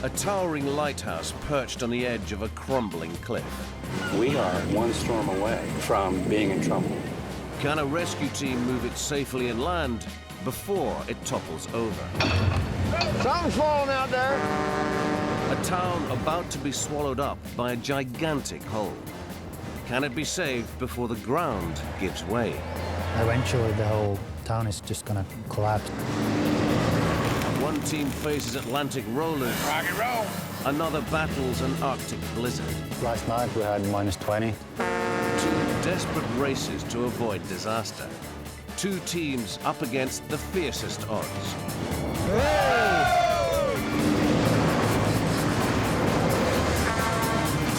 A towering lighthouse perched on the edge of a crumbling cliff. We are one storm away from being in trouble. Can a rescue team move it safely inland before it topples over? Something's falling out there. A town about to be swallowed up by a gigantic hull. Can it be saved before the ground gives way? Eventually the whole town is just gonna collapse. One team faces Atlantic rollers. Rock and roll. Another battles an Arctic blizzard. Last night we had -20. Two desperate races to avoid disaster. Two teams up against the fiercest odds.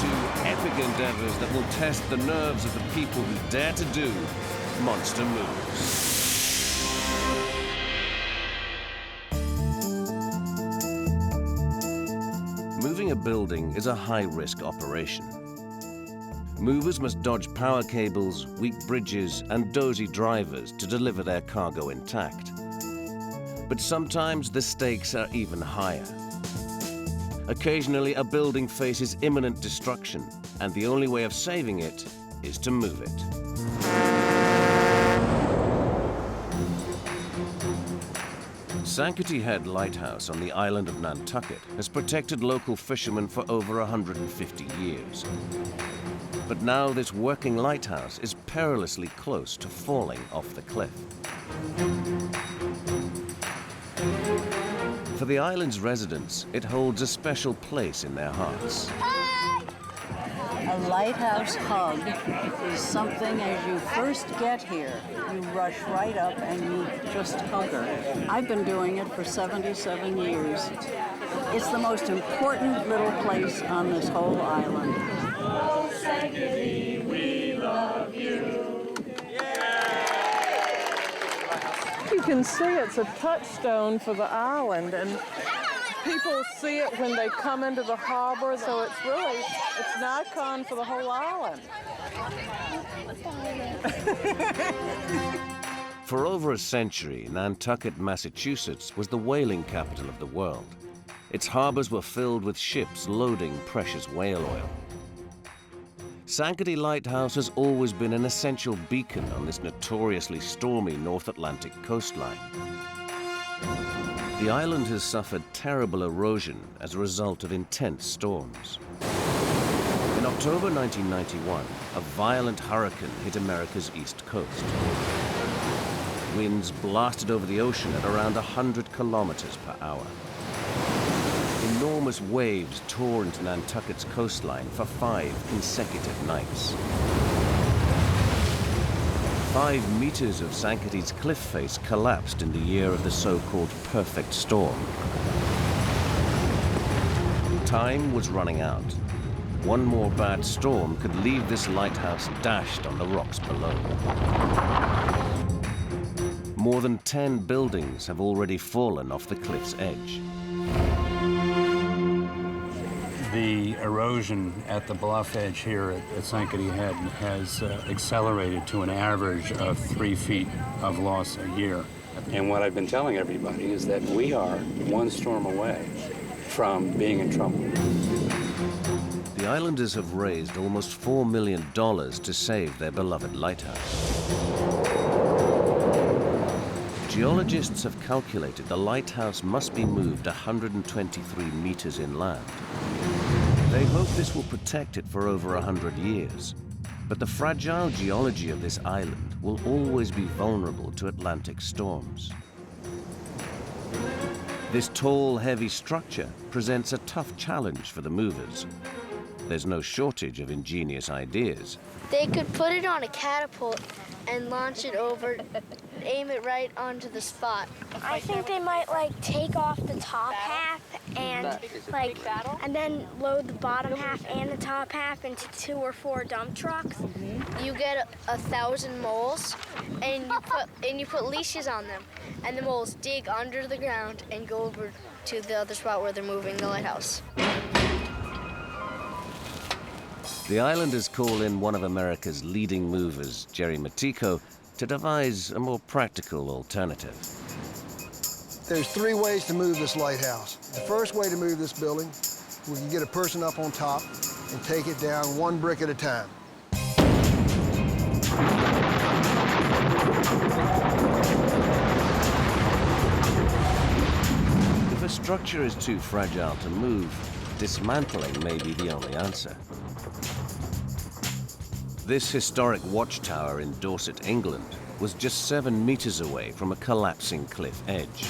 Two epic endeavors that will test the nerves of the people who dare to do monster moves. Moving a building is a high-risk operation. Movers must dodge power cables, weak bridges, and dozy drivers to deliver their cargo intact. But sometimes the stakes are even higher. Occasionally, a building faces imminent destruction, and the only way of saving it is to move it. Sankaty Head Lighthouse on the island of Nantucket has protected local fishermen for over 150 years. But now this working lighthouse is perilously close to falling off the cliff. For the island's residents, it holds a special place in their hearts. A lighthouse hug is something as you first get here, you rush right up and you just hug her. I've been doing it for 77 years. It's the most important little place on this whole island. Oh, Sankaty, we love you. You can see it's a touchstone for the island, and people see it when they come into the harbor, so it's an icon for the whole island. For over a century, Nantucket, Massachusetts was the whaling capital of the world. Its harbors were filled with ships loading precious whale oil. Sankaty Lighthouse has always been an essential beacon on this notoriously stormy North Atlantic coastline. The island has suffered terrible erosion as a result of intense storms. In October 1991, a violent hurricane hit America's east coast. Winds blasted over the ocean at around 100 kilometers per hour. Enormous waves tore into Nantucket's coastline for 5 consecutive nights. 5 meters of Sankaty's cliff face collapsed in the year of the so-called perfect storm. Time was running out. One more bad storm could leave this lighthouse dashed on the rocks below. More than 10 buildings have already fallen off the cliff's edge. The erosion at the bluff edge here at Sankaty Head has accelerated to an average of 3 feet of loss a year. And what I've been telling everybody is that we are one storm away from being in trouble. The islanders have raised almost $4 million to save their beloved lighthouse. Geologists have calculated the lighthouse must be moved 123 meters inland. They hope this will protect it for over 100 years. But the fragile geology of this island will always be vulnerable to Atlantic storms. This tall, heavy structure presents a tough challenge for the movers. There's no shortage of ingenious ideas. They could put it on a catapult and launch it over, aim it right onto the spot. I think they might take off the top half and and then load the bottom half and the top half into 2 or 4 dump trucks. You get 1,000 moles and you put leashes on them, and the moles dig under the ground and go over to the other spot where they're moving the lighthouse. The islanders call in one of America's leading movers, Jerry Mattico, to devise a more practical alternative. There's 3 ways to move this lighthouse. The first way to move this building, we can get a person up on top and take it down 1 brick at a time. If a structure is too fragile to move, dismantling may be the only answer. This historic watchtower in Dorset, England, was just 7 meters away from a collapsing cliff edge.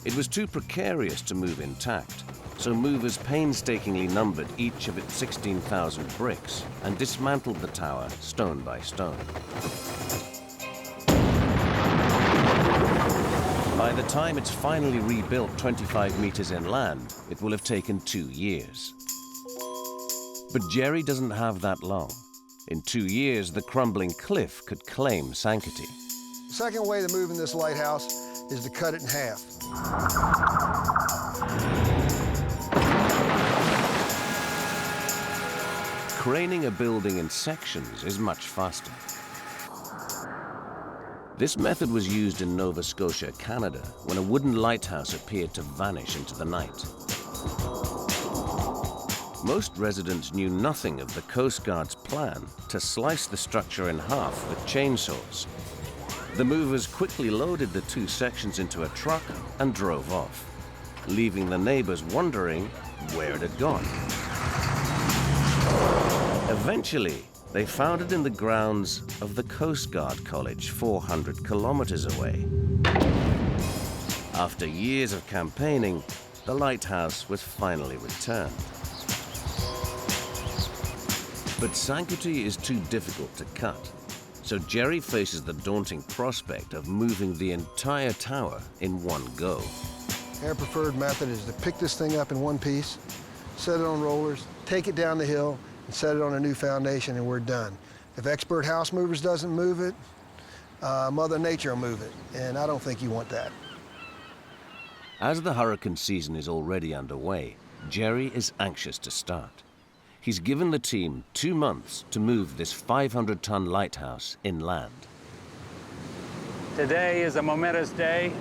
It was too precarious to move intact, so movers painstakingly numbered each of its 16,000 bricks and dismantled the tower stone by stone. By the time it's finally rebuilt 25 meters inland, it will have taken 2 years. But Jerry doesn't have that long. In 2 years, the crumbling cliff could claim Sankaty. The second way to move in this lighthouse is to cut it in half. Craning a building in sections is much faster. This method was used in Nova Scotia, Canada, when a wooden lighthouse appeared to vanish into the night. Most residents knew nothing of the Coast Guard's plan to slice the structure in half with chainsaws. The movers quickly loaded the 2 sections into a truck and drove off, leaving the neighbors wondering where it had gone. Eventually, they found it in the grounds of the Coast Guard College 400 kilometers away. After years of campaigning, the lighthouse was finally returned. But Sankaty is too difficult to cut, so Jerry faces the daunting prospect of moving the entire tower in one go. Our preferred method is to pick this thing up in one piece, set it on rollers, take it down the hill, and set it on a new foundation, and we're done. If Expert House Movers doesn't move it, Mother Nature will move it, and I don't think you want that. As the hurricane season is already underway, Jerry is anxious to start. He's given the team 2 months to move this 500-ton lighthouse inland. Today is a momentous day.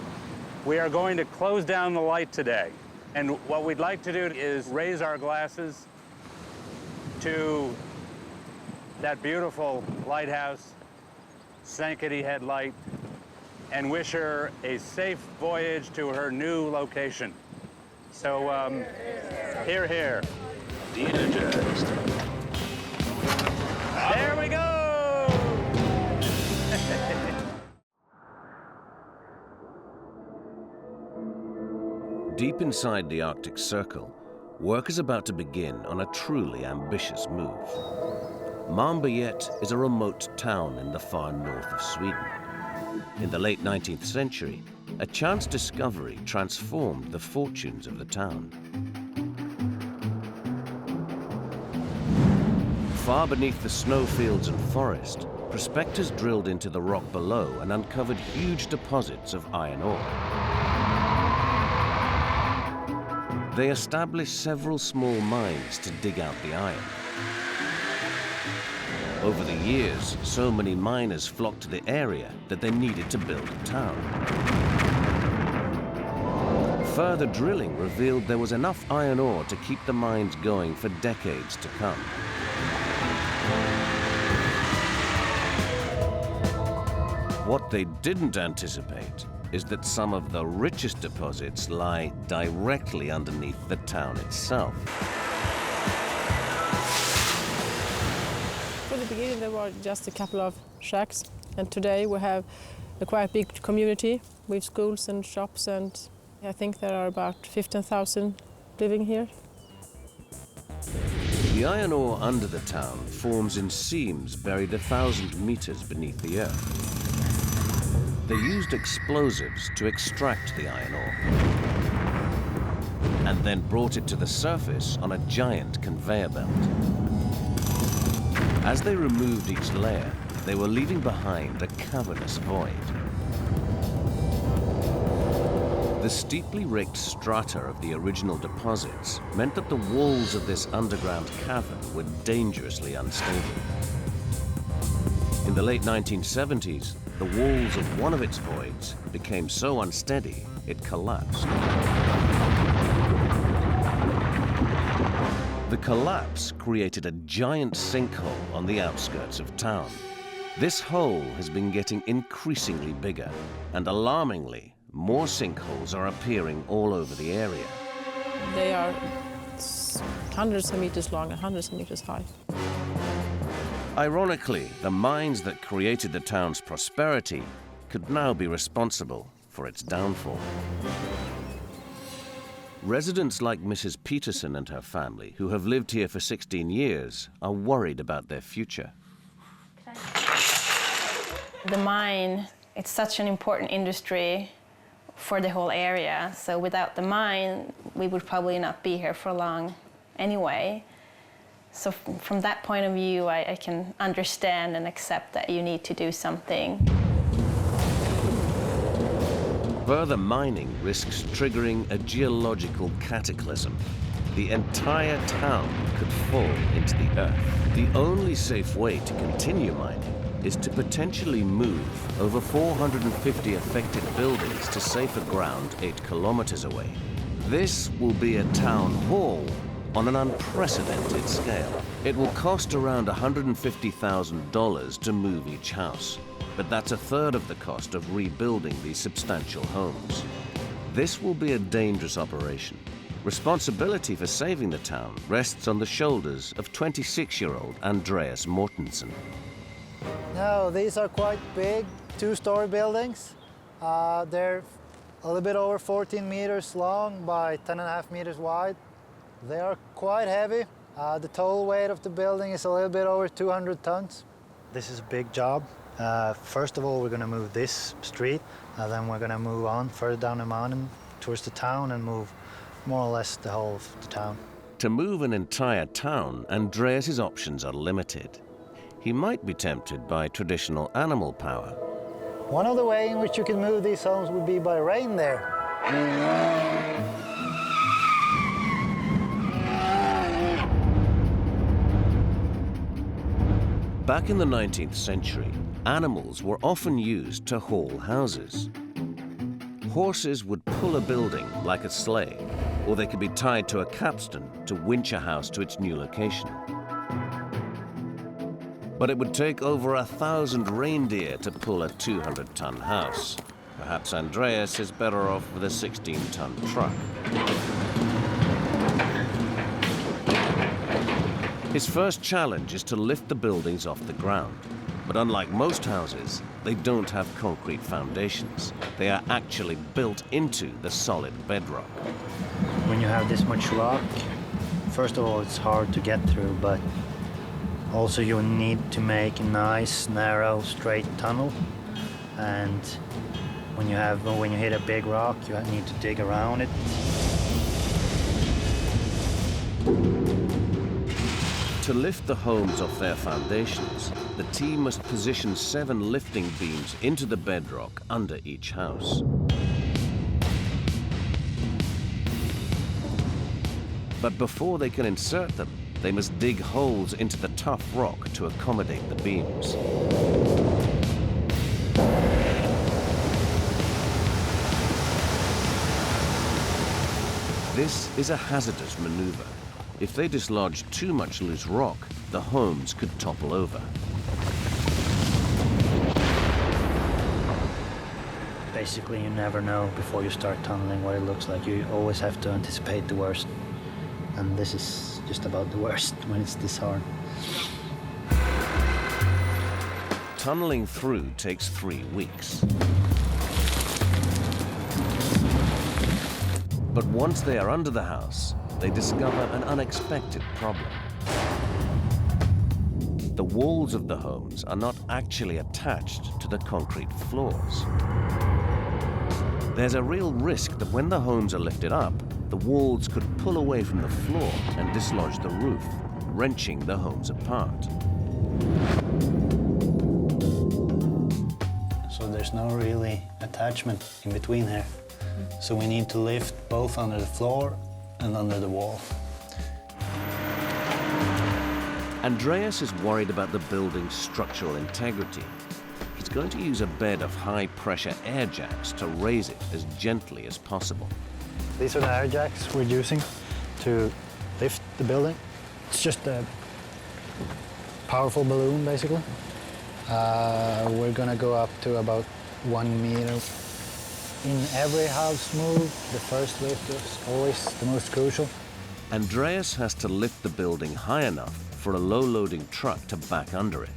We are going to close down the light today. And what we'd like to do is raise our glasses to that beautiful lighthouse, Sankaty Headlight, and wish her a safe voyage to her new location. So, hear, hear. De-energized. There we go! Deep inside the Arctic Circle, work is about to begin on a truly ambitious move. Malmberget is a remote town in the far north of Sweden. In the late 19th century, a chance discovery transformed the fortunes of the town. Far beneath the snowfields and forest, prospectors drilled into the rock below and uncovered huge deposits of iron ore. They established several small mines to dig out the iron. Over the years, so many miners flocked to the area that they needed to build a town. Further drilling revealed there was enough iron ore to keep the mines going for decades to come. What they didn't anticipate is that some of the richest deposits lie directly underneath the town itself. For the beginning, there were just a couple of shacks, and today we have a quite big community with schools and shops, and I think there are about 15,000 living here. The iron ore under the town forms in seams buried 1,000 meters beneath the earth. They used explosives to extract the iron ore and then brought it to the surface on a giant conveyor belt. As they removed each layer, they were leaving behind a cavernous void. The steeply raked strata of the original deposits meant that the walls of this underground cavern were dangerously unstable. In the late 1970s, the walls of one of its voids became so unsteady it collapsed. The collapse created a giant sinkhole on the outskirts of town. This hole has been getting increasingly bigger, and alarmingly, more sinkholes are appearing all over the area. They are hundreds of meters long and hundreds of meters high. Ironically, the mines that created the town's prosperity could now be responsible for its downfall. Residents like Mrs. Peterson and her family, who have lived here for 16 years, are worried about their future. The mine, it's such an important industry for the whole area, so without the mine, we would probably not be here for long anyway. So from that point of view, I can understand and accept that you need to do something. Further mining risks triggering a geological cataclysm. The entire town could fall into the earth. The only safe way to continue mining is to potentially move over 450 affected buildings to safer ground 8 kilometers away. This will be a town hall on an unprecedented scale. It will cost around $150,000 to move each house, but that's a third of the cost of rebuilding these substantial homes. This will be a dangerous operation. Responsibility for saving the town rests on the shoulders of 26-year-old Andreas Mortensen. No, these are quite big, 2-story buildings. They're a little bit over 14 meters long by 10.5 meters wide. They are quite heavy. The total weight of the building is a little bit over 200 tons. This is a big job. First of all, we're going to move this street, and then we're going to move on further down the mountain towards the town and move more or less the whole of the town. To move an entire town, Andreas's options are limited. He might be tempted by traditional animal power. One of the ways in which you can move these homes would be by reindeer. Back in the 19th century, animals were often used to haul houses. Horses would pull a building like a sleigh, or they could be tied to a capstan to winch a house to its new location. But it would take over 1,000 reindeer to pull a 200-ton house. Perhaps Andreas is better off with a 16-ton truck. His first challenge is to lift the buildings off the ground. But unlike most houses, they don't have concrete foundations. They are actually built into the solid bedrock. When you have this much rock, first of all, it's hard to get through, but also you need to make a nice, narrow, straight tunnel. And when you hit a big rock, you need to dig around it. To lift the homes off their foundations, the team must position 7 lifting beams into the bedrock under each house. But before they can insert them, they must dig holes into the tough rock to accommodate the beams. This is a hazardous maneuver. If they dislodge too much loose rock, the homes could topple over. Basically, you never know before you start tunneling what it looks like. You always have to anticipate the worst. And this is just about the worst when it's this hard. Tunneling through takes 3 weeks. But once they are under the house, they discover an unexpected problem. The walls of the homes are not actually attached to the concrete floors. There's a real risk that when the homes are lifted up, the walls could pull away from the floor and dislodge the roof, wrenching the homes apart. So there's no really attachment in between here. So we need to lift both under the floor and under the wall. Andreas is worried about the building's structural integrity. He it's going to use a bed of high-pressure air jacks to raise it as gently as possible. These are the air jacks we're using to lift the building. It's just a powerful balloon, basically. We're gonna go up to about 1 meter. In every house move, the first lift is always the most crucial. Andreas has to lift the building high enough for a low-loading truck to back under it.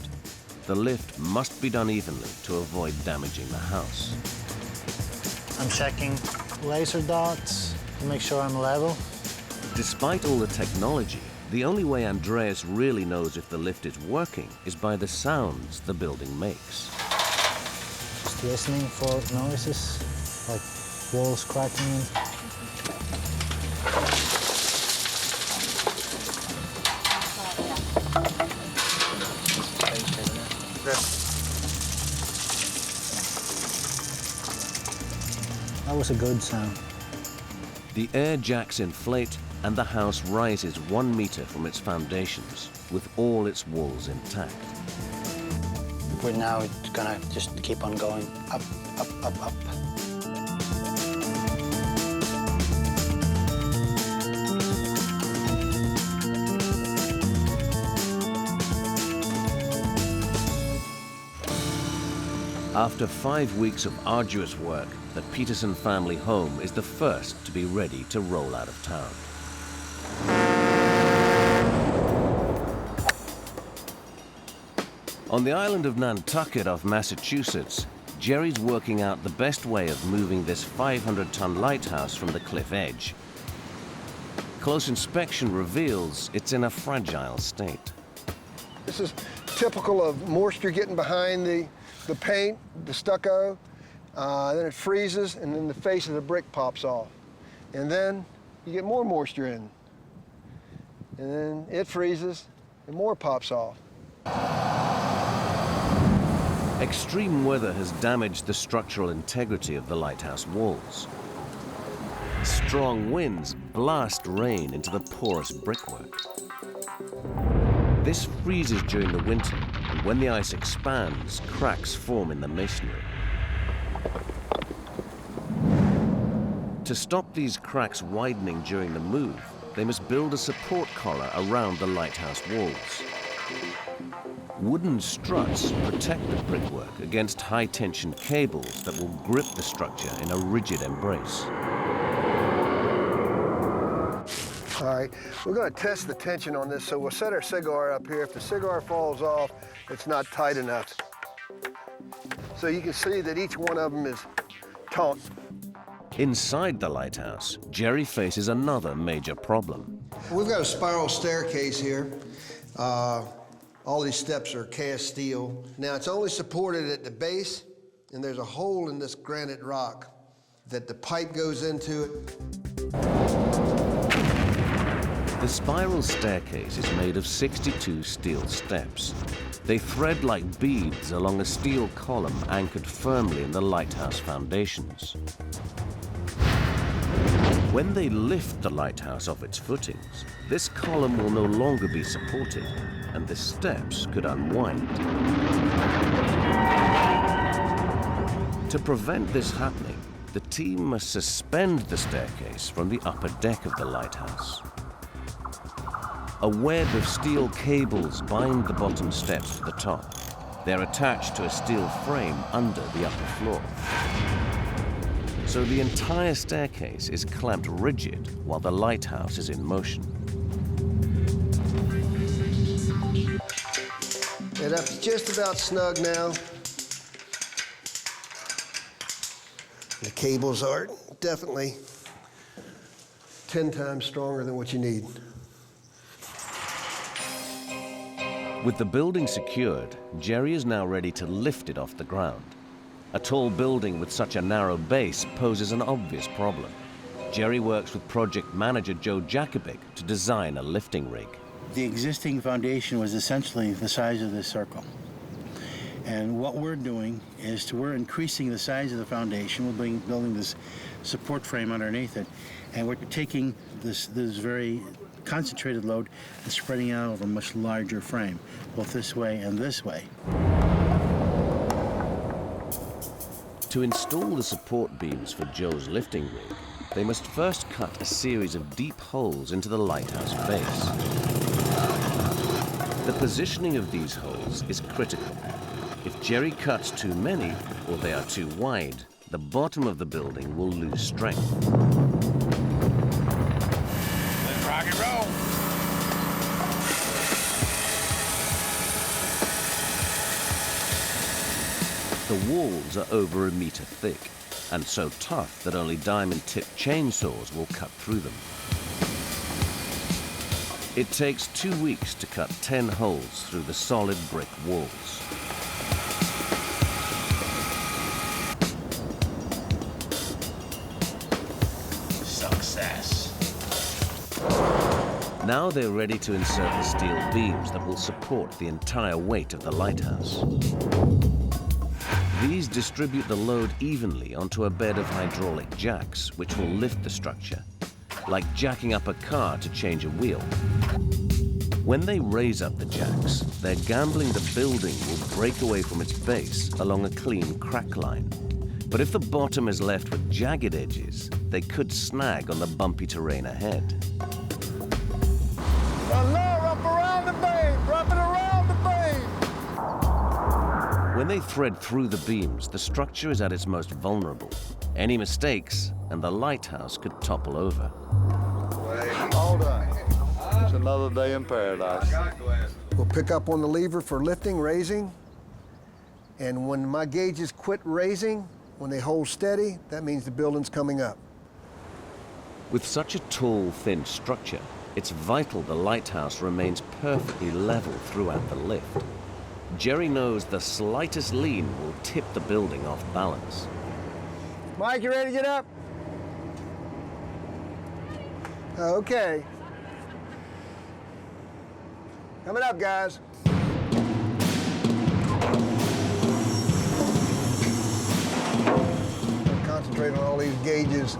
The lift must be done evenly to avoid damaging the house. I'm checking laser dots to make sure I'm level. Despite all the technology, the only way Andreas really knows if the lift is working is by the sounds the building makes. Just listening for noises, like walls cracking. That was a good sound. The air jacks inflate and the house rises 1 meter from its foundations with all its walls intact. But now it's gonna just keep on going up, up, up, up. After 5 weeks of arduous work, the Peterson family home is the first to be ready to roll out of town. On the island of Nantucket off Massachusetts, Jerry's working out the best way of moving this 500-ton lighthouse from the cliff edge. Close inspection reveals it's in a fragile state. This is typical of moisture getting behind the paint, the stucco, then it freezes, and then the face of the brick pops off. And then you get more moisture in. And then it freezes, and more pops off. Extreme weather has damaged the structural integrity of the lighthouse walls. Strong winds blast rain into the porous brickwork. This freezes during the winter, and when the ice expands, cracks form in the masonry. To stop these cracks widening during the move, they must build a support collar around the lighthouse walls. Wooden struts protect the brickwork against high-tension cables that will grip the structure in a rigid embrace. All right, we're going to test the tension on this, so we'll set our cigar up here. If the cigar falls off, it's not tight enough. So you can see that each one of them is taut. Inside the lighthouse, Jerry faces another major problem. We've got a spiral staircase here. All these steps are cast steel. Now, it's only supported at the base, and there's a hole in this granite rock that the pipe goes into it. The spiral staircase is made of 62 steel steps. They thread like beads along a steel column anchored firmly in the lighthouse foundations. When they lift the lighthouse off its footings, this column will no longer be supported, and the steps could unwind. To prevent this happening, the team must suspend the staircase from the upper deck of the lighthouse. A web of steel cables bind the bottom steps to the top. They're attached to a steel frame under the upper floor. So the entire staircase is clamped rigid while the lighthouse is in motion. And that's just about snug now. The cables are definitely 10 times stronger than what you need. With the building secured, Jerry is now ready to lift it off the ground. A tall building with such a narrow base poses an obvious problem. Jerry works with project manager Joe Jakobic to design a lifting rig. The existing foundation was essentially the size of this circle. And what we're doing is we're increasing the size of the foundation. We're building this support frame underneath it. And we're taking this very concentrated load and spreading it out over a much larger frame, both this way and this way. To install the support beams for Joe's lifting rig, they must first cut a series of deep holes into the lighthouse base. The positioning of these holes is critical. If Jerry cuts too many, or they are too wide, the bottom of the building will lose strength. Let's rock and roll. The walls are over 1 meter thick, and so tough that only diamond-tipped chainsaws will cut through them. It takes 2 weeks to cut 10 holes through the solid brick walls. Success. Now they're ready to insert the steel beams that will support the entire weight of the lighthouse. These distribute the load evenly onto a bed of hydraulic jacks, which will lift the structure, like jacking up a car to change a wheel. When they raise up the jacks, they're gambling the building will break away from its base along a clean crack line. But if the bottom is left with jagged edges, they could snag on the bumpy terrain ahead. Run low, up around the beam, wrap it around the beam. When they thread through the beams, the structure is at its most vulnerable. Any mistakes, and the lighthouse could topple over. All done. It's another day in paradise. We'll pick up on the lever for lifting, raising, and when my gauges quit raising, when they hold steady, that means the building's coming up. With such a tall, thin structure, it's vital the lighthouse remains perfectly level throughout the lift. Jerry knows the slightest lean will tip the building off balance. Mike, you ready to get up? Okay. Coming up, guys. Concentrate on all these gauges.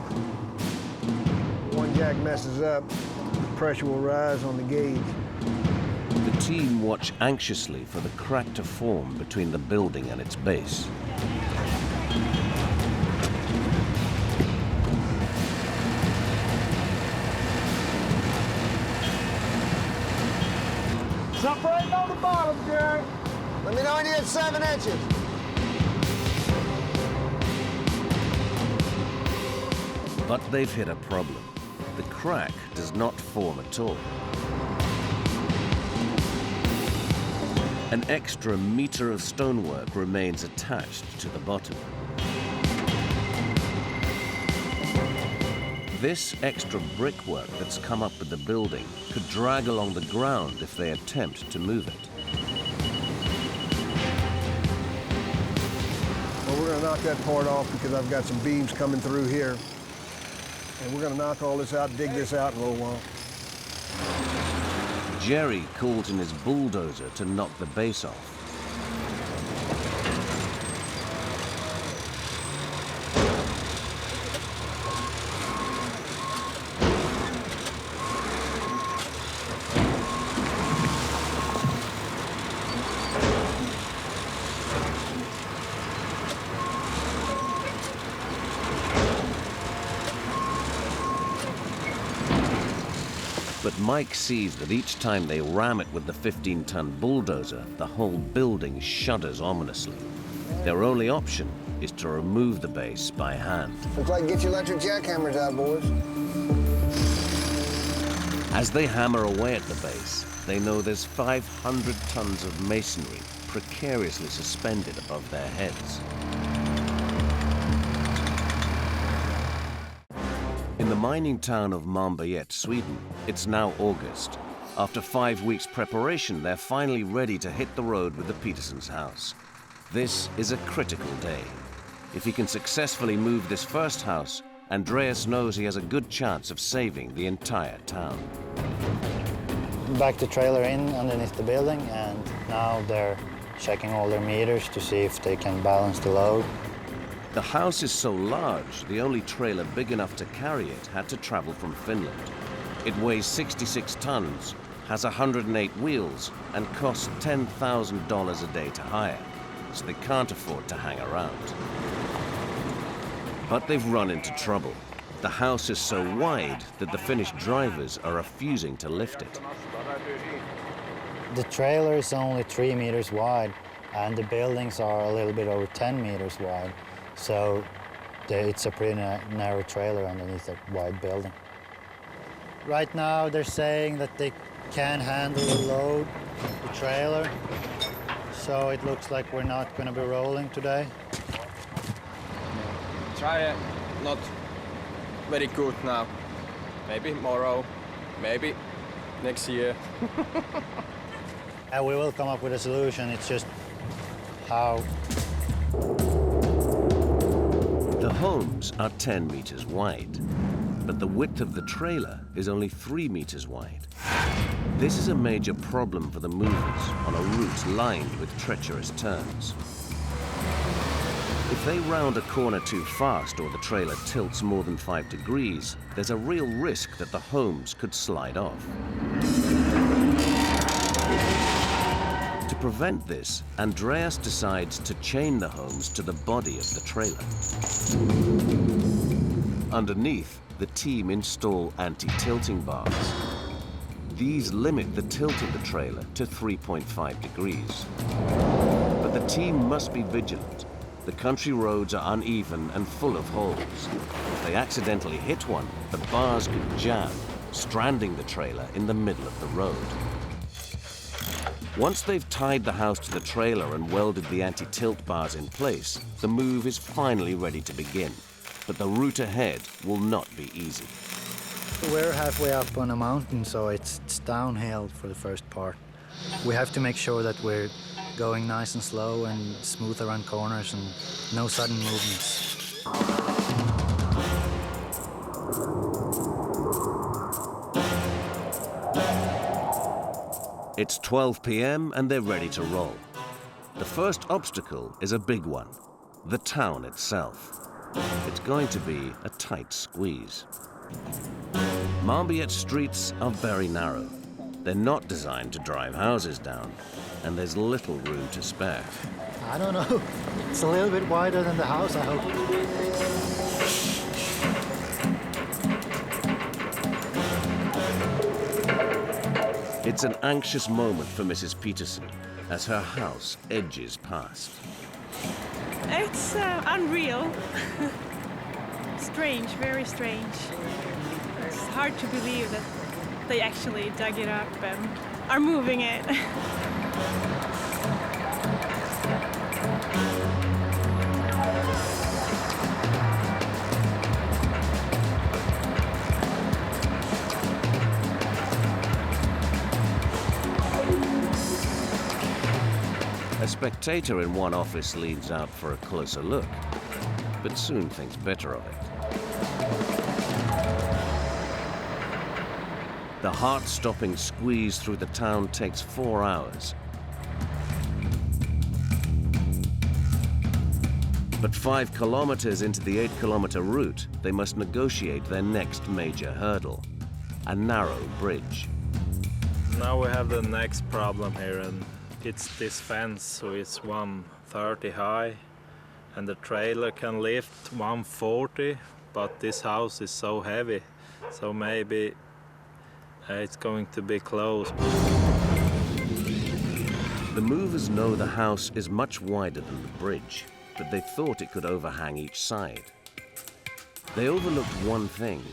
One jack messes up, the pressure will rise on the gauge. The team watch anxiously for the crack to form between the building and its base. Separating on the bottom, Jerry. Let me know when you get 7 inches. But they've hit a problem. The crack does not form at all. An extra meter of stonework remains attached to the bottom. This extra brickwork that's come up with the building could drag along the ground if they attempt to move it. Well, we're gonna knock that part off because I've got some beams coming through here. And we're gonna knock all this out, dig this out in a little while. Jerry calls in his bulldozer to knock the base off. But Mike sees that each time they ram it with the 15-ton bulldozer, the whole building shudders ominously. Their only option is to remove the base by hand. Looks like get your electric jackhammers out, boys. As they hammer away at the base, they know there's 500 tons of masonry precariously suspended above their heads. In the mining town of Malmberget, Sweden, it's now August. After 5 weeks' preparation, they're finally ready to hit the road with the Petersons' house. This is a critical day. If he can successfully move this first house, Andreas knows he has a good chance of saving the entire town. Back the trailer in underneath the building, and now they're checking all their meters to see if they can balance the load. The house is so large, the only trailer big enough to carry it had to travel from Finland. It weighs 66 tons, has 108 wheels, and costs $10,000 a day to hire, so they can't afford to hang around. But they've run into trouble. The house is so wide that the Finnish drivers are refusing to lift it. The trailer is only 3 meters wide, and the buildings are a little bit over 10 meters wide. So it's a pretty narrow trailer underneath that wide building. Right now they're saying that they can't handle the load, the trailer. So it looks like we're not going to be rolling today. Try not very good now. Maybe tomorrow, maybe next year. And we will come up with a solution, it's just how. The homes are 10 meters wide, but the width of the trailer is only 3 meters wide. This is a major problem for the movers on a route lined with treacherous turns. If they round a corner too fast or the trailer tilts more than 5 degrees, there's a real risk that the homes could slide off. To prevent this, Andreas decides to chain the homes to the body of the trailer. Underneath, the team install anti-tilting bars. These limit the tilt of the trailer to 3.5 degrees. But the team must be vigilant. The country roads are uneven and full of holes. If they accidentally hit one, the bars could jam, stranding the trailer in the middle of the road. Once they've tied the house to the trailer and welded the anti-tilt bars in place, the move is finally ready to begin. But the route ahead will not be easy. We're halfway up on a mountain, so it's downhill for the first part. We have to make sure that we're going nice and slow and smooth around corners and no sudden movements. It's 12 p.m. and they're ready to roll. The first obstacle is a big one, the town itself. It's going to be a tight squeeze. Malmberget streets are very narrow. They're not designed to drive houses down, and there's little room to spare. I don't know. It's a little bit wider than the house, I hope. It's an anxious moment for Mrs. Peterson as her house edges past. It's unreal. Strange, very strange. It's hard to believe that they actually dug it up and are moving it. A spectator in one office leans out for a closer look, but soon thinks better of it. The heart-stopping squeeze through the town takes 4 hours. But 5 kilometers into the 8-kilometer route, they must negotiate their next major hurdle, a narrow bridge. Now we have the next problem here, and it's this fence, so it's 130 high, and the trailer can lift 140, but this house is so heavy, so maybe it's going to be close. The movers know the house is much wider than the bridge, but they thought it could overhang each side. They overlooked one thing.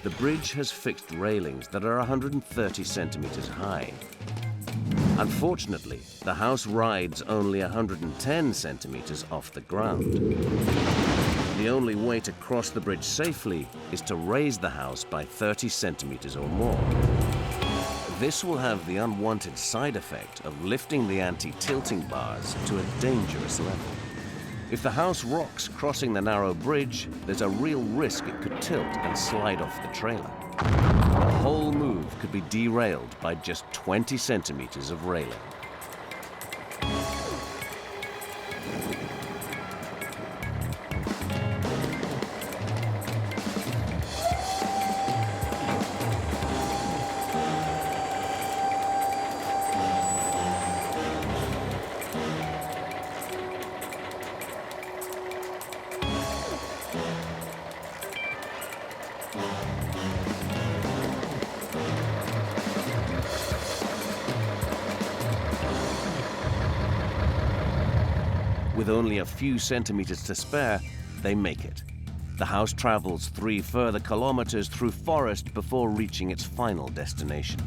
The bridge has fixed railings that are 130 centimeters high. Unfortunately, the house rides only 110 centimeters off the ground. The only way to cross the bridge safely is to raise the house by 30 centimeters or more. This will have the unwanted side effect of lifting the anti-tilting bars to a dangerous level. If the house rocks crossing the narrow bridge, there's a real risk it could tilt and slide off the trailer. The whole move could be derailed by just 20 centimeters of railing. With only a few centimeters to spare, they make it. The house travels 3 further kilometers through forest before reaching its final destination.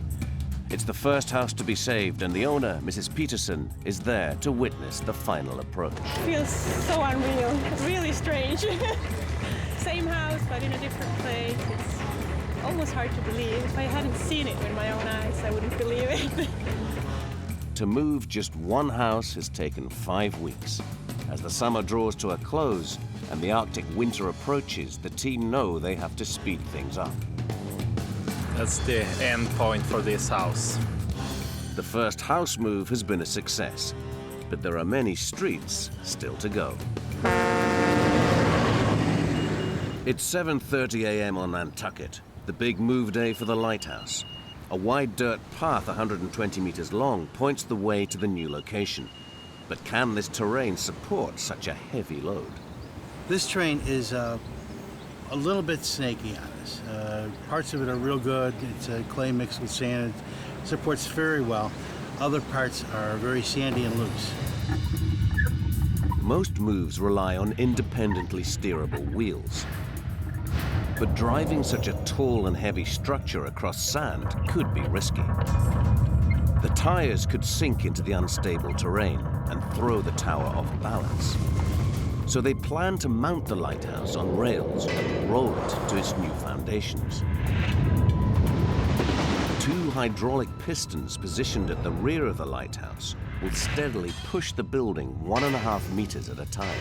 It's the first house to be saved, and the owner, Mrs. Peterson, is there to witness the final approach. It feels so unreal. It's really strange. Same house, but in a different place. It's almost hard to believe. If I hadn't seen it with my own eyes, I wouldn't believe it. To move just one house has taken 5 weeks. As the summer draws to a close and the Arctic winter approaches, the team know they have to speed things up. That's the end point for this house. The first house move has been a success, but there are many streets still to go. It's 7:30 a.m. on Nantucket, the big move day for the Lighthouse. A wide dirt path 120 meters long points the way to the new location. But can this terrain support such a heavy load? This terrain is a little bit snaky on us. Parts of it are real good. It's a clay mixed with sand. It supports very well. Other parts are very sandy and loose. Most moves rely on independently steerable wheels. But driving such a tall and heavy structure across sand could be risky. The tires could sink into the unstable terrain and throw the tower off balance. So they plan to mount the lighthouse on rails and roll it to its new foundations. 2 hydraulic pistons positioned at the rear of the lighthouse will steadily push the building 1.5 meters at a time.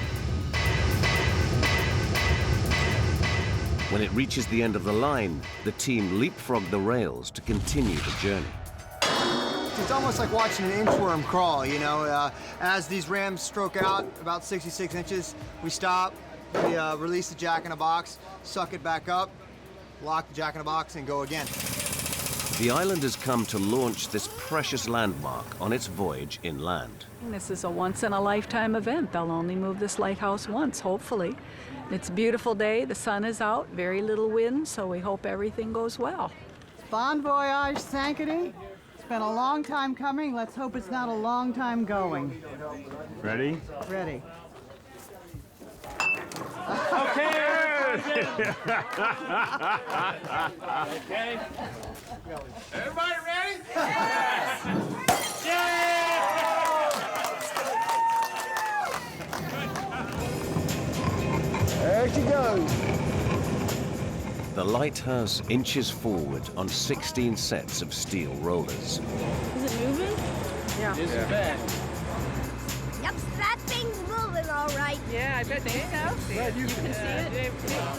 When it reaches the end of the line, the team leapfrog the rails to continue the journey. It's almost like watching an inchworm crawl, you know. As these rams stroke out about 66 inches, we stop, we release the jack-in-a-box, suck it back up, lock the jack-in-a-box, and go again. The islanders come to launch this precious landmark on its voyage inland. This is a once-in-a-lifetime event. They'll only move this lighthouse once, hopefully. It's a beautiful day, the sun is out, very little wind, so we hope everything goes well. Bon voyage, Sankaty. It's been a long time coming. Let's hope it's not a long time going. Ready? Ready. Okay. Okay. Everybody ready? There she goes. The lighthouse inches forward on 16 sets of steel rollers. Is it moving? Yeah. This is bad. Yep, that thing's moving all right. Yeah, I bet so. Yeah, you can see it.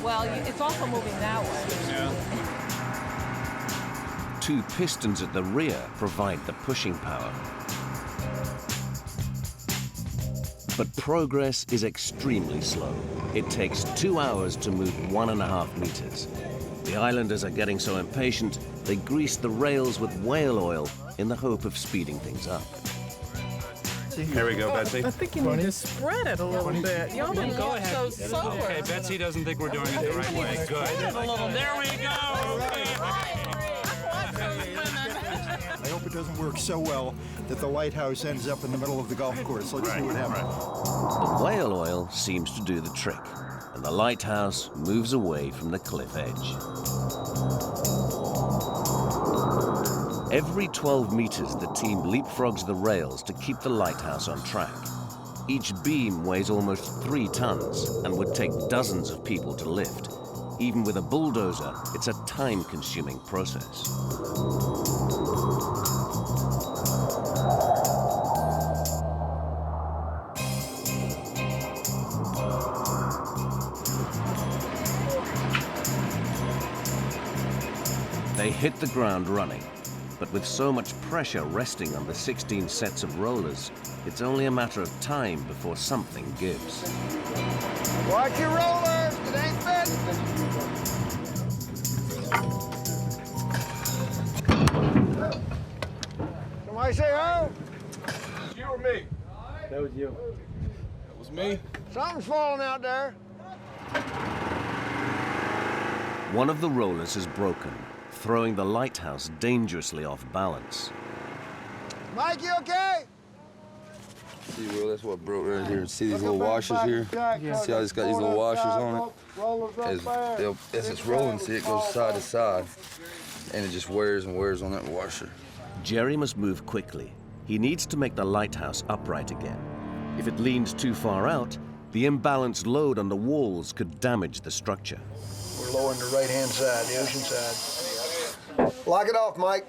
Well, it's also moving that way. Yeah. 2 pistons at the rear provide the pushing power. But progress is extremely slow. It takes 2 hours to move 1.5 meters. The islanders are getting so impatient, they grease the rails with whale oil in the hope of speeding things up. Here we go, Betsy. I think you need to spread it a little bit. Y'all been going so slow. Okay, Betsy doesn't think we're doing it the right way. Good. There we go. I hope it doesn't work so well that the lighthouse ends up in the middle of the golf course. Let's see what happens. The whale oil seems to do the trick, and the lighthouse moves away from the cliff edge. Every 12 meters, the team leapfrogs the rails to keep the lighthouse on track. Each beam weighs almost 3 tons and would take dozens of people to lift. Even with a bulldozer, it's a time-consuming process. They hit the ground running, but with so much pressure resting on the 16 sets of rollers, it's only a matter of time before something gives. Watch your rollers, it ain't fitting. Somebody say oh? You or me? That was you. That was me. Something's falling out there. One of the rollers is broken, throwing the lighthouse dangerously off balance. Mike, you okay? See, Will, that's what broke right here. See these little washers here? See how it's got these little washers on it? As it's rolling, see, it goes side to side, and it just wears and wears on that washer. Jerry must move quickly. He needs to make the lighthouse upright again. If it leans too far out, the imbalanced load on the walls could damage the structure. We're lowering the right-hand side, the ocean side. Lock it off, Mike.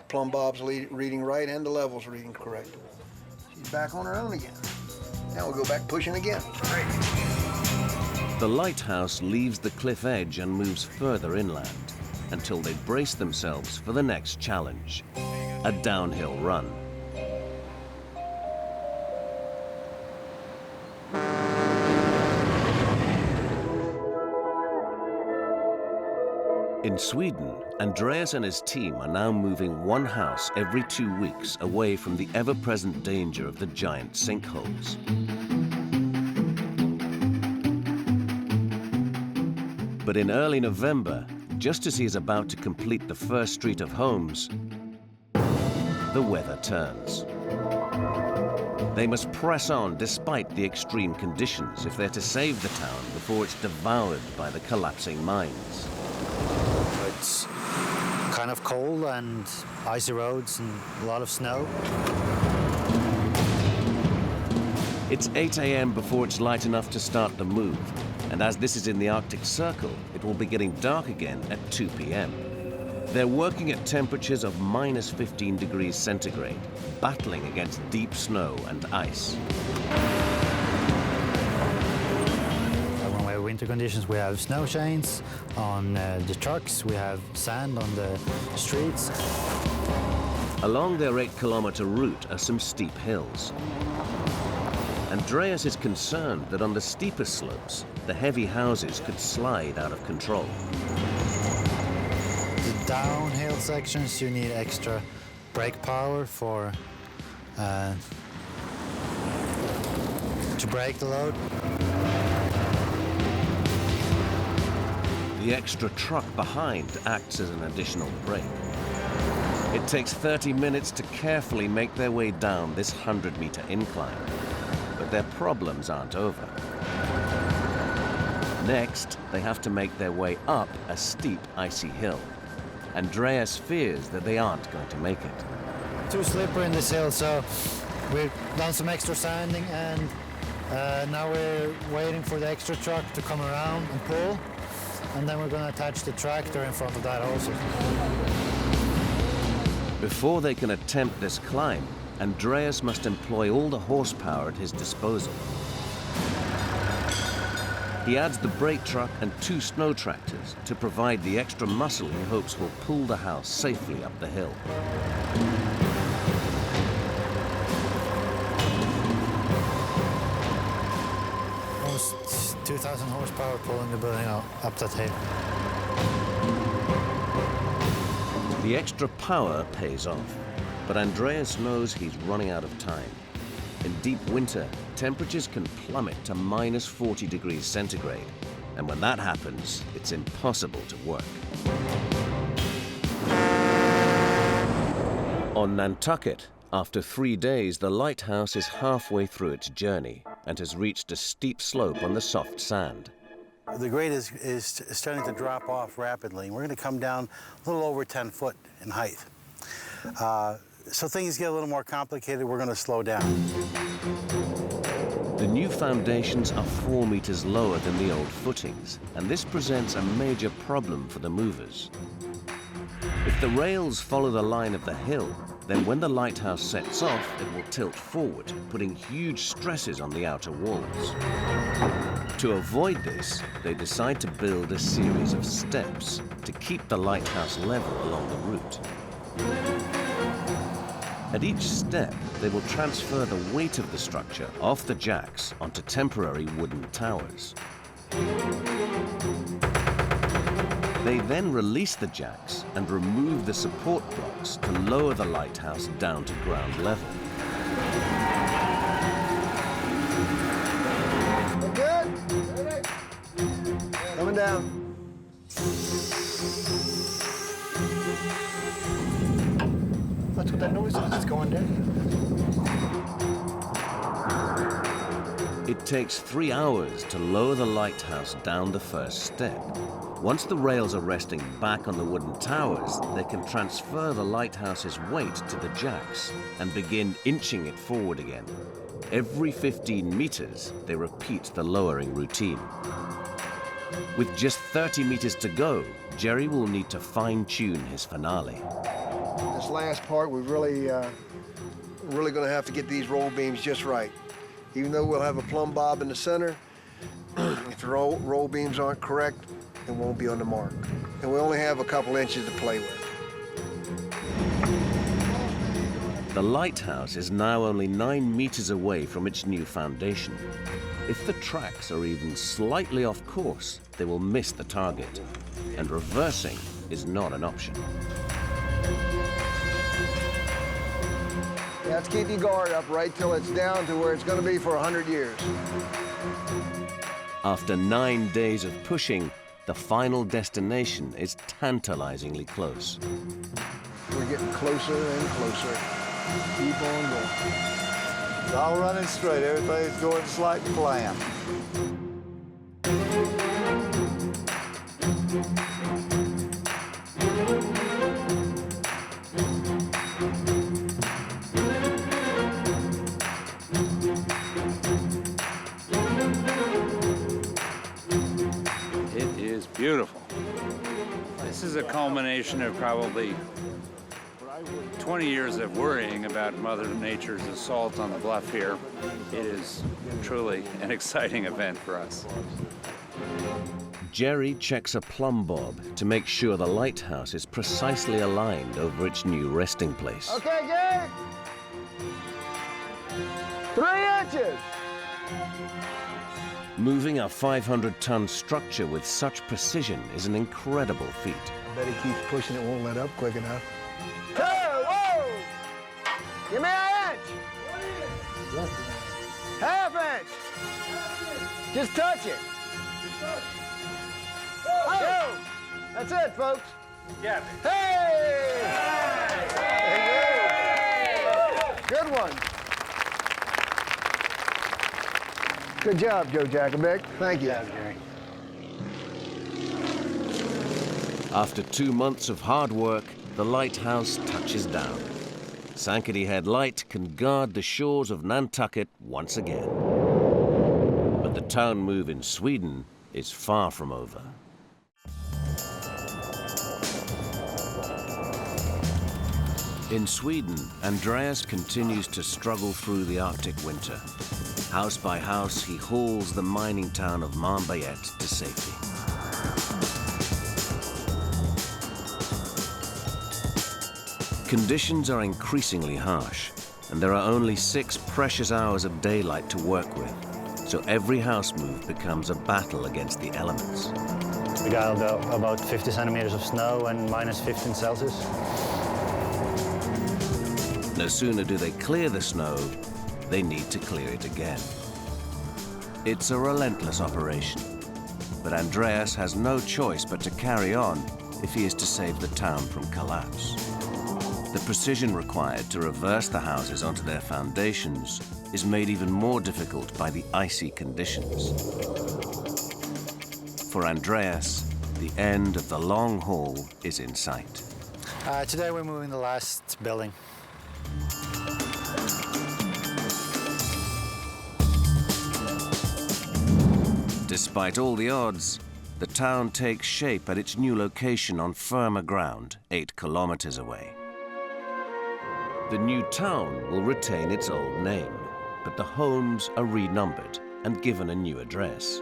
Plumb Bob's reading right and the level's reading correct. She's back on her own again. Now we'll go back pushing again. The lighthouse leaves the cliff edge and moves further inland until they brace themselves for the next challenge, a downhill run. In Sweden, Andreas and his team are now moving one house every 2 weeks away from the ever-present danger of the giant sinkholes. But in early November, just as he is about to complete the first street of homes, the weather turns. They must press on despite the extreme conditions if they're to save the town before it's devoured by the collapsing mines. It's kind of cold and icy roads and a lot of snow. It's 8 a.m. before it's light enough to start the move, and as this is in the Arctic Circle, it will be getting dark again at 2 p.m. They're working at temperatures of minus 15 degrees centigrade, battling against deep snow and ice. When we have winter conditions, we have snow chains on the trucks, we have sand on the streets. Along their 8-kilometer route are some steep hills. Andreas is concerned that on the steeper slopes, the heavy houses could slide out of control. The downhill sections, you need extra brake power for to brake the load. The extra truck behind acts as an additional brake. It takes 30 minutes to carefully make their way down this 100-meter incline. But their problems aren't over. Next, they have to make their way up a steep, icy hill. Andreas fears that they aren't going to make it. Too slippery in this hill, so we've done some extra sanding, and now we're waiting for the extra truck to come around and pull, and then we're going to attach the tractor in front of that also. Before they can attempt this climb, Andreas must employ all the horsepower at his disposal. He adds the brake truck and 2 snow tractors to provide the extra muscle he hopes will pull the house safely up the hill. Almost 2,000 horsepower pulling the building up that hill. The extra power pays off. But Andreas knows he's running out of time. In deep winter, temperatures can plummet to minus 40 degrees centigrade. And when that happens, it's impossible to work. On Nantucket, after 3 days, the lighthouse is halfway through its journey and has reached a steep slope on the soft sand. The grade is starting to drop off rapidly. We're going to come down a little over 10 foot in height. So things get a little more complicated, we're going to slow down. The new foundations are 4 meters lower than the old footings, and this presents a major problem for the movers. If the rails follow the line of the hill, then when the lighthouse sets off, it will tilt forward, putting huge stresses on the outer walls. To avoid this, they decide to build a series of steps to keep the lighthouse level along the route. At each step, they will transfer the weight of the structure off the jacks onto temporary wooden towers. They then release the jacks and remove the support blocks to lower the lighthouse down to ground level. Good? Coming down. That's what that noise is. It's going down. It takes 3 hours to lower the lighthouse down the first step. Once the rails are resting back on the wooden towers, they can transfer the lighthouse's weight to the jacks and begin inching it forward again. Every 15 meters, they repeat the lowering routine. With just 30 meters to go, Jerry will need to fine-tune his finale. This last part, we're really going to have to get these roll beams just right. Even though we'll have a plumb bob in the center, if the roll beams aren't correct, it won't be on the mark. And we only have a couple inches to play with. The lighthouse is now only 9 meters away from its new foundation. If the tracks are even slightly off course, they will miss the target, and reversing is not an option. You have to keep your guard up right till it's down to where it's going to be for 100 years. After 9 days of pushing, the final destination is tantalizingly close. We're getting closer and closer. Keep on going. It's all running straight. Everything's going just like the plan. It is beautiful. This is a culmination of probably 20 years of worrying about Mother Nature's assault on the bluff here. It is truly an exciting event for us. Jerry checks a plumb bob to make sure the lighthouse is precisely aligned over its new resting place. Okay, Gary. 3 inches. Moving a 500-ton structure with such precision is an incredible feat. I bet he keeps pushing it, won't let up quick enough. Whoa! Give me an inch. Half inch. Just touch it. Oh, that's it, folks. Yeah. Hey! Good one. Good job, Joe Jacobek. Thank you. Gary. After 2 months of hard work, the lighthouse touches down. Sankaty Head Light can guard the shores of Nantucket once again. But the town move in Sweden is far from over. In Sweden, Andreas continues to struggle through the Arctic winter. House by house, he hauls the mining town of Malmberget to safety. Conditions are increasingly harsh, and there are only 6 precious hours of daylight to work with, so every house move becomes a battle against the elements. We got about 50 centimeters of snow and minus 15 Celsius. No sooner do they clear the snow, they need to clear it again. It's a relentless operation, but Andreas has no choice but to carry on if he is to save the town from collapse. The precision required to reverse the houses onto their foundations is made even more difficult by the icy conditions. For Andreas, the end of the long haul is in sight. Today we're moving the last building. Despite all the odds, the town takes shape at its new location on firmer ground, 8 kilometers away. The new town will retain its old name, but the homes are renumbered and given a new address.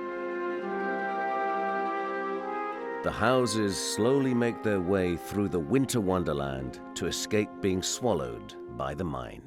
The houses slowly make their way through the winter wonderland to escape being swallowed by the mine.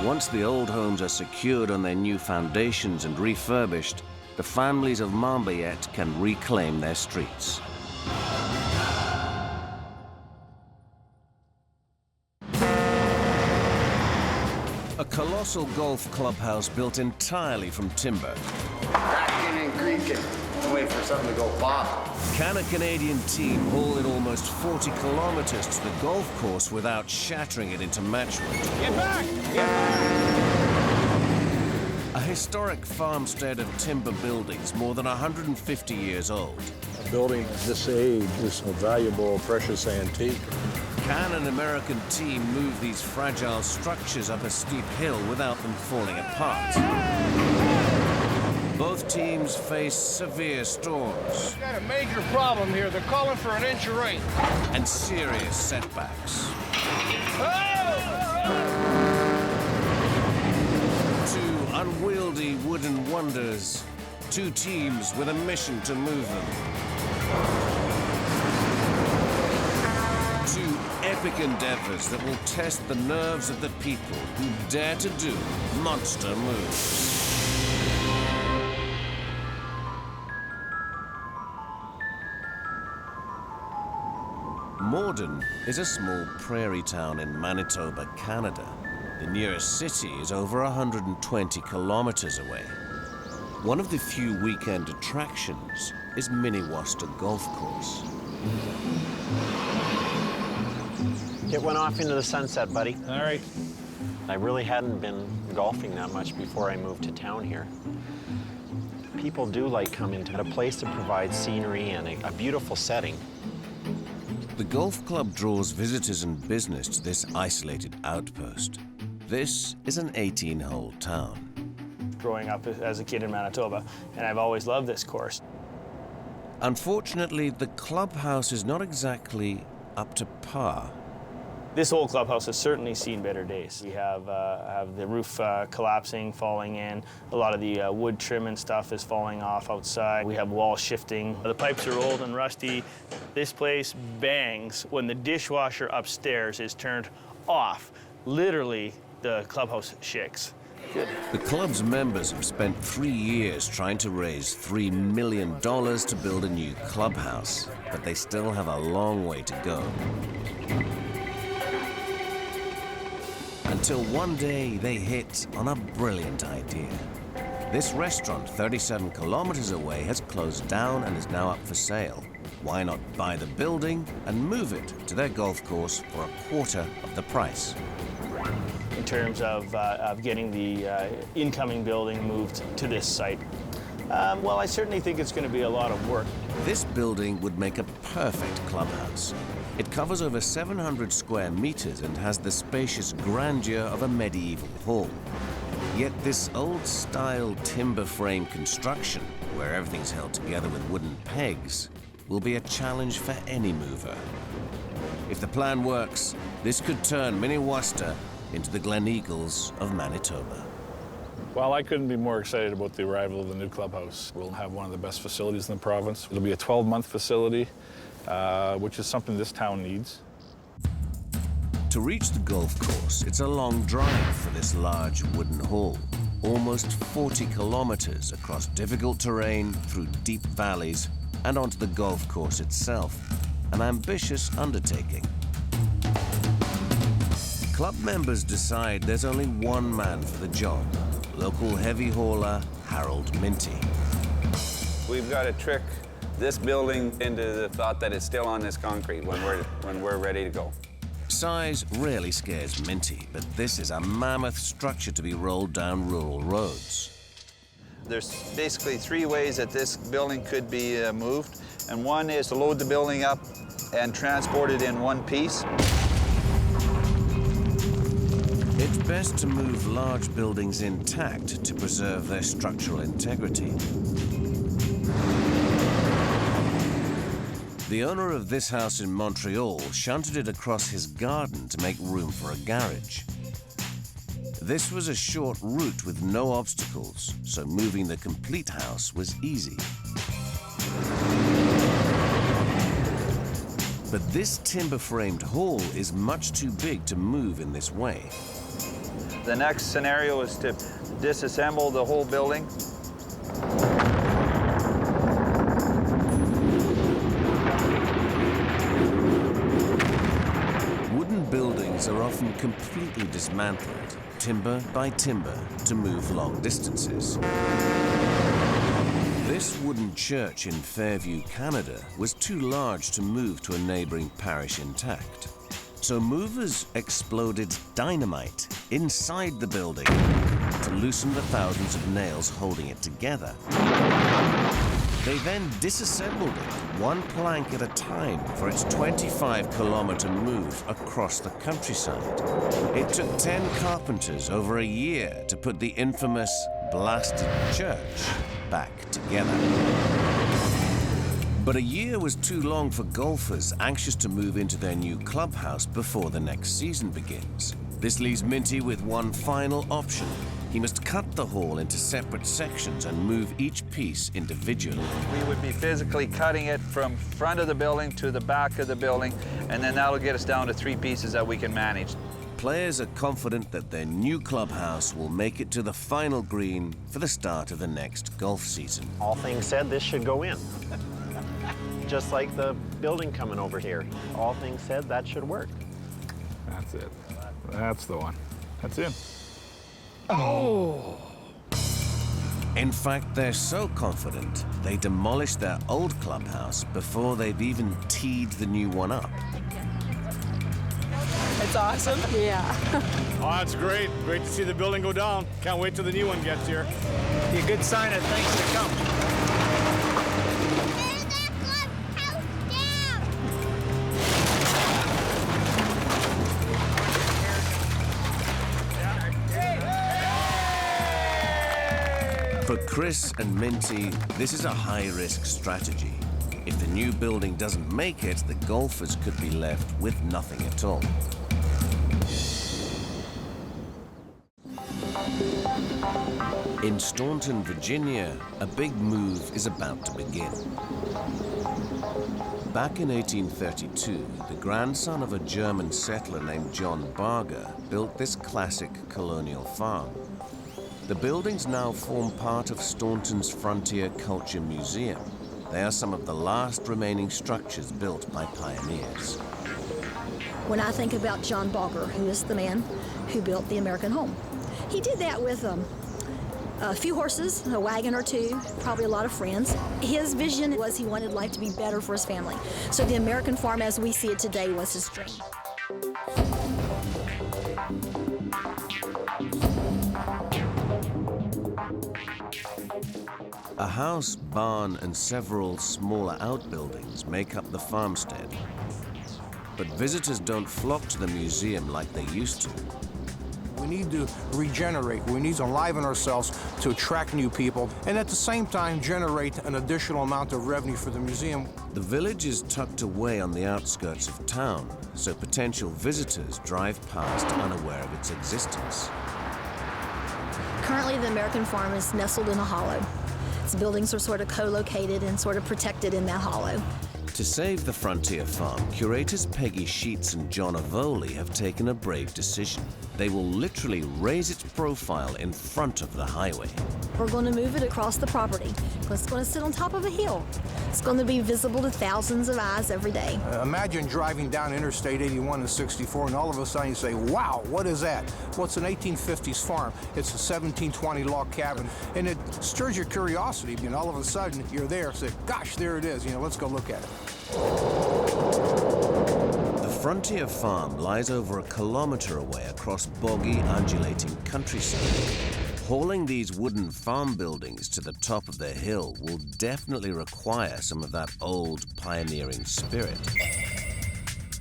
Once the old homes are secured on their new foundations and refurbished, the families of Malmberget can reclaim their streets. A colossal golf clubhouse built entirely from timber. Cracking and creaking. I'm waiting for something to go pop. Can a Canadian team haul it almost 40 kilometers to the golf course without shattering it into matchwood? Get back! Get back! A historic farmstead of timber buildings more than 150 years old. A building of this age is a valuable, precious antique. Can an American team move these fragile structures up a steep hill without them falling apart? Both teams face severe storms. We've got a major problem here. They're calling for an inch of rain. And serious setbacks. Two unwieldy wooden wonders. Two teams with a mission to move them. Two epic endeavors that will test the nerves of the people who dare to do monster moves. Morden is a small prairie town in Manitoba, Canada. The nearest city is over 120 kilometers away. One of the few weekend attractions is Newly-weds golf course. It went off into the sunset, buddy. All right. I really hadn't been golfing that much before I moved to town here. People do like coming to a place that provides scenery and a beautiful setting. The golf club draws visitors and business to this isolated outpost. This is an 18-hole town. Growing up as a kid in Manitoba, and I've always loved this course. Unfortunately, the clubhouse is not exactly up to par. This old clubhouse has certainly seen better days. We have the roof collapsing, falling in. A lot of the wood trim and stuff is falling off outside. We have walls shifting. The pipes are old and rusty. This place bangs when the dishwasher upstairs is turned off. Literally, the clubhouse shakes. Good. The club's members have spent 3 years trying to raise $3 million to build a new clubhouse, but they still have a long way to go. Until one day they hit on a brilliant idea. This restaurant 37 kilometers away has closed down and is now up for sale. Why not buy the building and move it to their golf course for a quarter of the price? In terms of getting the incoming building moved to this site, well, I certainly think it's going to be a lot of work. This building would make a perfect clubhouse. It covers over 700 square meters and has the spacious grandeur of a medieval hall. Yet this old-style timber frame construction, where everything's held together with wooden pegs, will be a challenge for any mover. If the plan works, this could turn Newly-weds into the Glen Eagles of Manitoba. Well, I couldn't be more excited about the arrival of the new clubhouse. We'll have one of the best facilities in the province. It'll be a 12-month facility, which is something this town needs. To reach the golf course, it's a long drive for this large wooden hall. Almost 40 kilometers across difficult terrain, through deep valleys, and onto the golf course itself. An ambitious undertaking. Club members decide there's only one man for the job, local heavy hauler Harold Minty. We've got to trick this building into the thought that it's still on this concrete when we're ready to go. Size rarely scares Minty, but this is a mammoth structure to be rolled down rural roads. There's basically 3 ways that this building could be moved, and one is to load the building up and transport it in one piece. It's best to move large buildings intact to preserve their structural integrity. The owner of this house in Montreal shunted it across his garden to make room for a garage. This was a short route with no obstacles, so moving the complete house was easy. But this timber-framed hall is much too big to move in this way. The next scenario is to disassemble the whole building. Wooden buildings are often completely dismantled, timber by timber, to move long distances. This wooden church in Fairview, Canada, was too large to move to a neighboring parish intact. So movers exploded dynamite inside the building to loosen the thousands of nails holding it together. They then disassembled it, one plank at a time, for its 25-kilometer move across the countryside. It took 10 carpenters over a year to put the infamous blasted church back together. But a year was too long for golfers anxious to move into their new clubhouse before the next season begins. This leaves Minty with one final option. He must cut the hall into separate sections and move each piece individually. We would be physically cutting it from front of the building to the back of the building, and then that'll get us down to 3 pieces that we can manage. Players are confident that their new clubhouse will make it to the final green for the start of the next golf season. All things said, this should go in. Just like the building coming over here. All things said, that should work. That's it. That's the one. That's it. Oh! In fact, they're so confident, they demolish their old clubhouse before they've even teed the new one up. It's awesome. Yeah. Oh, that's great. Great to see the building go down. Can't wait till the new one gets here. Be a good sign of things to come. For Chris and Minty, this is a high-risk strategy. If the new building doesn't make it, the golfers could be left with nothing at all. In Staunton, Virginia, a big move is about to begin. Back in 1832, the grandson of a German settler named John Barger built this classic colonial farm. The buildings now form part of Staunton's Frontier Culture Museum. They are some of the last remaining structures built by pioneers. When I think about John Barger, who is the man who built the American home, he did that with a few horses, a wagon or two, probably a lot of friends. His vision was he wanted life to be better for his family. So the American farm as we see it today was his dream. A house, barn, and several smaller outbuildings make up the farmstead. But visitors don't flock to the museum like they used to. We need to regenerate. We need to enliven ourselves to attract new people and at the same time generate an additional amount of revenue for the museum. The village is tucked away on the outskirts of town, so potential visitors drive past unaware of its existence. Currently, the American farm is nestled in a hollow. Its buildings are sort of co-located and sort of protected in that hollow. To save the Frontier Farm, curators Peggy Sheets and John Avoli have taken a brave decision. They will literally raise its profile in front of the highway. We're going to move it across the property. It's going to sit on top of a hill. It's going to be visible to thousands of eyes every day. Imagine driving down Interstate 81 and 64 and all of a sudden you say, wow, what is that? Well, it's an 1850s farm. It's a 1720 log cabin. And it stirs your curiosity. You know, all of a sudden you're there, say, gosh, there it is. You know, let's go look at it. The Frontier Farm lies over a kilometer away across boggy, undulating countryside. Hauling these wooden farm buildings to the top of the hill will definitely require some of that old pioneering spirit.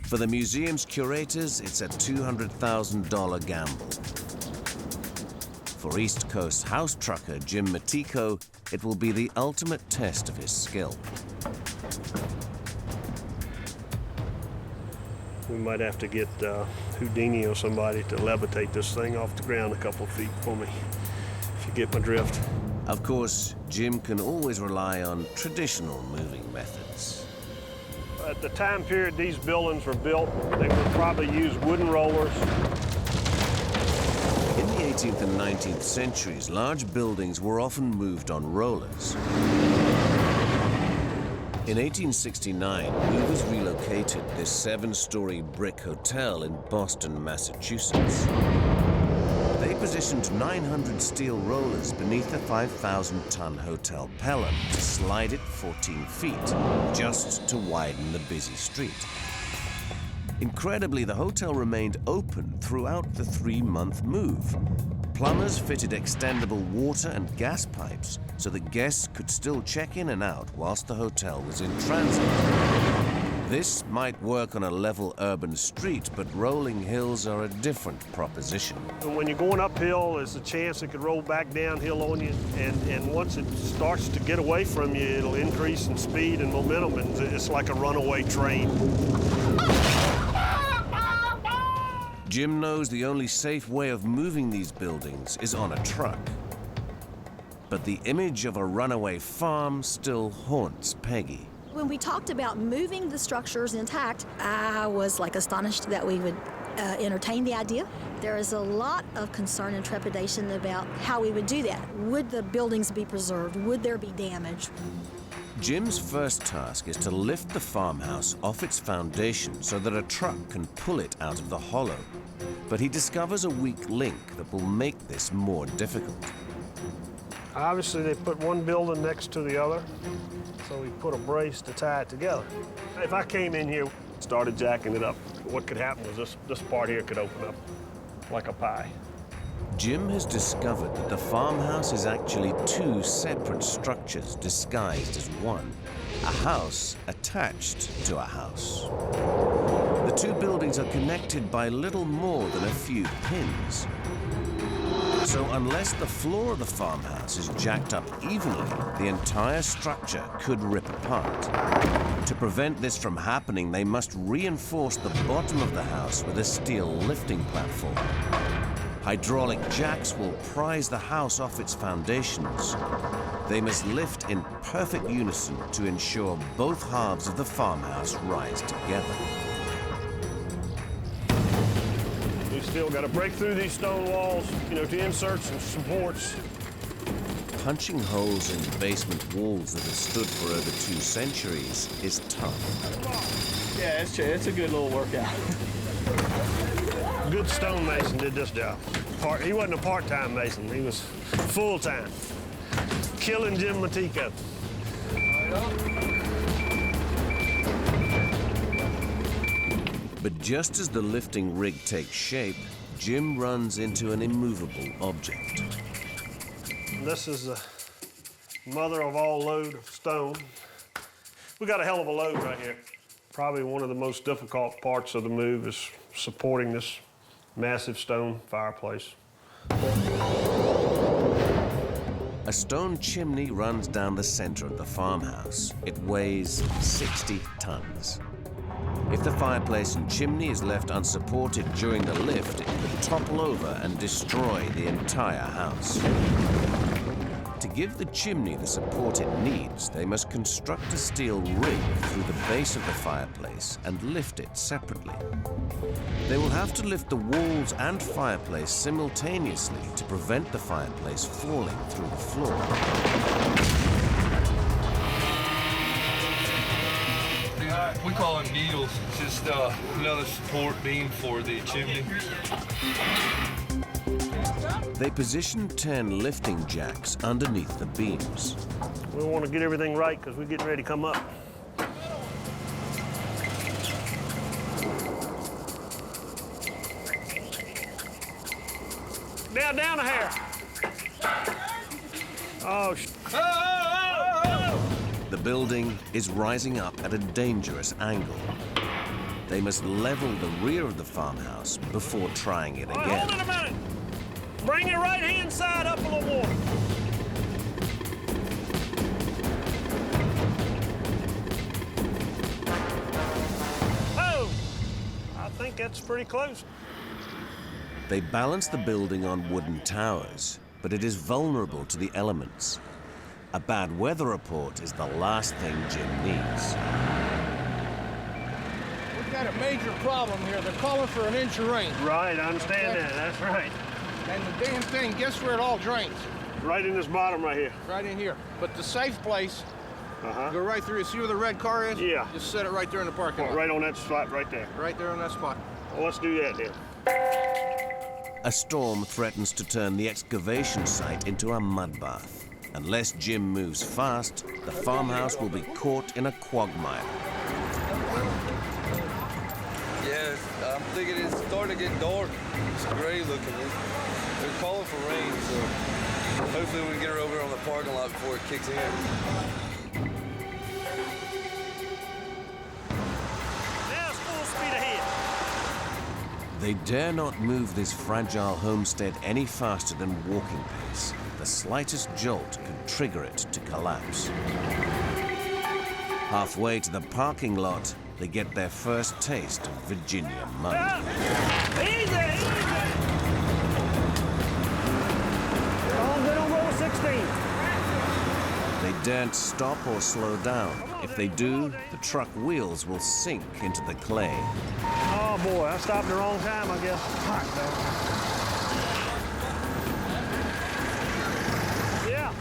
For the museum's curators, it's a $200,000 gamble. For East Coast house trucker Jim Matico, it will be the ultimate test of his skill. We might have to get Houdini or somebody to levitate this thing off the ground a couple of feet for me, if you get my drift. Of course, Jim can always rely on traditional moving methods. At the time period these buildings were built, they would probably use wooden rollers. In the 18th and 19th centuries, large buildings were often moved on rollers. In 1869, movers relocated this 7-story brick hotel in Boston, Massachusetts. They positioned 900 steel rollers beneath the 5,000-ton hotel pelham to slide it 14 feet, just to widen the busy street. Incredibly, the hotel remained open throughout the 3-month move. Plumbers fitted extendable water and gas pipes so that guests could still check in and out whilst the hotel was in transit. This might work on a level urban street, but rolling hills are a different proposition. When you're going uphill, there's a chance it could roll back downhill on you, and once it starts to get away from you, it'll increase in speed and momentum, and it's like a runaway train. Jim knows the only safe way of moving these buildings is on a truck. But the image of a runaway farm still haunts Peggy. When we talked about moving the structures intact, I was like astonished that we would entertain the idea. There is a lot of concern and trepidation about how we would do that. Would the buildings be preserved? Would there be damage? Jim's first task is to lift the farmhouse off its foundation so that a truck can pull it out of the hollow. But he discovers a weak link that will make this more difficult. Obviously, they put one building next to the other, so we put a brace to tie it together. If I came in here, started jacking it up, what could happen was this part here could open up like a pie. Jim has discovered that the farmhouse is actually 2 separate structures disguised as one, a house attached to a house. The 2 buildings are connected by little more than a few pins. So unless the floor of the farmhouse is jacked up evenly, the entire structure could rip apart. To prevent this from happening, they must reinforce the bottom of the house with a steel lifting platform. Hydraulic jacks will prise the house off its foundations. They must lift in perfect unison to ensure both halves of the farmhouse rise together. We've still got to break through these stone walls, to insert some supports. Punching holes in basement walls that have stood for over 2 centuries is tough. Yeah, it's true. It's a good little workout. Good stonemason did this job. He wasn't a part-time mason. He was full-time. Killing Jim Matico. But just as the lifting rig takes shape, Jim runs into an immovable object. This is the mother of all load of stone. We got a hell of a load right here. Probably one of the most difficult parts of the move is supporting this massive stone fireplace. A stone chimney runs down the center of the farmhouse. It weighs 60 tons. If the fireplace and chimney is left unsupported during the lift, it could topple over and destroy the entire house. To give the chimney the support it needs, they must construct a steel rig through the base of the fireplace and lift it separately. They will have to lift the walls and fireplace simultaneously to prevent the fireplace falling through the floor. We call them needles. It's just another support beam for the chimney. They position 10 lifting jacks underneath the beams. We want to get everything right because we're getting ready to come up. Down a hair. Oh, The building is rising up at a dangerous angle. They must level the rear of the farmhouse before trying it again. Hold it a minute. Bring your right-hand side up a little more. Oh, I think that's pretty close. They balance the building on wooden towers, but it is vulnerable to the elements. A bad weather report is the last thing Jim needs. got a major problem here. They're calling for an inch of rain. Right, I understand that. That's right. And the damn thing, guess where it all drains? Right in this bottom right here. Right in here. But the safe place, go right through. See where the red car is? Yeah. Just set it right there in the parking lot. Right on that spot right there. Right there on that spot. Well, let's do that then. A storm threatens to turn the excavation site into a mud bath. Unless Jim moves fast, the farmhouse will be caught in a quagmire. Yeah, I'm thinking it's starting to get dark. It's gray looking. They're calling for rain, so hopefully we can get her over on the parking lot before it kicks in. Now it's full speed ahead. They dare not move this fragile homestead any faster than walking pace. The slightest jolt could trigger it to collapse. Halfway to the parking lot, they get their first taste of Virginia mud. Easy! Oh, good on roll 16. They daren't stop or slow down. If they do, the truck wheels will sink into the clay. Oh boy, I stopped at the wrong time, I guess. Hot, though. Yeah.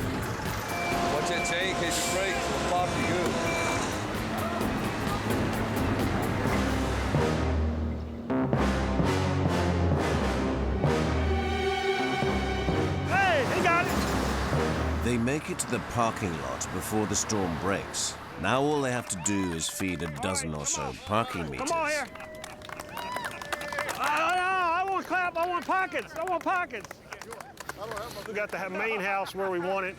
Watch that chain in case it breaks. It'll pop you good. Hey, he got it. They make it to the parking lot before the storm breaks. Now all they have to do is feed a dozen or so parking meters. Come on here. I want clap. I want pockets. I want pockets. We got the main house where we want it.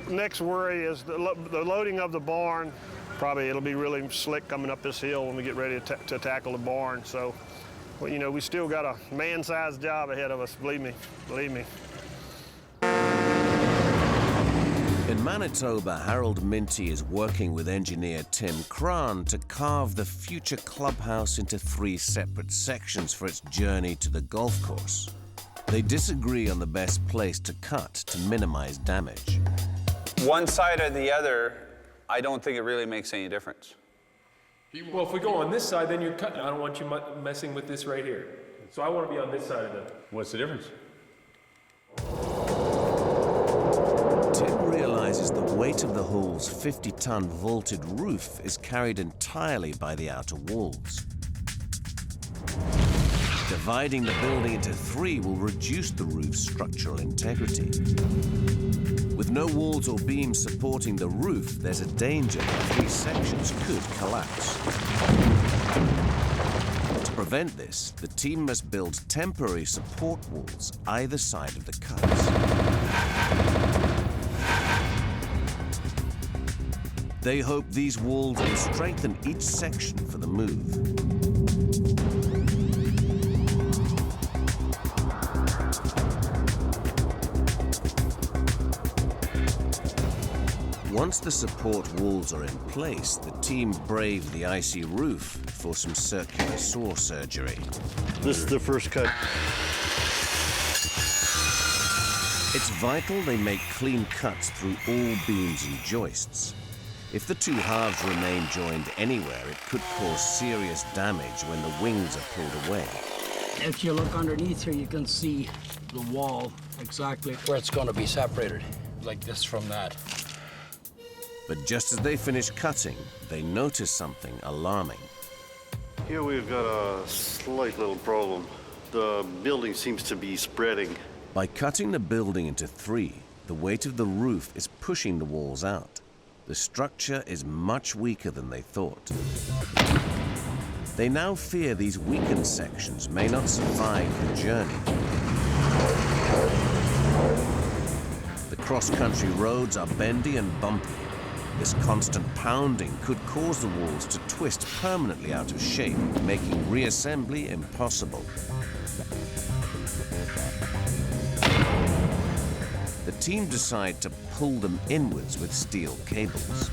Next worry is the loading of the barn. Probably it'll be really slick coming up this hill when we get ready to tackle the barn. So, well, you know, we still got a man-sized job ahead of us. Believe me. Believe me. In Manitoba, Harold Minty is working with engineer Tim Cran to carve the future clubhouse into 3 separate sections for its journey to the golf course. They disagree on the best place to cut to minimize damage. One side or the other, I don't think it really makes any difference. Well, if we go on this side, then you're cutting. I don't want you messing with this right here. So I want to be on this side of the... What's the difference? Tim realizes the weight of the hall's 50-ton vaulted roof is carried entirely by the outer walls. Dividing the building into 3 will reduce the roof's structural integrity. With no walls or beams supporting the roof, there's a danger that 3 sections could collapse. To prevent this, the team must build temporary support walls either side of the cuts. They hope these walls will strengthen each section for the move. Once the support walls are in place, the team brave the icy roof for some circular saw surgery. This is the first cut. It's vital they make clean cuts through all beams and joists. If the 2 halves remain joined anywhere, it could cause serious damage when the wings are pulled away. If you look underneath here, you can see the wall exactly where it's going to be separated, like this from that. But just as they finish cutting, they notice something alarming. Here we've got a slight little problem. The building seems to be spreading. By cutting the building into 3, the weight of the roof is pushing the walls out. The structure is much weaker than they thought. They now fear these weakened sections may not survive the journey. The cross-country roads are bendy and bumpy. This constant pounding could cause the walls to twist permanently out of shape, making reassembly impossible. The team decide to pull them inwards with steel cables.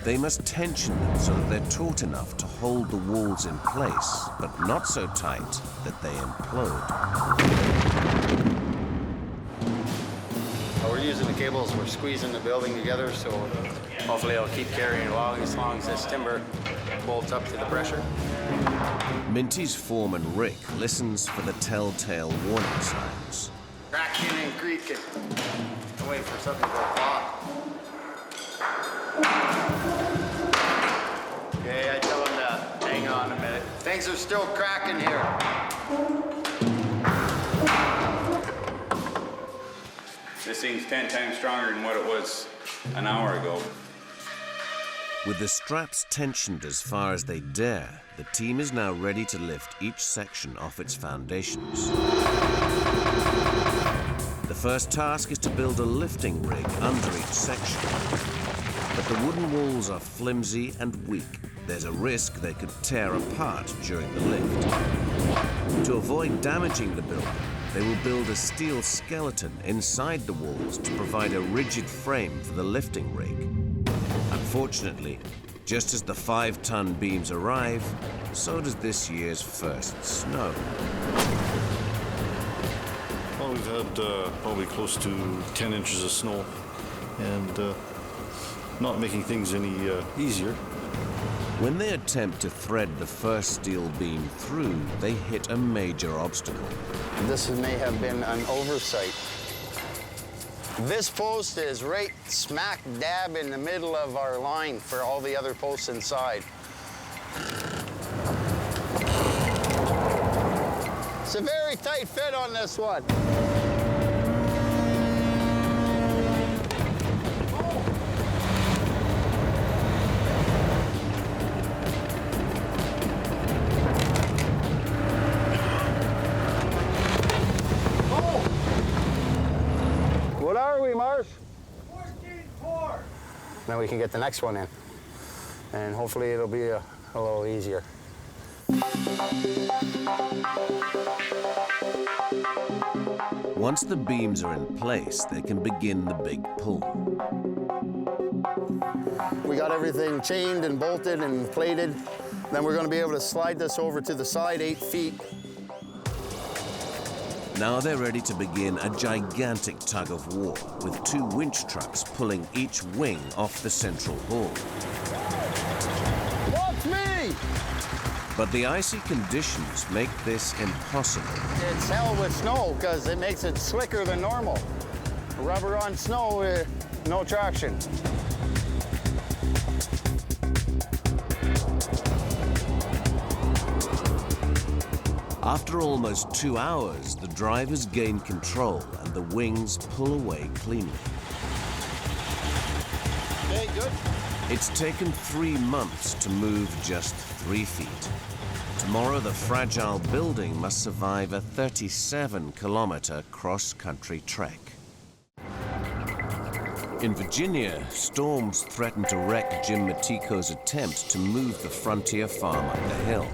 They must tension them so that they're taut enough to hold the walls in place, but not so tight that they implode. How are you? using the cables, we're squeezing the building together, so hopefully it'll keep carrying along as long as this timber bolts up to the pressure. Minty's foreman, Rick, listens for the telltale warning signs. Cracking and creaking. I'm waiting for something to go pop. Okay, I tell him to hang on a minute. Things are still cracking here. This thing's 10 times stronger than what it was an hour ago. With the straps tensioned as far as they dare, the team is now ready to lift each section off its foundations. The first task is to build a lifting rig under each section. But the wooden walls are flimsy and weak. There's a risk they could tear apart during the lift. To avoid damaging the building, they will build a steel skeleton inside the walls to provide a rigid frame for the lifting rig. Unfortunately, just as the 5-ton beams arrive, so does this year's first snow. Well, we've had probably close to 10 inches of snow, and not making things any easier. When they attempt to thread the first steel beam through, they hit a major obstacle. This may have been an oversight. This post is right smack dab in the middle of our line for all the other posts inside. It's a very tight fit on this one. What are we, Marsh? 14.4. Now we can get the next one in, and hopefully it'll be a little easier. Once the beams are in place, they can begin the big pull. We got everything chained and bolted and plated. Then we're going to be able to slide this over to the side 8 feet. Now they're ready to begin a gigantic tug of war, with 2 winch trucks pulling each wing off the central hall. Watch me! But the icy conditions make this impossible. It's hell with snow because it makes it slicker than normal. Rubber on snow, no traction. After almost 2 hours, the drivers gain control and the wings pull away cleanly. Okay, good. It's taken 3 months to move just 3 feet. Tomorrow, the fragile building must survive a 37-kilometer cross-country trek. In Virginia, storms threaten to wreck Jim Matiko's attempt to move the frontier farm up the hill.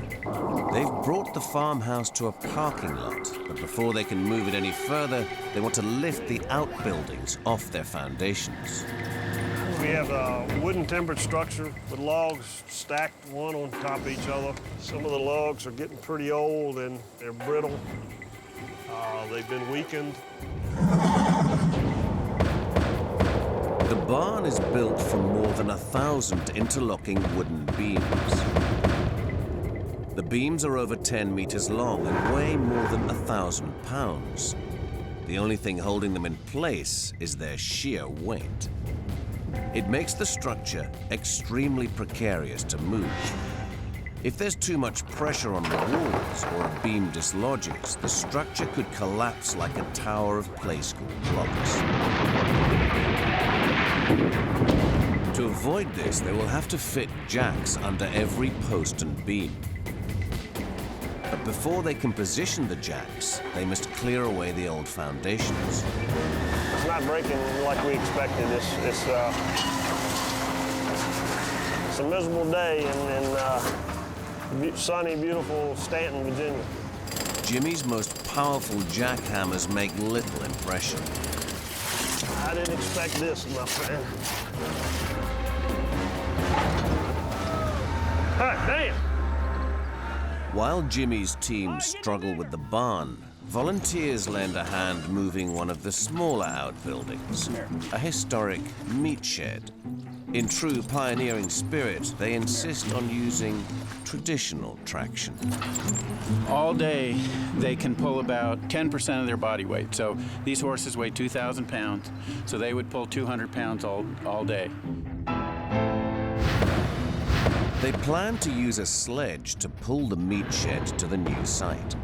They've brought the farmhouse to a parking lot, but before they can move it any further, they want to lift the outbuildings off their foundations. We have a wooden timbered structure with logs stacked one on top of each other. Some of the logs are getting pretty old and they're brittle. They've been weakened. The barn is built from more than 1,000 interlocking wooden beams. The beams are over 10 meters long and weigh more than 1,000 pounds. The only thing holding them in place is their sheer weight. It makes the structure extremely precarious to move. If there's too much pressure on the walls or a beam dislodges, the structure could collapse like a tower of play school blocks. To avoid this, they will have to fit jacks under every post and beam. But before they can position the jacks, they must clear away the old foundations. It's not breaking like we expected. It's a miserable day in sunny, beautiful Stanton, Virginia. Jimmy's most powerful jackhammers make little impression. I didn't expect this, my friend. Hot damn! While Jimmy's team struggle with the barn, volunteers lend a hand moving one of the smaller outbuildings, a historic meat shed. In true pioneering spirit, they insist on using traditional traction. All day, they can pull about 10% of their body weight. So these horses weigh 2,000 pounds, so they would pull 200 pounds all day. They plan to use a sledge to pull the meat shed to the new site.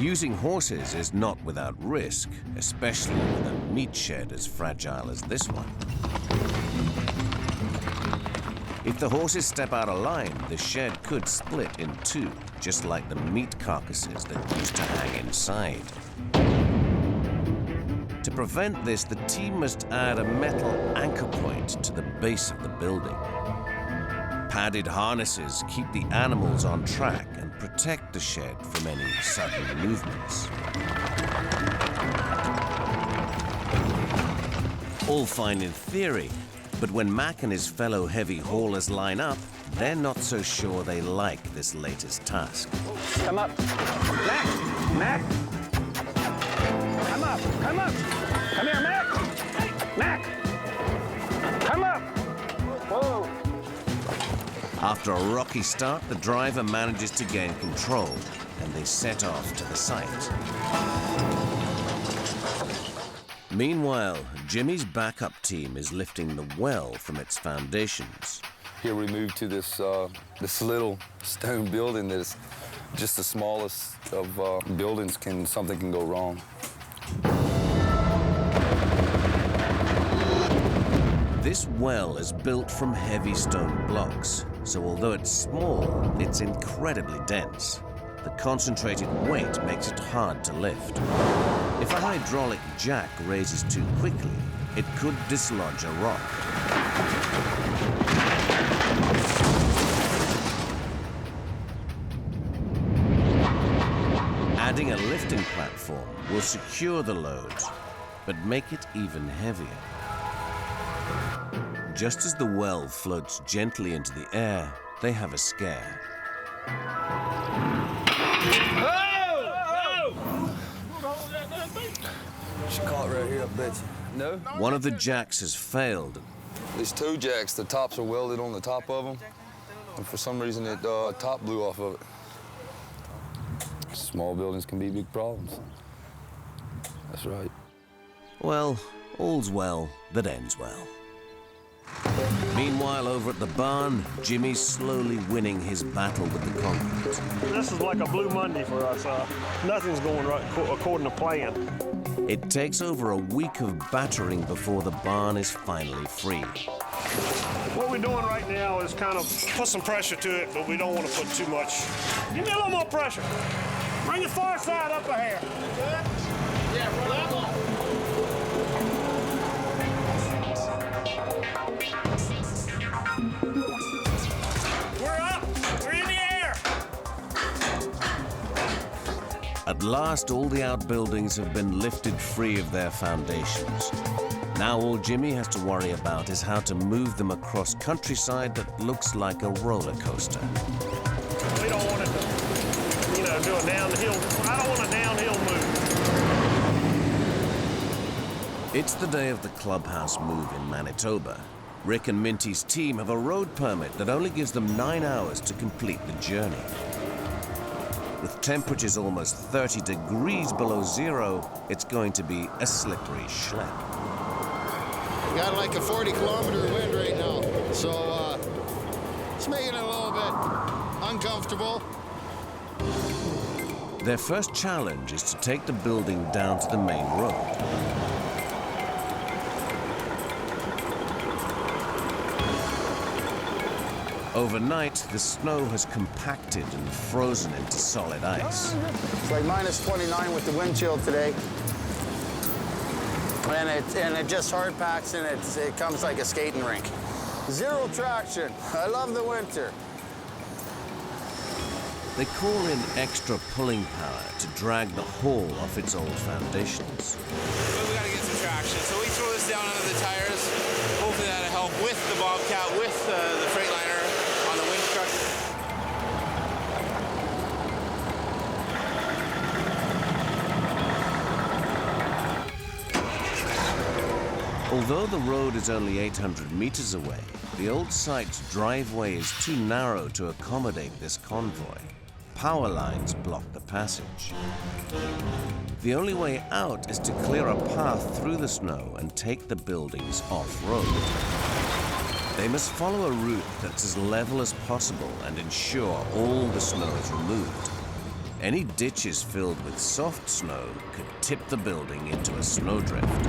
Using horses is not without risk, especially with a meat shed as fragile as this one. If the horses step out of line, the shed could split in two, just like the meat carcasses that used to hang inside. To prevent this, the team must add a metal anchor point to the base of the building. Padded harnesses keep the animals on track and protect the shed from any sudden movements. All fine in theory, but when Mac and his fellow heavy haulers line up, they're not so sure they like this latest task. Come up. Mac! Mac! Come up! Come up! Come here, Mac! Mac! Come up! Whoa! After a rocky start, the driver manages to gain control, and they set off to the site. Meanwhile, Jimmy's backup team is lifting the well from its foundations. Here we move to this little stone building that is just the smallest of buildings. Something can go wrong. This well is built from heavy stone blocks, so although it's small, it's incredibly dense. The concentrated weight makes it hard to lift. If a hydraulic jack raises too quickly, it could dislodge a rock. Adding a lifting platform will secure the load, but make it even heavier. Just as the well floats gently into the air, they have a scare. She caught right here, I bet you. No? One of the jacks has failed. These two jacks, the tops are welded on the top of them, and for some reason it top blew off of it. Small buildings can be big problems. That's right. Well, all's well that ends well. Meanwhile, over at the barn, Jimmy's slowly winning his battle with the concrete. This is like a Blue Monday for us. Nothing's going right according to plan. It takes over a week of battering before the barn is finally free. What we're doing right now is kind of put some pressure to it, but we don't want to put too much. Give me a little more pressure. Bring the far side up a hair. Yeah, roll that one. We're up. We're in the air. At last, all the outbuildings have been lifted free of their foundations. Now all Jimmy has to worry about is how to move them across countryside that looks like a roller coaster. We don't want it to, do a downhill. I don't want a downhill move. It's the day of the clubhouse move in Manitoba. Rick and Minty's team have a road permit that only gives them 9 hours to complete the journey. With temperatures almost 30 degrees below zero, it's going to be a slippery schlep. We got like a 40-kilometer wind right now, so it's making it a little bit uncomfortable. Their first challenge is to take the building down to the main road. Overnight, the snow has compacted and frozen into solid ice. It's like minus 29 with the wind chill today. And it just hard packs and it comes like a skating rink. Zero traction. I love the winter. They call in extra pulling power to drag the hull off its old foundations. But we gotta get some traction. So we throw this down under the tires. Hopefully that'll help with the Bobcat, with the Freightliner on the winch truck. Although the road is only 800 meters away, the old site's driveway is too narrow to accommodate this convoy. Power lines block the passage. The only way out is to clear a path through the snow and take the buildings off-road. They must follow a route that's as level as possible and ensure all the snow is removed. Any ditches filled with soft snow could tip the building into a snowdrift.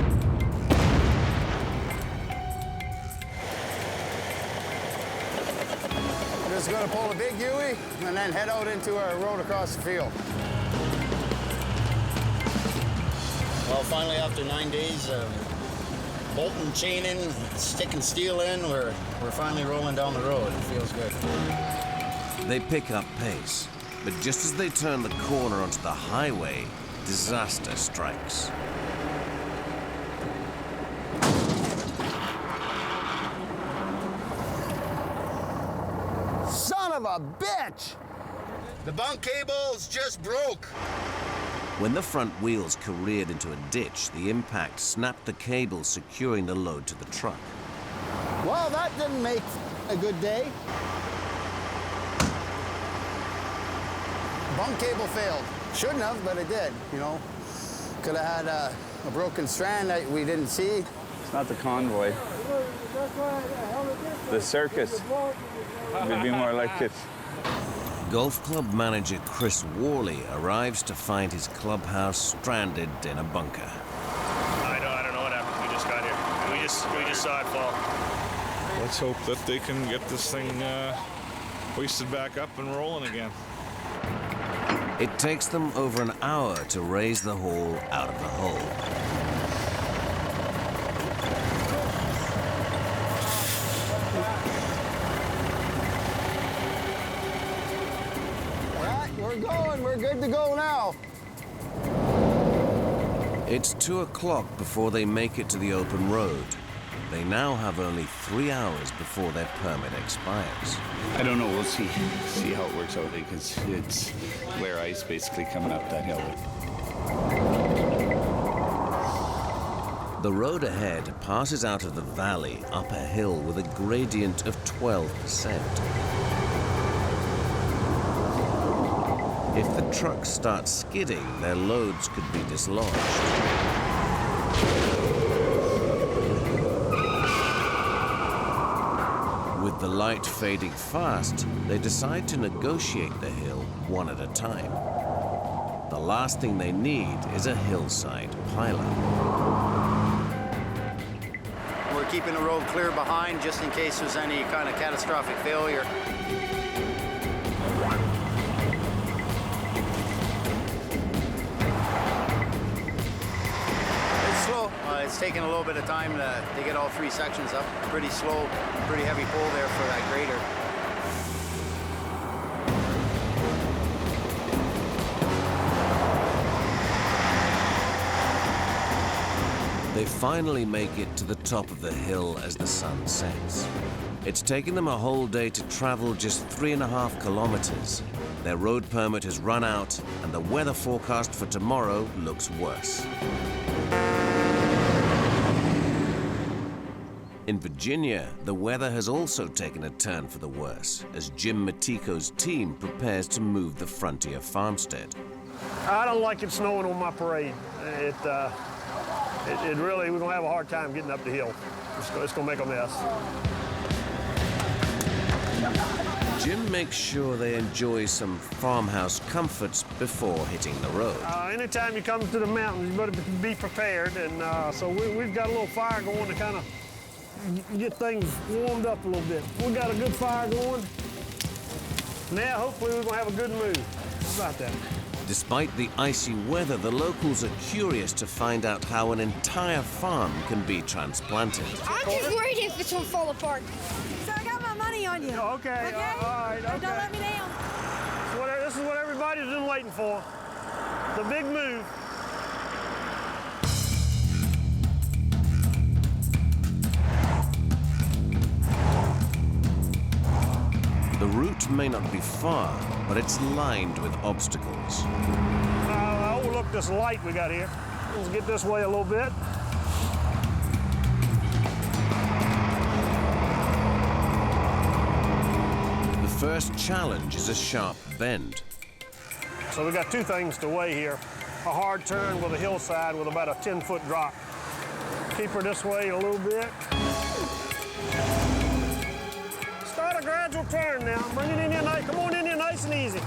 We're just going to pull a big Huey and then head out into our road across the field. Well, finally, after 9 days of bolting, chaining, sticking steel in, we're finally rolling down the road. It feels good. They pick up pace, but just as they turn the corner onto the highway, disaster strikes. Son of a bitch! The bunk cables just broke. When the front wheels careered into a ditch, the impact snapped the cable securing the load to the truck. Well, that didn't make a good day. Bunk cable failed. Shouldn't have, but it did, you know. Could have had a broken strand that we didn't see. It's not the convoy. The circus would be more like it. Golf club manager Chris Worley arrives to find his clubhouse stranded in a bunker. I don't know what happened. We just got here. We just saw it fall. Let's hope that they can get this thing hoisted back up and rolling again. It takes them over an hour to raise the haul out of the hole. We're going. We're good to go now. It's 2 o'clock before they make it to the open road. They now have only 3 hours before their permit expires. I don't know. We'll see how it works out because it's glare ice basically coming up that hill. The road ahead passes out of the valley up a hill with a gradient of 12%. If the trucks start skidding, their loads could be dislodged. With the light fading fast, they decide to negotiate the hill one at a time. The last thing they need is a hillside pileup. We're keeping the road clear behind just in case there's any kind of catastrophic failure. It's taken a little bit of time to get all 3 sections up. Pretty slow, pretty heavy pull there for that grader. They finally make it to the top of the hill as the sun sets. It's taken them a whole day to travel just 3.5 kilometers. Their road permit has run out, and the weather forecast for tomorrow looks worse. In Virginia, the weather has also taken a turn for the worse as Jim Matico's team prepares to move the Frontier farmstead. I don't like it snowing on my parade. It really, we're gonna have a hard time getting up the hill. It's gonna make a mess. Jim makes sure they enjoy some farmhouse comforts before hitting the road. Anytime you come to the mountains, you better be prepared. And so we've got a little fire going to kind of get things warmed up a little bit. We got a good fire going. Now, hopefully, we're gonna have a good move. How about that? Despite the icy weather, the locals are curious to find out how an entire farm can be transplanted. I'm just worried if it's gonna fall apart. So I got my money on you. Okay, all right, okay. Don't let me down. This is what everybody's been waiting for. The big move. The route may not be far, but it's lined with obstacles. I'll overlook this light we got here. Let's get this way a little bit. first challenge is a sharp bend. So we got two things to weigh here. A hard turn with a hillside with about a 10-foot drop. Keep her this way a little bit. Start a gradual turn now. Bring it in here nice. Come on in here nice and easy.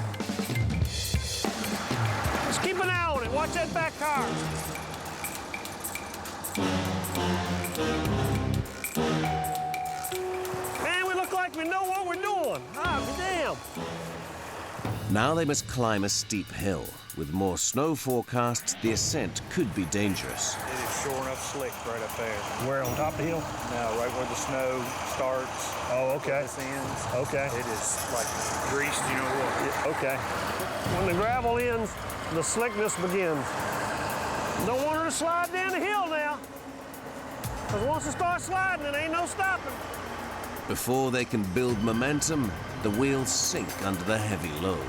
Just keep an eye on it. Watch that back car. Man, we look like we know what we're doing. Ah, damn. Now they must climb a steep hill. With more snow forecasts, the ascent could be dangerous. It is sure enough slick right up there. Where, on top of the hill? No, right where the snow starts. Oh, okay. This ends. Okay. It is like greased, you know what? Okay. When the gravel ends, the slickness begins. Don't want her to slide down the hill now. Because once it starts sliding, it ain't no stopping. Before they can build momentum, the wheels sink under the heavy load.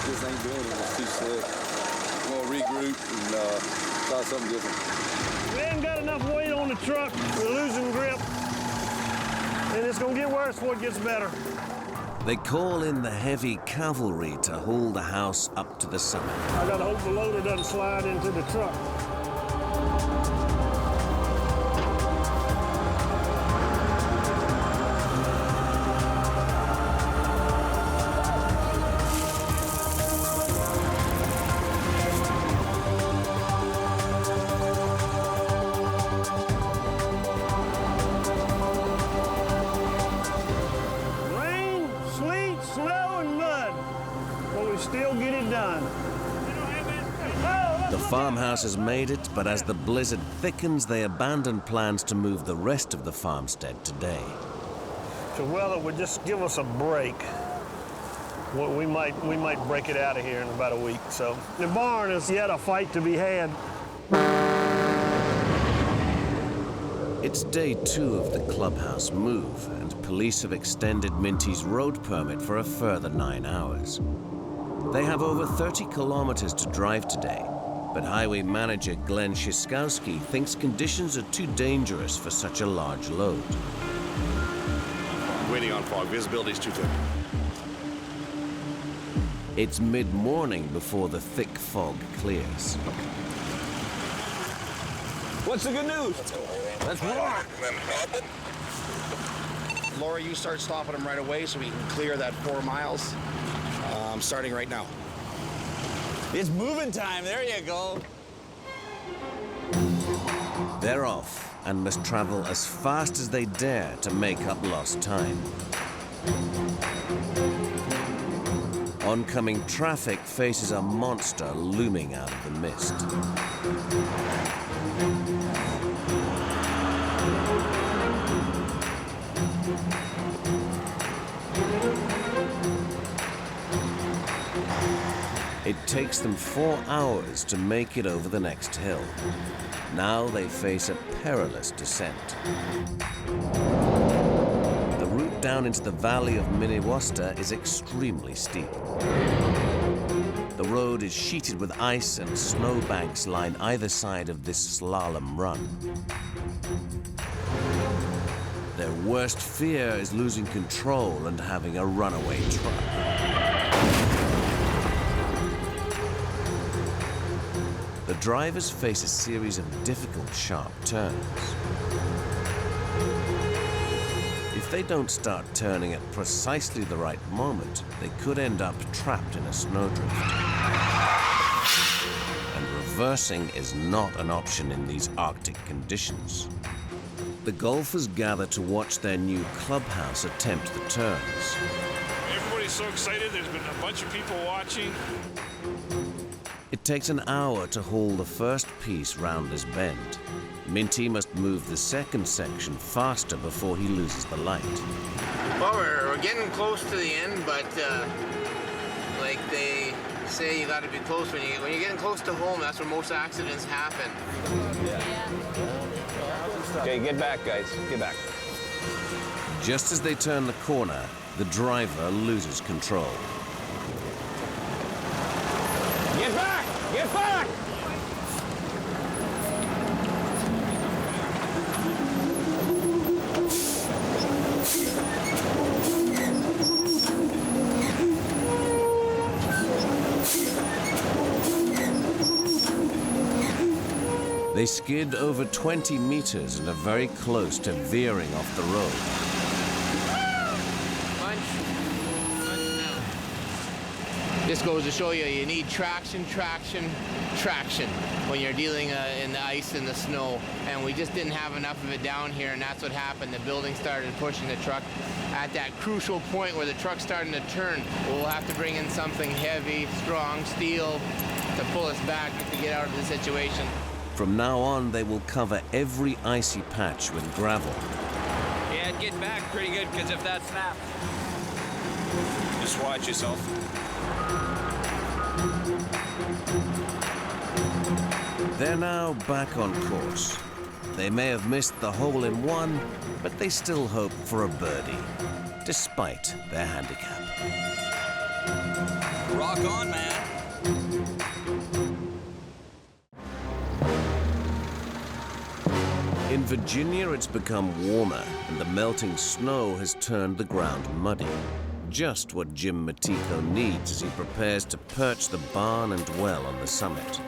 This ain't doing it, it's too slick. We're gonna regroup and try something different. We ain't got enough weight on the truck. We're losing grip. And it's gonna get worse before it gets better. They call in the heavy cavalry to haul the house up to the summit. I gotta hope the loader doesn't slide into the truck. The farmhouse has made it, but as the blizzard thickens, they abandon plans to move the rest of the farmstead today. The weather would just give us a break. Well, we might break it out of here in about a week. So the barn is yet a fight to be had. It's day 2 of the clubhouse move, and police have extended Minty's road permit for a further 9 hours. They have over 30 kilometers to drive today, but highway manager Glenn Szyskowski thinks conditions are too dangerous for such a large load. Waiting on fog. Visibility's too thick. It's mid-morning before the thick fog clears. What's the good news? Let's rock! Laura, you start stopping them right away so we can clear that 4 miles. I'm starting right now. It's moving time. There you go. They're off and must travel as fast as they dare to make up lost time. Oncoming traffic faces a monster looming out of the mist. It takes them 4 hours to make it over the next hill. Now they face a perilous descent. The route down into the valley of Newly-weds is extremely steep. The road is sheeted with ice and snowbanks line either side of this slalom run. Their worst fear is losing control and having a runaway truck. The drivers face a series of difficult, sharp turns. If they don't start turning at precisely the right moment, they could end up trapped in a snowdrift. And reversing is not an option in these Arctic conditions. The golfers gather to watch their new clubhouse attempt the turns. Everybody's so excited. There's been a bunch of people watching. It takes an hour to haul the first piece round this bend. Minty must move the second section faster before he loses the light. Well, we're getting close to the end, but like they say, you got to be close. When you're getting close to home, that's where most accidents happen. Okay, get back, guys. Get back. Just as they turn the corner, the driver loses control. Get back! Get back! They skid over 20 meters and are very close to veering off the road. This goes to show you, you need traction, traction, traction when you're dealing in the ice and the snow. And we just didn't have enough of it down here, and that's what happened. The building started pushing the truck. At that crucial point where the truck's starting to turn, we'll have to bring in something heavy, strong, steel to pull us back to get out of the situation. From now on, they will cover every icy patch with gravel. Yeah, it'd get back pretty good, because if that snaps, just watch yourself. They're now back on course. They may have missed the hole-in-one, but they still hope for a birdie, despite their handicap. Rock on, man. In Virginia, it's become warmer, and the melting snow has turned the ground muddy. Just what Jim Matiko needs as he prepares to perch the barn and well on the summit.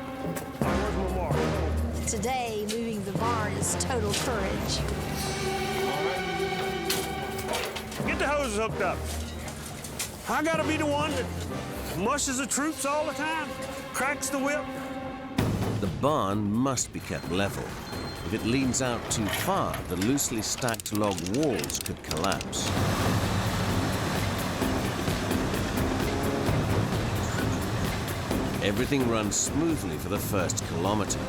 Today, moving the barn is total courage. Get the hoses hooked up. I gotta be the one that mushes the troops all the time, cracks the whip. The barn must be kept level. If it leans out too far, the loosely stacked log walls could collapse. Everything runs smoothly for the first kilometer.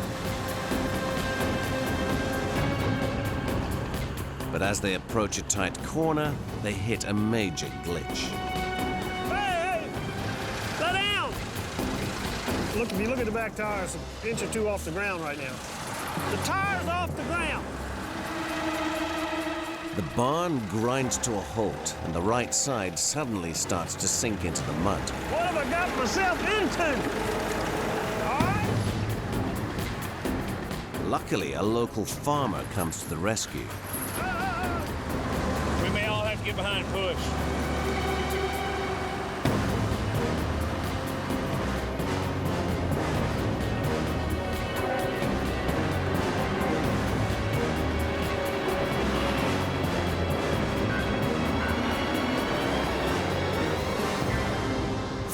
But as they approach a tight corner, they hit a major glitch. Hey! Let down! Look, if you look at the back tires, an inch or two off the ground right now. The tire's off the ground! The barn grinds to a halt, and the right side suddenly starts to sink into the mud. What have I got myself into? All right? Luckily, a local farmer comes to the rescue. We may all have to get behind and push.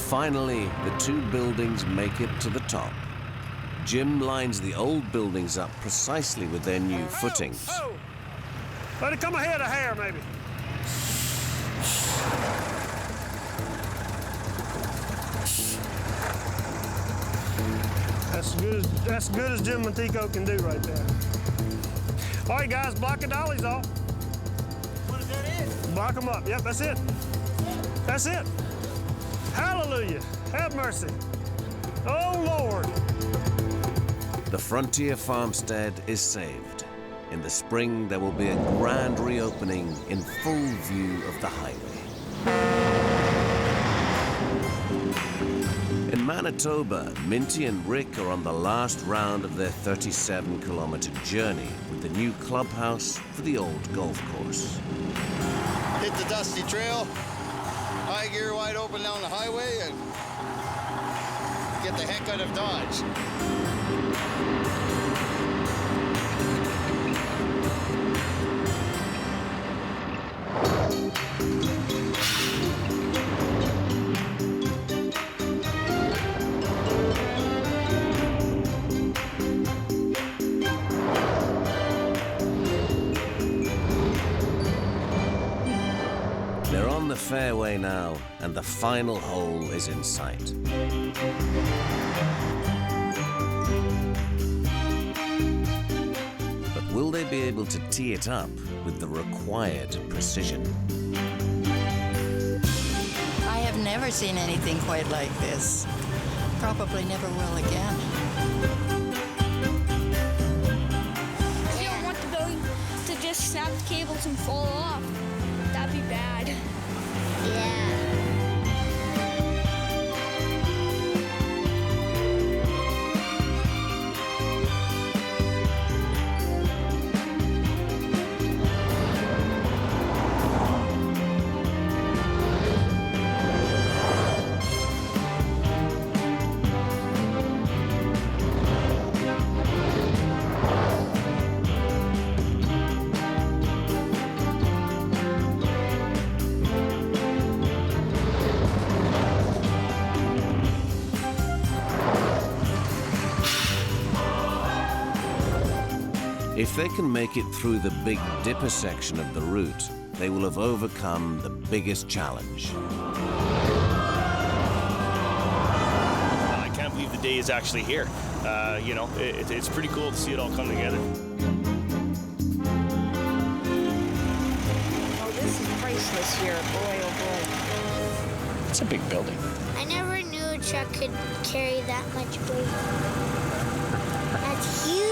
Finally, the two buildings make it to the top. Jim lines the old buildings up precisely with their new footings. Let it come ahead a hair, maybe. That's good as Jim Matiko can do right there. All right, guys, block the dollies off. What is that? Block them up. Yep, that's it. That's it. Hallelujah. Have mercy. Oh, Lord. The Frontier farmstead is saved. In the spring, there will be a grand reopening in full view of the highway. In Manitoba, Minty and Rick are on the last round of their 37-kilometer journey with the new clubhouse for the old golf course. Hit the dusty trail, high gear wide open down the highway, and get the heck out of Dodge. They're on the fairway now, and the final hole is in sight. But will they be able to tee it up with the required precision? I have never seen anything quite like this. Probably never will again. You don't want the building to just snap the cables and fall off. That'd be bad. Yeah. If they can make it through the Big Dipper section of the route, they will have overcome the biggest challenge. I can't believe the day is actually here. You know, it's pretty cool to see it all come together. Oh, this is priceless here. Boy, oh boy. It's a big building. I never knew a truck could carry that much weight. That's huge.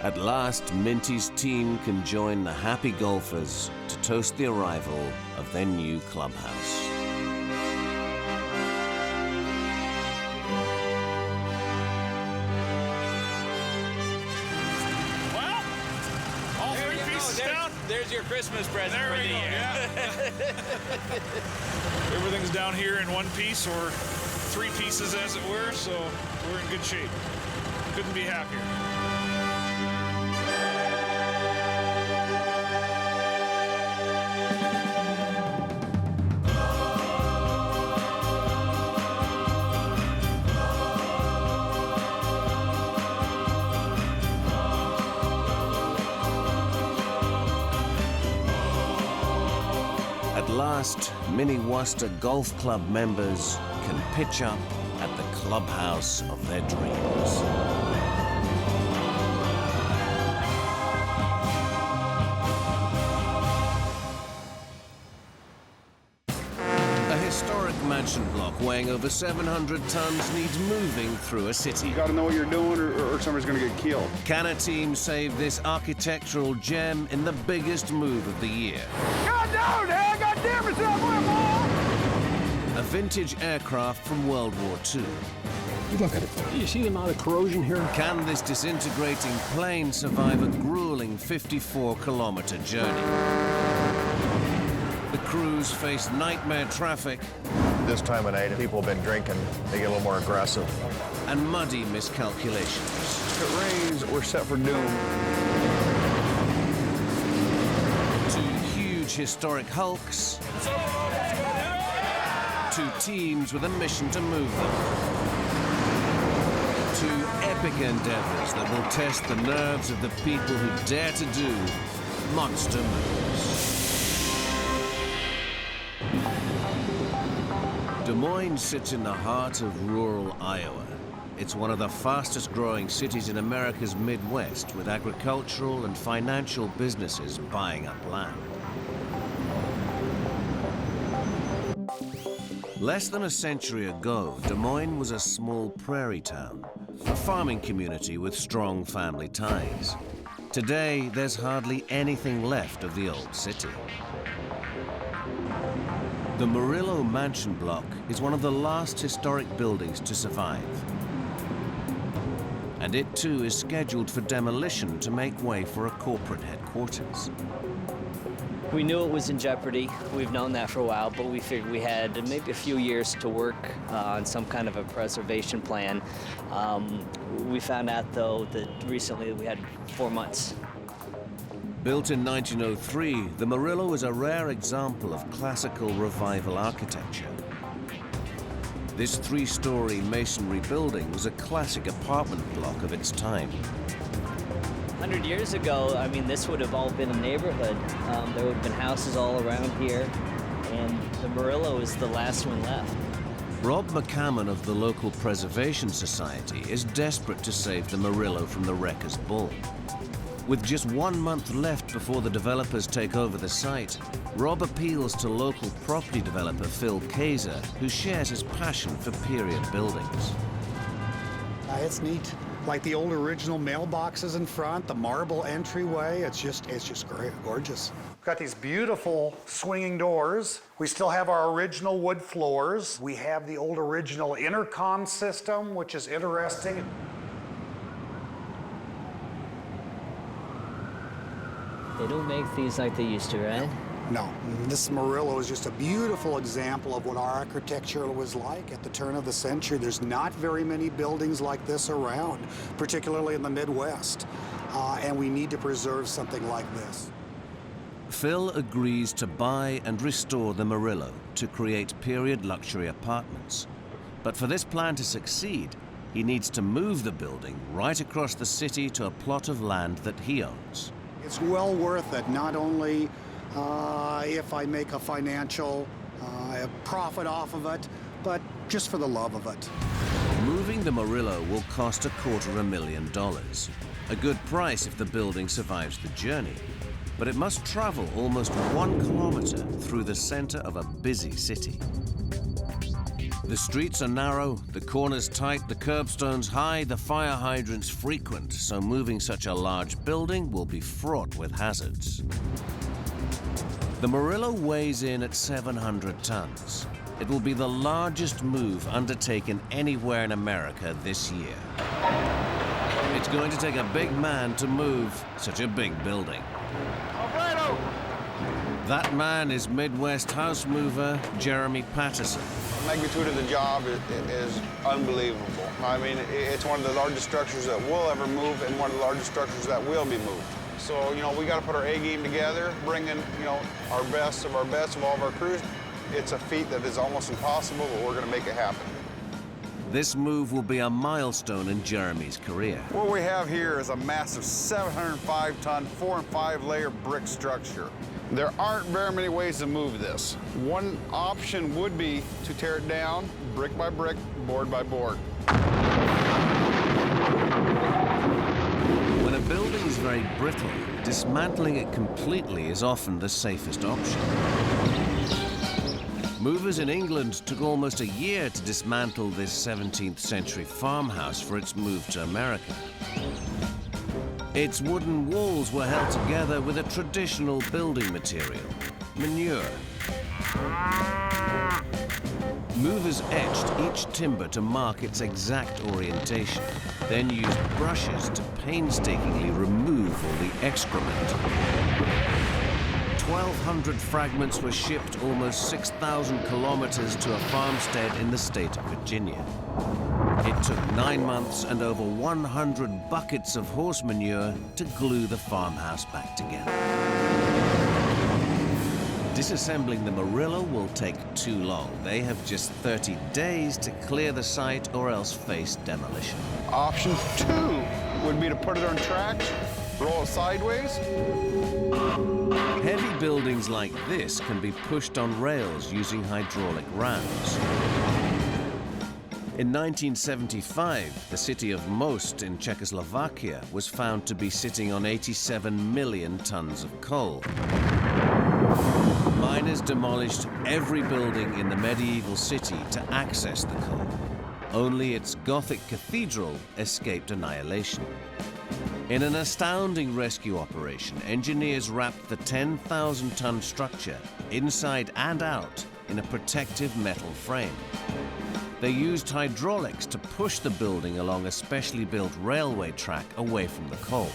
At last, Minty's team can join the happy golfers to toast the arrival of their new clubhouse. Well, all There three you go. pieces down. There's your Christmas present There for we the go, year. yeah. Everything's down here in one piece, or three pieces as it were, so we're in good shape. Couldn't be happier. At last, Mini-Worcester Golf Club members can pitch up at the clubhouse of their dreams. A historic mansion block weighing over 700 tons needs moving through a city. You gotta know what you're doing or somebody's gonna get killed. Can a team save this architectural gem in the biggest move of the year? God down, Dad! God damn it, somewhere, A vintage aircraft from World War II. Look at it. You see the amount of corrosion here? Can this disintegrating plane survive a grueling 54-kilometer journey? The crews face nightmare traffic. This time of night, people have been drinking. They get a little more aggressive. And muddy miscalculations. If it rains, we're set for doom. Two huge historic hulks. Two teams with a mission to move them. Two epic endeavors that will test the nerves of the people who dare to do monster moves. Des Moines sits in the heart of rural Iowa. It's one of the fastest growing cities in America's Midwest, with agricultural and financial businesses buying up land. Less than a century ago, Des Moines was a small prairie town, a farming community with strong family ties. Today, there's hardly anything left of the old city. The Merillo Mansion block is one of the last historic buildings to survive. And it too is scheduled for demolition to make way for a corporate headquarters. We knew it was in jeopardy. We've known that for a while, but we figured we had maybe a few years to work on some kind of a preservation plan. We found out, though, that recently we had 4 months. Built in 1903, the Merillo is a rare example of classical revival architecture. This 3-story masonry building was a classic apartment block of its time. 100 years ago, I mean, this would have all been a neighborhood. There would have been houses all around here, and the Merillo is the last one left. Rob McCammon of the local Preservation Society is desperate to save the Merillo from the wrecker's ball. With just 1 month left before the developers take over the site, Rob appeals to local property developer Phil Kaiser, who shares his passion for period buildings. It's neat. Like the old original mailboxes in front, the marble entryway, it's just great, gorgeous. We've got these beautiful swinging doors. We still have our original wood floors. We have the old original intercom system, which is interesting. They don't make these like they used to, right? No, this Merillo is just a beautiful example of what our architecture was like at the turn of the century. There's not very many buildings like this around, particularly in the Midwest, and we need to preserve something like this. Phil agrees to buy and restore the Merillo to create period luxury apartments. But for this plan to succeed, he needs to move the building right across the city to a plot of land that he owns. It's well worth it, not only if I make a financial profit off of it, but just for the love of it. Moving the Merillo will cost $250,000. A good price if the building survives the journey. But it must travel almost 1 kilometer through the center of a busy city. The streets are narrow, the corners tight, the curbstones high, the fire hydrants frequent, so moving such a large building will be fraught with hazards. The Merillo weighs in at 700 tons. It will be the largest move undertaken anywhere in America this year. It's going to take a big man to move such a big building. Alfredo! That man is Midwest house mover Jeremy Patterson. The magnitude of the job is unbelievable. I mean, it's one of the largest structures that will ever move and one of the largest structures that will be moved. So, you know, we got to put our A game together, bring in, you know, our best of all of our crews. It's a feat that is almost impossible, but we're going to make it happen. This move will be a milestone in Jeremy's career. What we have here is a massive 705-ton, 4- and 5-layer brick structure. There aren't very many ways to move this. One option would be to tear it down, brick by brick, board by board. When a building is very brittle, dismantling it completely is often the safest option. Movers in England took almost a year to dismantle this 17th century farmhouse for its move to America. Its wooden walls were held together with a traditional building material, manure. Movers etched each timber to mark its exact orientation, then used brushes to painstakingly remove all the excrement. 1,200 fragments were shipped almost 6,000 kilometers to a farmstead in the state of Virginia. It took 9 months and over 100 buckets of horse manure to glue the farmhouse back together. Disassembling the Merillo will take too long. They have just 30 days to clear the site or else face demolition. Option 2 would be to put it on tracks, roll it sideways. Heavy buildings like this can be pushed on rails using hydraulic rams. In 1975, the city of Most in Czechoslovakia was found to be sitting on 87 million tons of coal. Miners demolished every building in the medieval city to access the coal. Only its Gothic cathedral escaped annihilation. In an astounding rescue operation, engineers wrapped the 10,000-ton structure inside and out in a protective metal frame. They used hydraulics to push the building along a specially built railway track away from the coal.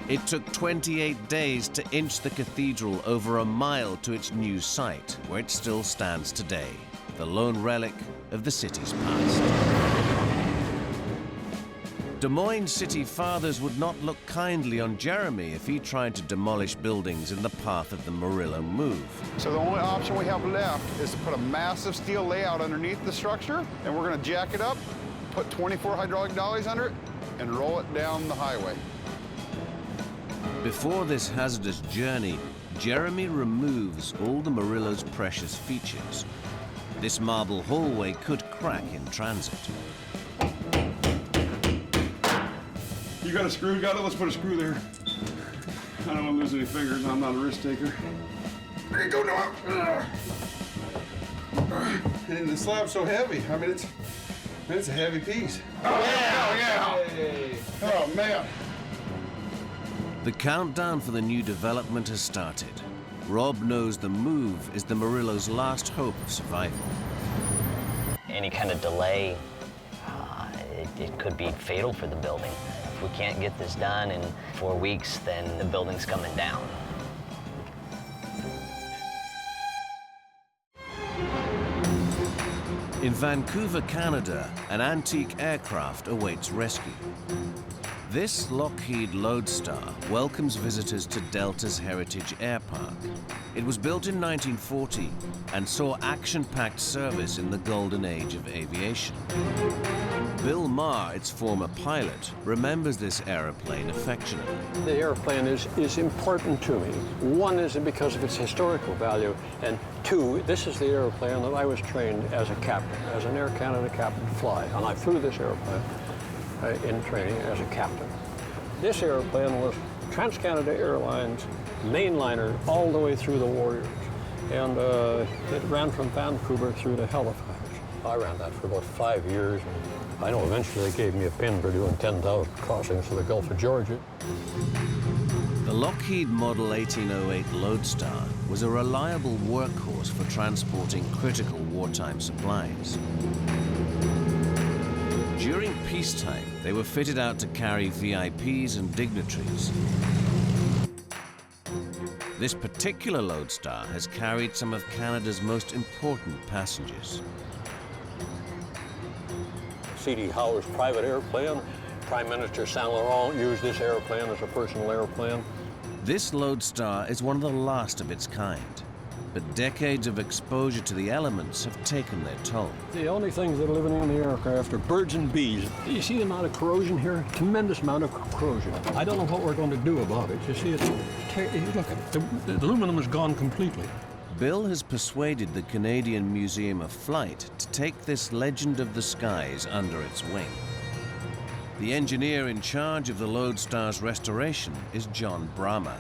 It took 28 days to inch the cathedral over a mile to its new site, where it still stands today, the lone relic of the city's past. Des Moines city fathers would not look kindly on Jeremy if he tried to demolish buildings in the path of the Merillo move. So the only option we have left is to put a massive steel layout underneath the structure, and we're going to jack it up, put 24 hydraulic dollies under it, and roll it down the highway. Before this hazardous journey, Jeremy removes all the Merillo's precious features. This marble hallway could crack in transit. You got a screw? Got it? Let's put a screw there. I don't want to lose any fingers. I'm not a risk taker. There you go, Noah. And the slab's so heavy. I mean, it's a heavy piece. Oh, yeah. Hey. Oh, man. The countdown for the new development has started. Rob knows the move is the Merillo's last hope of survival. Any kind of delay, it could be fatal for the building. If we can't get this done in 4 weeks, then the building's coming down. In Vancouver, Canada, an antique aircraft awaits rescue. This Lockheed Loadstar welcomes visitors to Delta's Heritage Air Park. It was built in 1940 and saw action-packed service in the golden age of aviation. Bill Marr, its former pilot, remembers this aeroplane affectionately. The airplane is important to me. One is because of its historical value, and two, this is the airplane that I was trained as a captain, as an Air Canada captain to fly, and I flew this airplane in training as a captain. This airplane was Trans-Canada Airlines mainliner all the way through the Warriors, and it ran from Vancouver through to Halifax. I ran that for about 5 years, and I know eventually they gave me a pin for doing 10,000 crossings to the Gulf of Georgia. The Lockheed Model 1808 Loadstar was a reliable workhorse for transporting critical wartime supplies. During peacetime, they were fitted out to carry VIPs and dignitaries. This particular Loadstar has carried some of Canada's most important passengers. C.D. Howe's private airplane. Prime Minister Saint Laurent used this airplane as a personal airplane. This Loadstar is one of the last of its kind, but decades of exposure to the elements have taken their toll. The only things that are living in the aircraft are birds and bees. You see the amount of corrosion here? Tremendous amount of corrosion. I don't know what we're going to do about it. You see, look, the aluminum is gone completely. Bill has persuaded the Canadian Museum of Flight to take this legend of the skies under its wing. The engineer in charge of the Loadstar's restoration is John Brahma.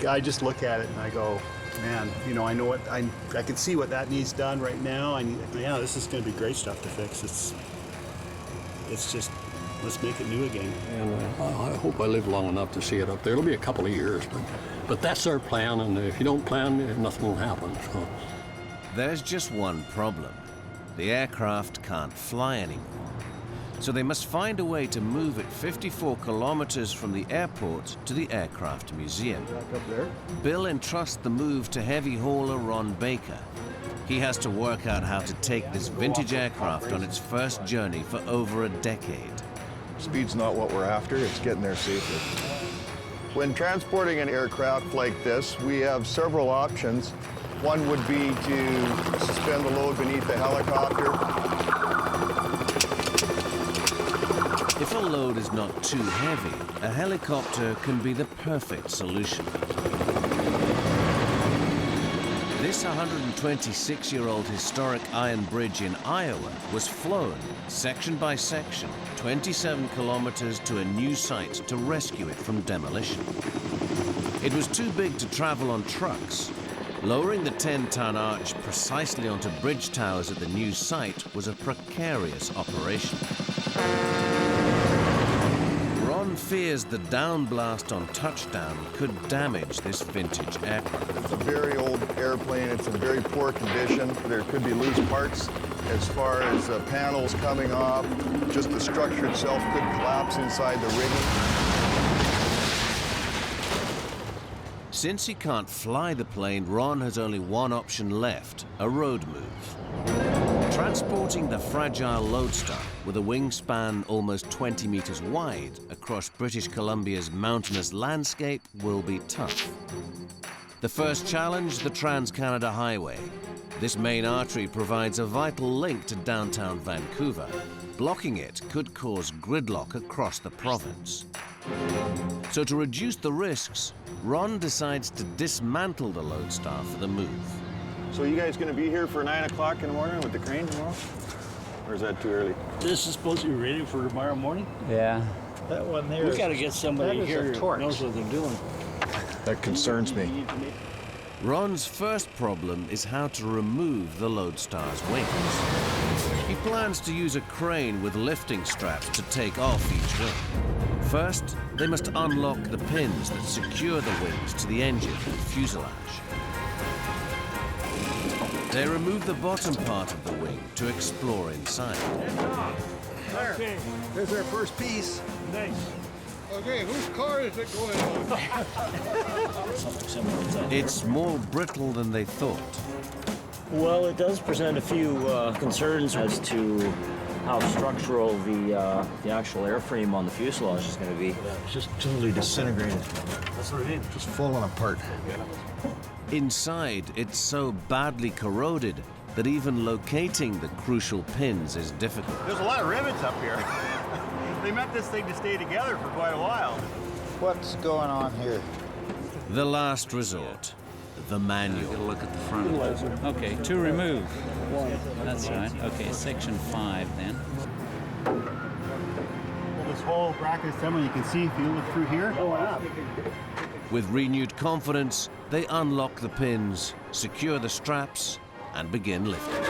I just look at it and I go, man, you know, I know what I can see what that needs done right now. Yeah, this is going to be great stuff to fix. It's just, let's make it new again. And I hope I live long enough to see it up there. It'll be a couple of years, but that's our plan. And if you don't plan, nothing will happen. So. There's just one problem. The aircraft can't fly anymore. So they must find a way to move it 54 kilometers from the airport to the aircraft museum. Up there. Bill entrusts the move to heavy hauler Ron Baker. He has to work out how to take this vintage aircraft on its first journey for over a decade. Speed's not what we're after, it's getting there safely. When transporting an aircraft like this, we have several options. One would be to suspend the load beneath the helicopter. If a load is not too heavy, a helicopter can be the perfect solution. This 126-year-old historic iron bridge in Iowa was flown, section by section, 27 kilometers to a new site to rescue it from demolition. It was too big to travel on trucks. Lowering the 10-ton arch precisely onto bridge towers at the new site was a precarious operation. Ron fears the downblast on touchdown could damage this vintage aircraft. It's a very old airplane. It's in very poor condition. There could be loose parts as far as panels coming off. Just the structure itself could collapse inside the rigging. Since he can't fly the plane, Ron has only one option left, a road move. Transporting the fragile Loadstar with a wingspan almost 20 meters wide across British Columbia's mountainous landscape will be tough. The first challenge, the Trans-Canada Highway. This main artery provides a vital link to downtown Vancouver. Blocking it could cause gridlock across the province. So to reduce the risks, Ron decides to dismantle the Loadstar for the move. So you guys gonna be here for 9 o'clock in the morning with the crane tomorrow? Or is that too early? This is supposed to be ready for tomorrow morning? Yeah. That one there. We got to get somebody here who knows what they're doing. That concerns me. Ron's first problem is how to remove the Loadstar's wings. He plans to use a crane with lifting straps to take off each wing. First, they must unlock the pins that secure the wings to the engine and fuselage. They remove the bottom part of the wing to explore inside. Okay, there's our first piece. Nice. Okay, whose car is it going on? It's more brittle than they thought. Well, it does present a few concerns as to how structural the actual airframe on the fuselage is going to be. It's just totally disintegrated. That's what I mean. Just falling apart. Inside, it's so badly corroded that even locating the crucial pins is difficult. There's a lot of rivets up here. They meant this thing to stay together for quite a while. What's going on here? The last resort, the manual. Get a look at the front. Okay, to remove. That's right. Okay, section 5 then. Well, this whole bracket assembly, you can see if you look through here. Oh, wow. With renewed confidence, they unlock the pins, secure the straps, and begin lifting.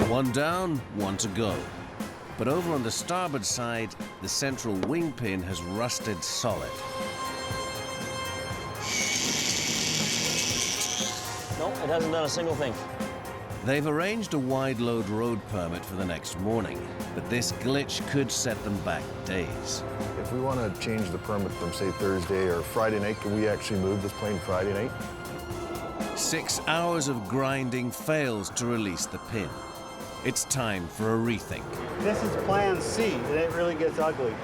One down, one to go. But over on the starboard side, the central wing pin has rusted solid. Nope, it hasn't done a single thing. They've arranged a wide load road permit for the next morning, but this glitch could set them back days. If we want to change the permit from, say, Thursday or Friday night, can we actually move this plane Friday night? 6 hours of grinding fails to release the pin. It's time for a rethink. This is plan C, and it really gets ugly.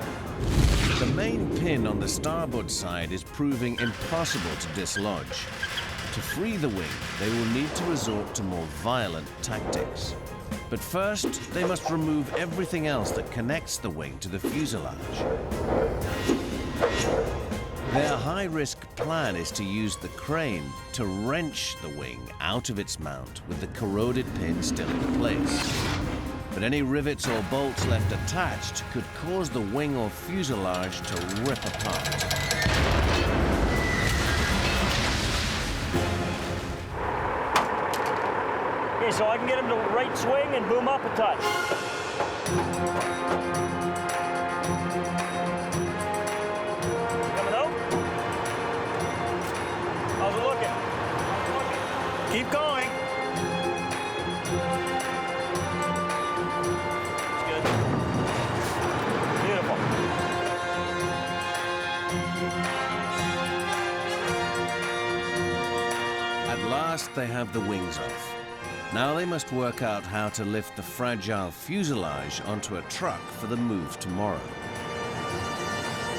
The main pin on the starboard side is proving impossible to dislodge. To free the wing, they will need to resort to more violent tactics. But first, they must remove everything else that connects the wing to the fuselage. Their high-risk plan is to use the crane to wrench the wing out of its mount with the corroded pin still in place. But any rivets or bolts left attached could cause the wing or fuselage to rip apart. Okay, so I can get him to right swing and boom up a touch. Coming out? How's it looking? Keep going. It's good. Beautiful. At last, they have the wings off. Now they must work out how to lift the fragile fuselage onto a truck for the move tomorrow.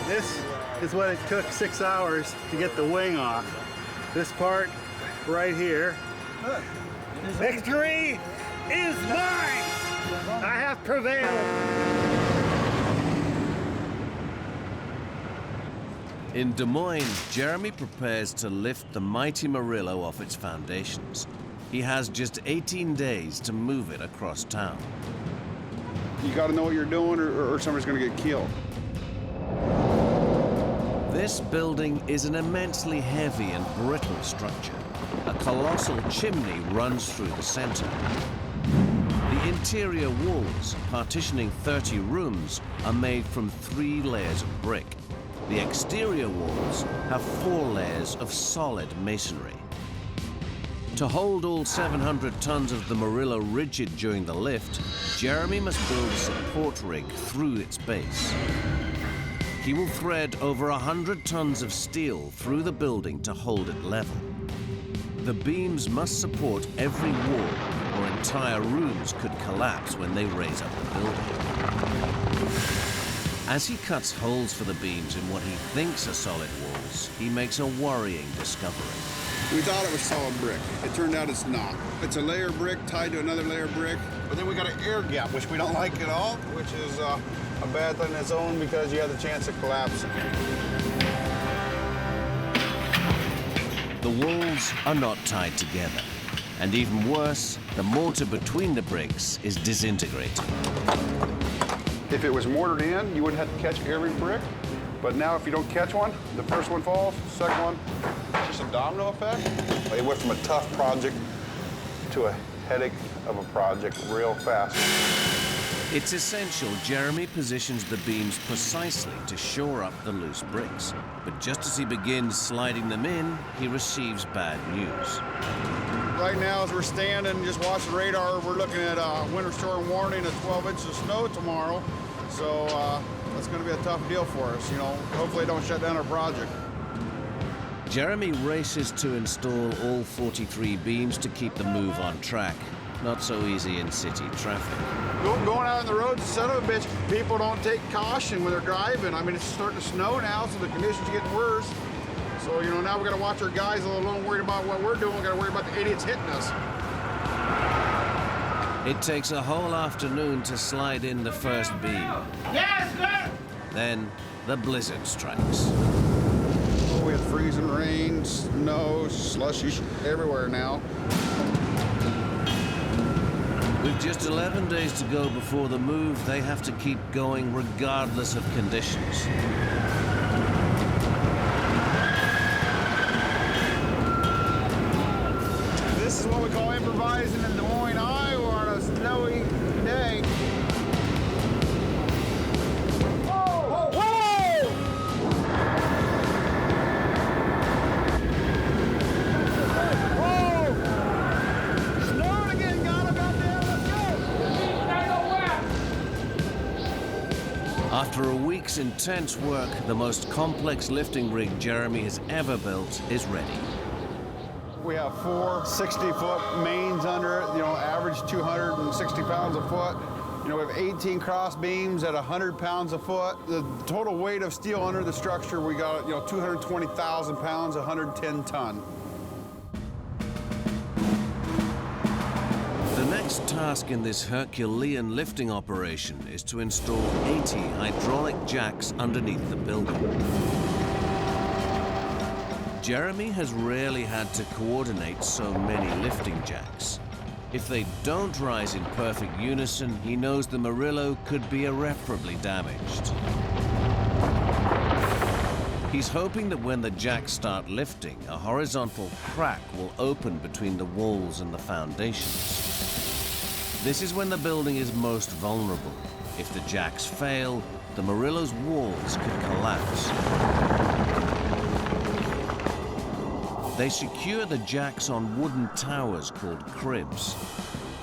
This is what it took 6 hours to get the wing off. This part right here. Victory is mine! I have prevailed! In Des Moines, Jeremy prepares to lift the mighty Merillo off its foundations. He has just 18 days to move it across town. You got to know what you're doing or somebody's going to get killed. This building is an immensely heavy and brittle structure. A colossal chimney runs through the center. The interior walls, partitioning 30 rooms, are made from 3 layers of brick. The exterior walls have 4 layers of solid masonry. To hold all 700 tons of the Merillo rigid during the lift, Jeremy must build a support rig through its base. He will thread over 100 tons of steel through the building to hold it level. The beams must support every wall, or entire rooms could collapse when they raise up the building. As he cuts holes for the beams in what he thinks are solid walls, he makes a worrying discovery. We thought it was solid brick. It turned out it's not. It's a layer of brick tied to another layer of brick. But then we got an air gap, which we don't like at all, which is a bad thing on its own because you have the chance of collapsing. The walls are not tied together. And even worse, the mortar between the bricks is disintegrating. If it was mortared in, you wouldn't have to catch every brick. But now if you don't catch one, the first one falls, the second one, it's just a domino effect. It went from a tough project to a headache of a project real fast. It's essential Jeremy positions the beams precisely to shore up the loose bricks. But just as he begins sliding them in, he receives bad news. Right now, as we're standing, just watching radar, we're looking at a winter storm warning of 12 inches of snow tomorrow. So that's going to be a tough deal for us, you know. Hopefully don't shut down our project. Jeremy races to install all 43 beams to keep the move on track. Not so easy in city traffic. Going out on the roads, son of a bitch, people don't take caution when they're driving. I mean, it's starting to snow now, so the conditions are getting worse. So, you know, now we got to watch our guys a little worried about what we're doing. We got to worry about the idiots hitting us. It takes a whole afternoon to slide in the first beam. Yes, sir! Then the blizzard strikes. Oh, we have freezing rain, snow, slushy everywhere now. With just 11 days to go before the move, they have to keep going regardless of conditions. This is what we call improvising in Des Moines, Iowa on a snowy day. Whoa! Whoa! Whoa! Snowing again, got him, goddamn, let's go! After a week's intense work, the most complex lifting rig Jeremy has ever built is ready. We have 4 60-foot mains under it, you know, average 260 pounds a foot. You know, we have 18 cross beams at 100 pounds a foot. The total weight of steel under the structure, we got, you know, 220,000 pounds, 110 ton. The next task in this Herculean lifting operation is to install 80 hydraulic jacks underneath the building. Jeremy has rarely had to coordinate so many lifting jacks. If they don't rise in perfect unison, he knows the Merillo could be irreparably damaged. He's hoping that when the jacks start lifting, a horizontal crack will open between the walls and the foundations. This is when the building is most vulnerable. If the jacks fail, the Merillo's walls could collapse. They secure the jacks on wooden towers called cribs.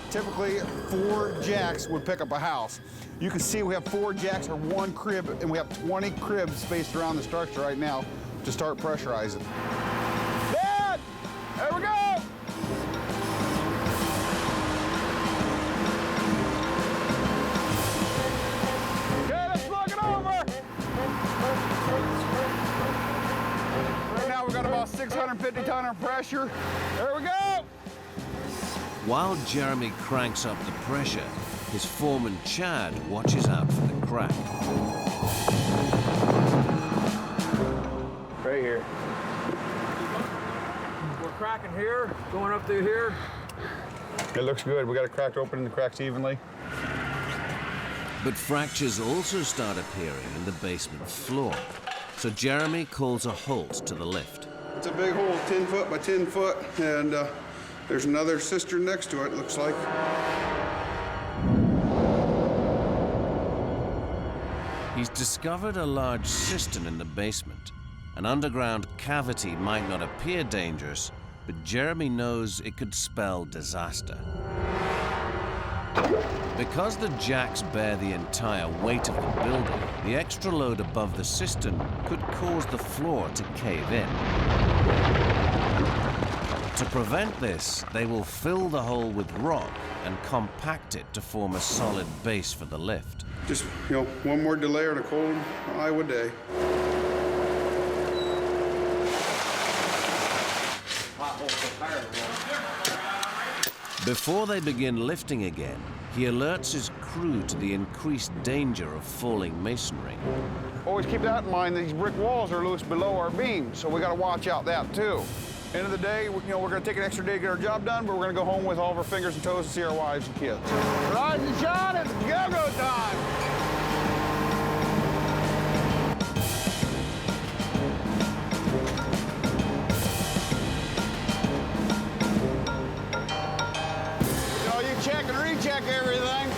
Typically, 4 jacks would pick up a house. You can see we have 4 jacks or 1 crib, and we have 20 cribs spaced around the structure right now to start pressurizing. Dad! There we go! Okay, let's plug it over! Right now we've got about 650 ton of pressure. There we go! While Jeremy cranks up the pressure, his foreman Chad watches out for the crack. Right here. We're cracking here, going up through here. It looks good. We got it cracked open and the cracks evenly. But fractures also start appearing in the basement floor. So Jeremy calls a halt to the lift. It's a big hole, 10 foot by 10 foot, and there's another cistern next to it, looks like. He's discovered a large cistern in the basement. An underground cavity might not appear dangerous, but Jeremy knows it could spell disaster. Because the jacks bear the entire weight of the building, the extra load above the cistern could cause the floor to cave in. To prevent this, they will fill the hole with rock and compact it to form a solid base for the lift. Just, you know, one more delay on a cold Iowa day. Before they begin lifting again, he alerts his crew to the increased danger of falling masonry. Always keep that in mind, these brick walls are loose below our beam, so we got to watch out that too. End of the day, you know, we're going to take an extra day to get our job done, but we're going to go home with all of our fingers and toes to see our wives and kids. Rise and shine, it's go-go time! You know, you check and recheck everything.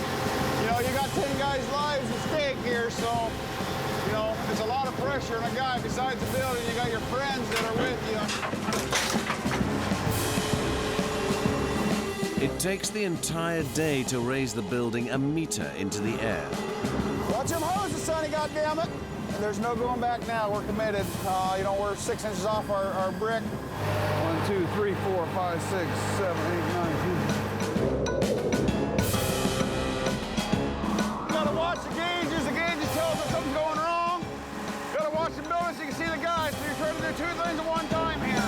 You know, you got 10 guys' lives at stake here, so, you know, it's a lot of pressure on a guy. Besides the building, you got your friends that are with you. It takes the entire day to raise the building a meter into the air. Watch them hoses, Sonny, goddammit. And there's no going back now. We're committed. You know, we're 6 inches off our brick. 1, 2, 3, 4, 5, 6, 7, 8, 9, 10. Gotta watch the gauges. The gauges tell us if something's going wrong. Gotta watch the building so you can see the guys. So you're trying to do 2 things at one time here.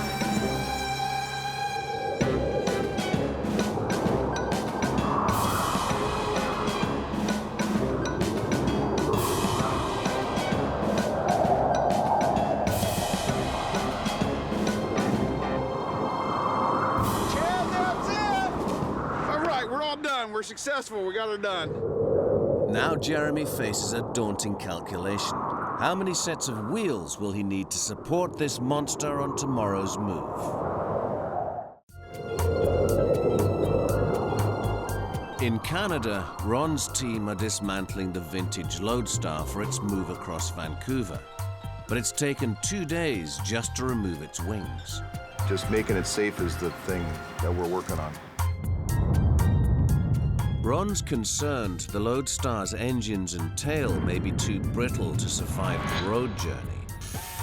We're successful. We got her done. Now Jeremy faces a daunting calculation. How many sets of wheels will he need to support this monster on tomorrow's move? In Canada, Ron's team are dismantling the vintage Loadstar for its move across Vancouver. But it's taken 2 days just to remove its wings. Just making it safe is the thing that we're working on. Ron's concerned the Loadstar's engines and tail may be too brittle to survive the road journey.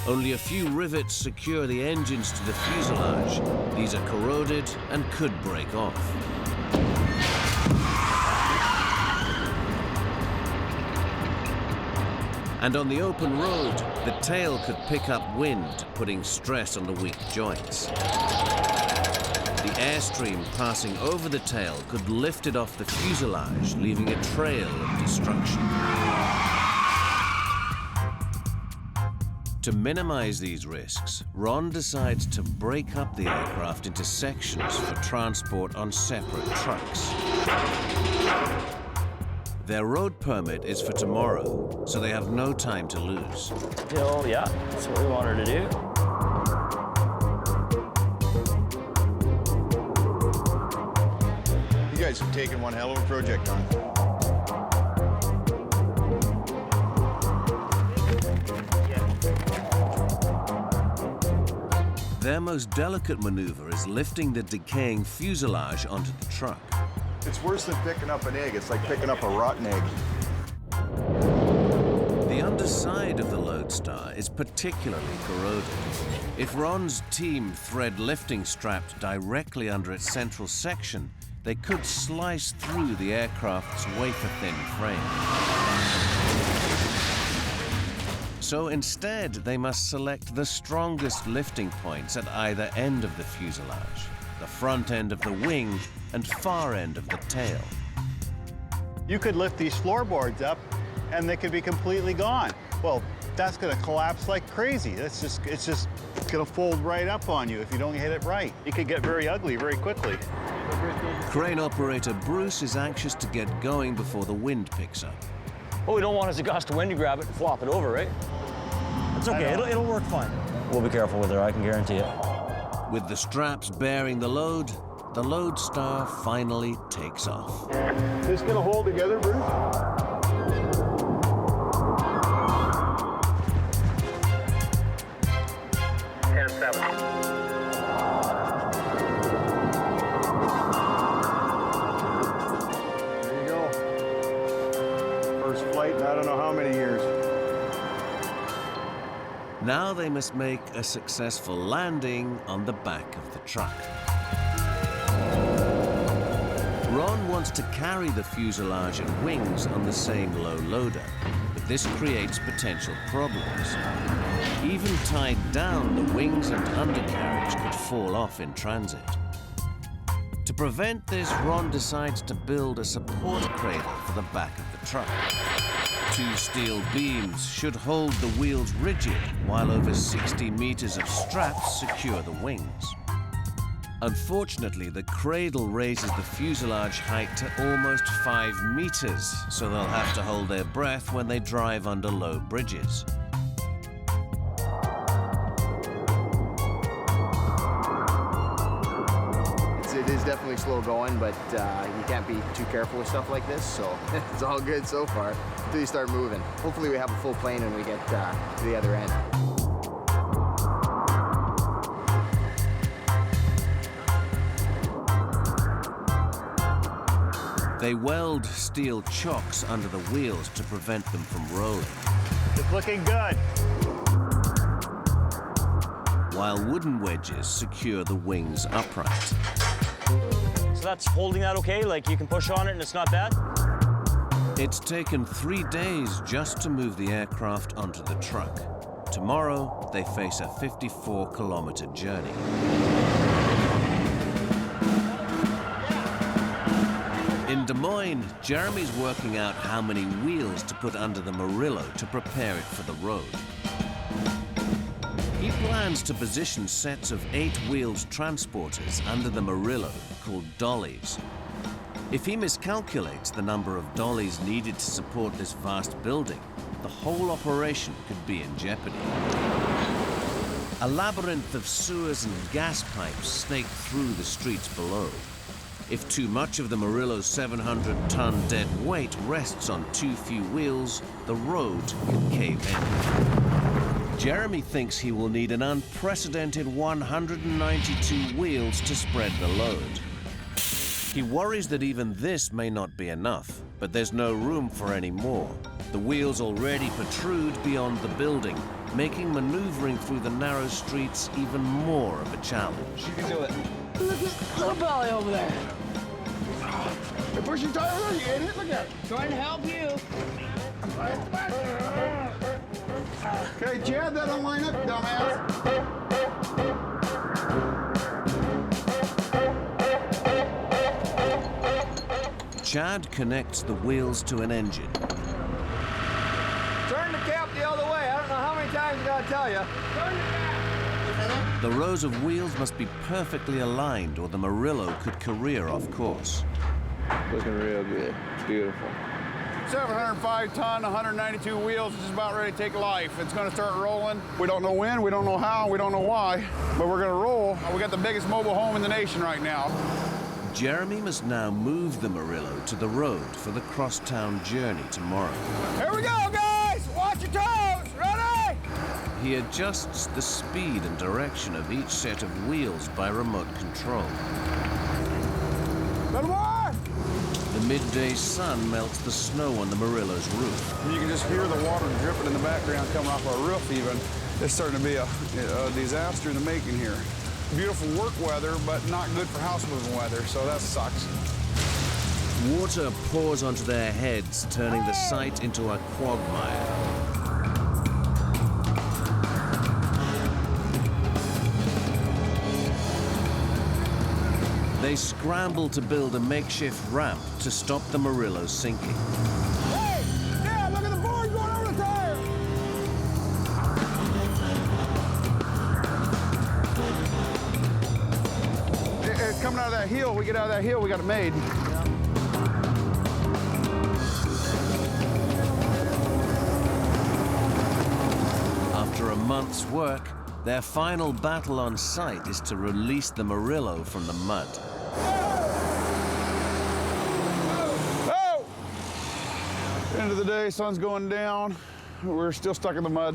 Only a few rivets secure the engines to the fuselage. These are corroded and could break off. And on the open road, the tail could pick up wind, putting stress on the weak joints. The airstream passing over the tail could lift it off the fuselage, leaving a trail of destruction. To minimize these risks, Ron decides to break up the aircraft into sections for transport on separate trucks. Their road permit is for tomorrow, so they have no time to lose. Yeah, that's what we wanted to do. You guys have taken one hell of a project on. Their most delicate maneuver is lifting the decaying fuselage onto the truck. It's worse than picking up an egg. It's like picking up a rotten egg. The underside of the Loadstar is particularly corroded. If Ron's team thread lifting straps directly under its central section, they could slice through the aircraft's wafer-thin frame. So instead, they must select the strongest lifting points at either end of the fuselage, the front end of the wing and far end of the tail. You could lift these floorboards up and they could be completely gone. Well, that's gonna collapse like crazy. It's just gonna fold right up on you if you don't hit it right. It could get very ugly very quickly. Crane operator Bruce is anxious to get going before the wind picks up. Well, we don't want us to gust of wind to grab it and flop it over, right? It's okay, it'll work fine. We'll be careful with her, I can guarantee it. With the straps bearing the Loadstar finally takes off. This gonna hold together, Bruce? 10-7. There you go. First flight in I don't know how many years. Now they must make a successful landing on the back of the truck. Ron wants to carry the fuselage and wings on the same low loader, but this creates potential problems. Even tied down, the wings and undercarriage could fall off in transit. To prevent this, Ron decides to build a support cradle for the back of the truck. 2 steel beams should hold the wheels rigid, while over 60 meters of straps secure the wings. Unfortunately, the cradle raises the fuselage height to almost 5 meters, so they'll have to hold their breath when they drive under low bridges. It is definitely slow going, but you can't be too careful with stuff like this, so it's all good so far until you start moving. Hopefully we have a full plane when we get to the other end. They weld steel chocks under the wheels to prevent them from rolling. It's looking good. While wooden wedges secure the wings upright. So that's holding that okay? Like you can push on it and it's not bad? It's taken 3 days just to move the aircraft onto the truck. Tomorrow, they face a 54-kilometer journey. In Des Moines, Jeremy's working out how many wheels to put under the Merillo to prepare it for the road. He plans to position sets of 8-wheeled transporters under the Merillo, called dollies. If he miscalculates the number of dollies needed to support this vast building, the whole operation could be in jeopardy. A labyrinth of sewers and gas pipes snake through the streets below. If too much of the Merillo's 700-ton dead weight rests on too few wheels, the road could cave in. Jeremy thinks he will need an unprecedented 192 wheels to spread the load. He worries that even this may not be enough, but there's no room for any more. The wheels already protrude beyond the building, making maneuvering through the narrow streets even more of a challenge. You can do it. Look at little belly over there. You're pushing tires on you, idiot. Look at it. Trying to help you. Okay, Chad, that don't line up, dumbass. Chad connects the wheels to an engine. Turn the cap the other way. I don't know how many times I gotta tell you. Turn the cap. The rows of wheels must be perfectly aligned or the Merillo could career off course. Looking real good. Beautiful. 705 ton, 192 wheels, is just about ready to take life. It's gonna start rolling. We don't know when, we don't know how, we don't know why, but we're gonna roll. We got the biggest mobile home in the nation right now. Jeremy must now move the Merillo to the road for the crosstown journey tomorrow. Here we go, guys! Watch your toes! Ready? He adjusts the speed and direction of each set of wheels by remote control. Little more! The midday sun melts the snow on the Merillo's roof. You can just hear the water dripping in the background coming off our roof even. It's starting to be a disaster in the making here. Beautiful work weather, but not good for house moving weather, so that sucks. Water pours onto their heads, turning the site into a quagmire. They scramble to build a makeshift ramp to stop the Merillo sinking. Hey! Dad, look at the board going over the tire! It's coming out of that hill. We get out of that hill, we got it made. After a month's work, their final battle on site is to release the Merillo from the mud. Oh! End of the day, sun's going down. We're still stuck in the mud.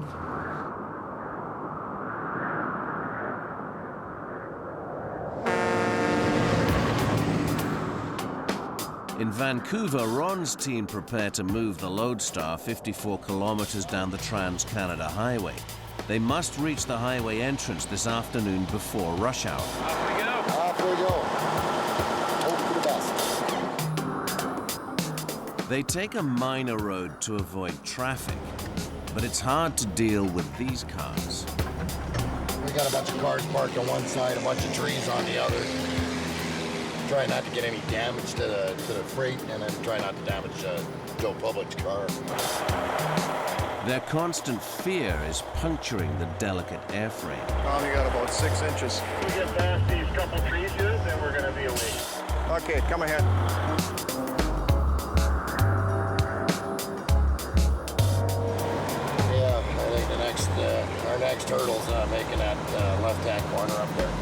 In Vancouver, Ron's team prepare to move the Loadstar 54 kilometers down the Trans-Canada Highway. They must reach the highway entrance this afternoon before rush hour. Off we go. Off we go. Hope for the best. They take a minor road to avoid traffic, but it's hard to deal with these cars. We got a bunch of cars parked on one side, a bunch of trees on the other. Try not to get any damage to the freight, and then try not to damage Joe Public's car. Their constant fear is puncturing the delicate airframe. Only got about 6 inches. We get past these couple trees here, then we're going to be away. Okay, come ahead. Yeah, I think our next hurdle's making that left-hand corner up there.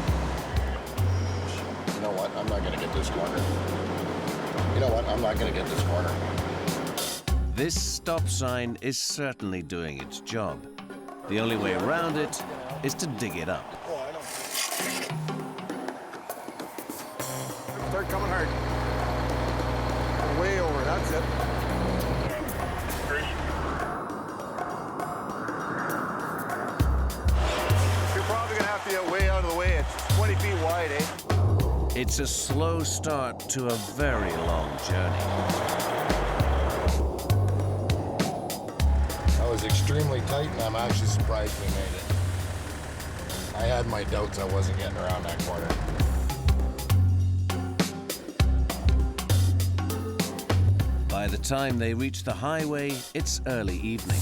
You know what? I'm not going to get this corner. You know what? I'm not going to get this corner. This stop sign is certainly doing its job. The only way around it is to dig it up. Start coming hard. Way over, that's it. You're probably gonna have to get way out of the way. It's 20 feet wide, eh? It's a slow start to a very long journey. That was extremely tight, and I'm actually surprised we made it. I had my doubts I wasn't getting around that corner. By the time they reach the highway, it's early evening.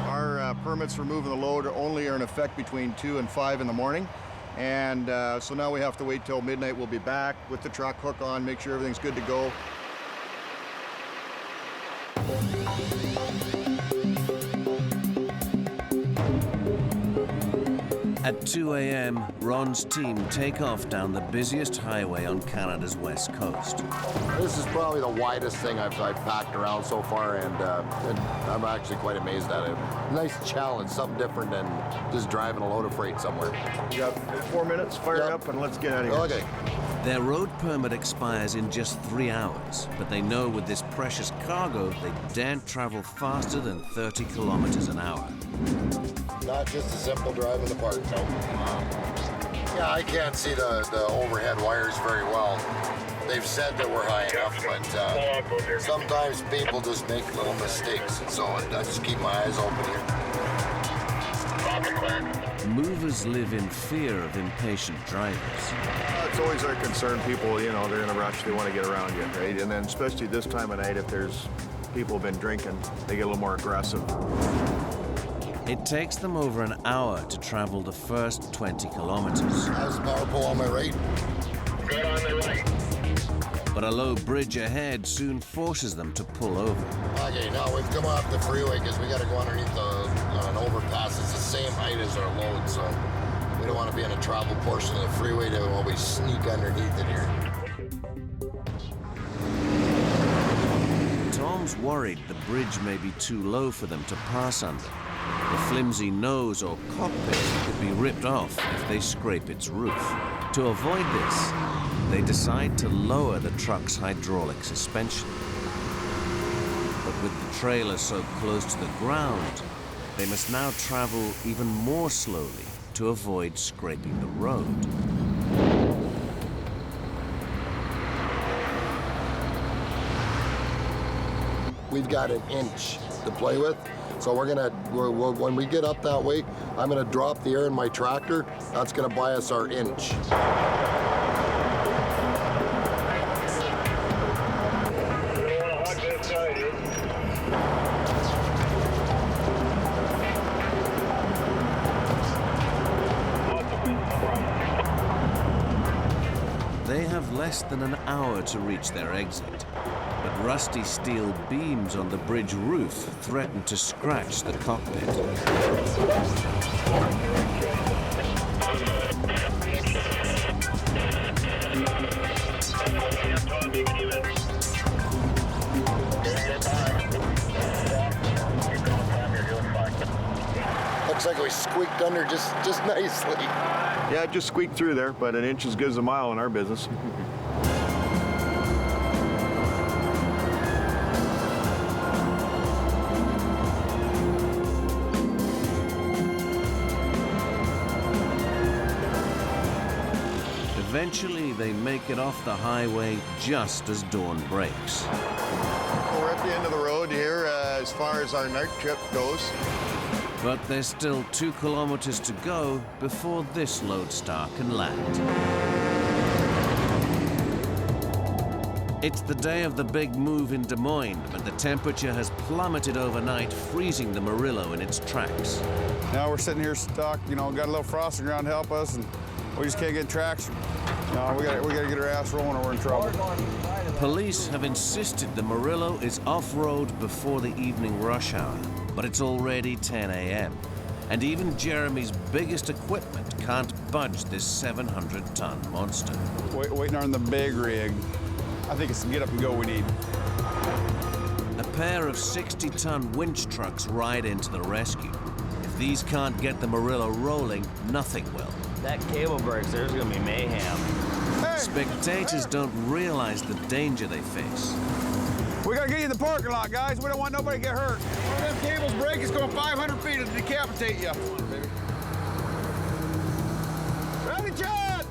Our permits for moving the load only are in effect between 2 and 5 in the morning. And so now we have to wait till midnight. We'll be back with the truck, hook on, make sure everything's good to go. At 2 a.m., Ron's team take off down the busiest highway on Canada's west coast. This is probably the widest thing I've packed around so far, and I'm actually quite amazed at it. Nice challenge, something different than just driving a load of freight somewhere. You got 4 minutes, fire it up, and let's get out of here. Okay. Their road permit expires in just 3 hours, but they know with this precious cargo, they daren't travel faster than 30 kilometers an hour. Not just a simple drive in the park, no. Yeah, I can't see the overhead wires very well. They've said that we're high enough, but sometimes people just make little mistakes, and so I just keep my eyes open here. Movers live in fear of impatient drivers. It's always our concern. People, you know, they're in a rush. They want to get around you, right? And then especially this time of night, if there's people have been drinking, they get a little more aggressive. It takes them over an hour to travel the first 20 kilometers. How's the power pole on my right? Good on the right. But a low bridge ahead soon forces them to pull over. Okay, now we've come off the freeway because we got to go underneath an overpass. It's the same height as our load, so we don't want to be in a travel portion of the freeway while we sneak underneath it here. Tom's worried the bridge may be too low for them to pass under. The flimsy nose or cockpit could be ripped off if they scrape its roof. To avoid this, they decide to lower the truck's hydraulic suspension. But with the trailer so close to the ground, they must now travel even more slowly to avoid scraping the road. We've got an inch to play with. So when we get up that way, I'm gonna drop the air in my tractor. That's gonna buy us our inch. They have less than an hour to reach their exit. But rusty steel beams on the bridge roof threaten to scratch the cockpit. Looks like we squeaked under just nicely. Yeah, it just squeaked through there, but an inch is good as a mile in our business. Eventually, they make it off the highway just as dawn breaks. We're at the end of the road here as far as our night trip goes. But there's still 2 kilometers to go before this Loadstar can land. It's the day of the big move in Des Moines, but the temperature has plummeted overnight, freezing the Merillo in its tracks. Now we're sitting here stuck, you know, got a little frost on the ground to help us, and we just can't get traction. No, we gotta get our ass rolling or we're in trouble. Police have insisted the Merillo is off-road before the evening rush hour, but it's already 10 a.m. And even Jeremy's biggest equipment can't budge this 700-ton monster. Waiting on the big rig. I think it's the get up and go we need. A pair of 60-ton winch trucks ride into the rescue. If these can't get the Merillo rolling, nothing will. That cable breaks, there's gonna be mayhem. Hey! Spectators don't realize the danger they face. We gotta get you in the parking lot, guys. We don't want nobody to get hurt. When them cables break, it's going 500 feet to decapitate you. Ready, Chad?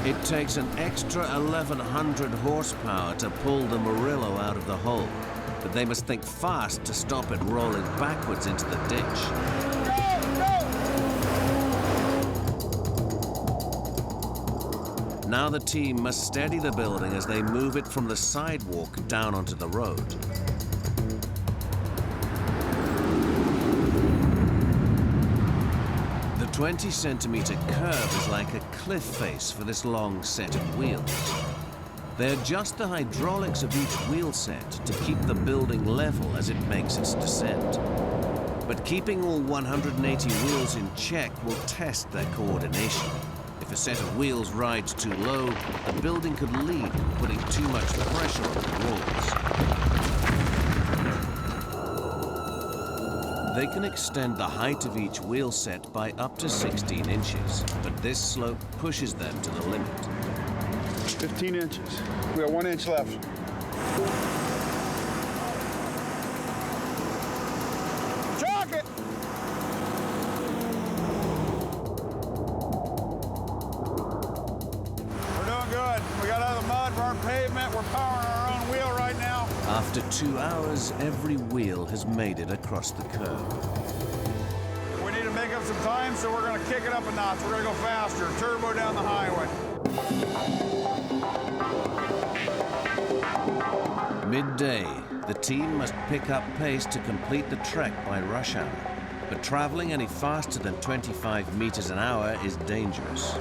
It takes an extra 1,100 horsepower to pull the Merillo out of the hole, but they must think fast to stop it rolling backwards into the ditch. Now the team must steady the building as they move it from the sidewalk down onto the road. The 20-centimeter curve is like a cliff face for this long set of wheels. They adjust the hydraulics of each wheel set to keep the building level as it makes its descent. But keeping all 180 wheels in check will test their coordination. If a set of wheels rides too low, the building could lean, putting too much pressure on the walls. They can extend the height of each wheel set by up to 16 inches, but this slope pushes them to the limit. 15 inches. We got 1 inch left. Chalk it! We're doing good. We got out of the mud, we're on pavement, we're powering our own wheel right now. After 2 hours, every wheel has made it across the curve. We need to make up some time, so we're gonna kick it up a notch. We're gonna go faster, turbo down the highway. Midday, the team must pick up pace to complete the trek by rush hour. But traveling any faster than 25 meters an hour is dangerous.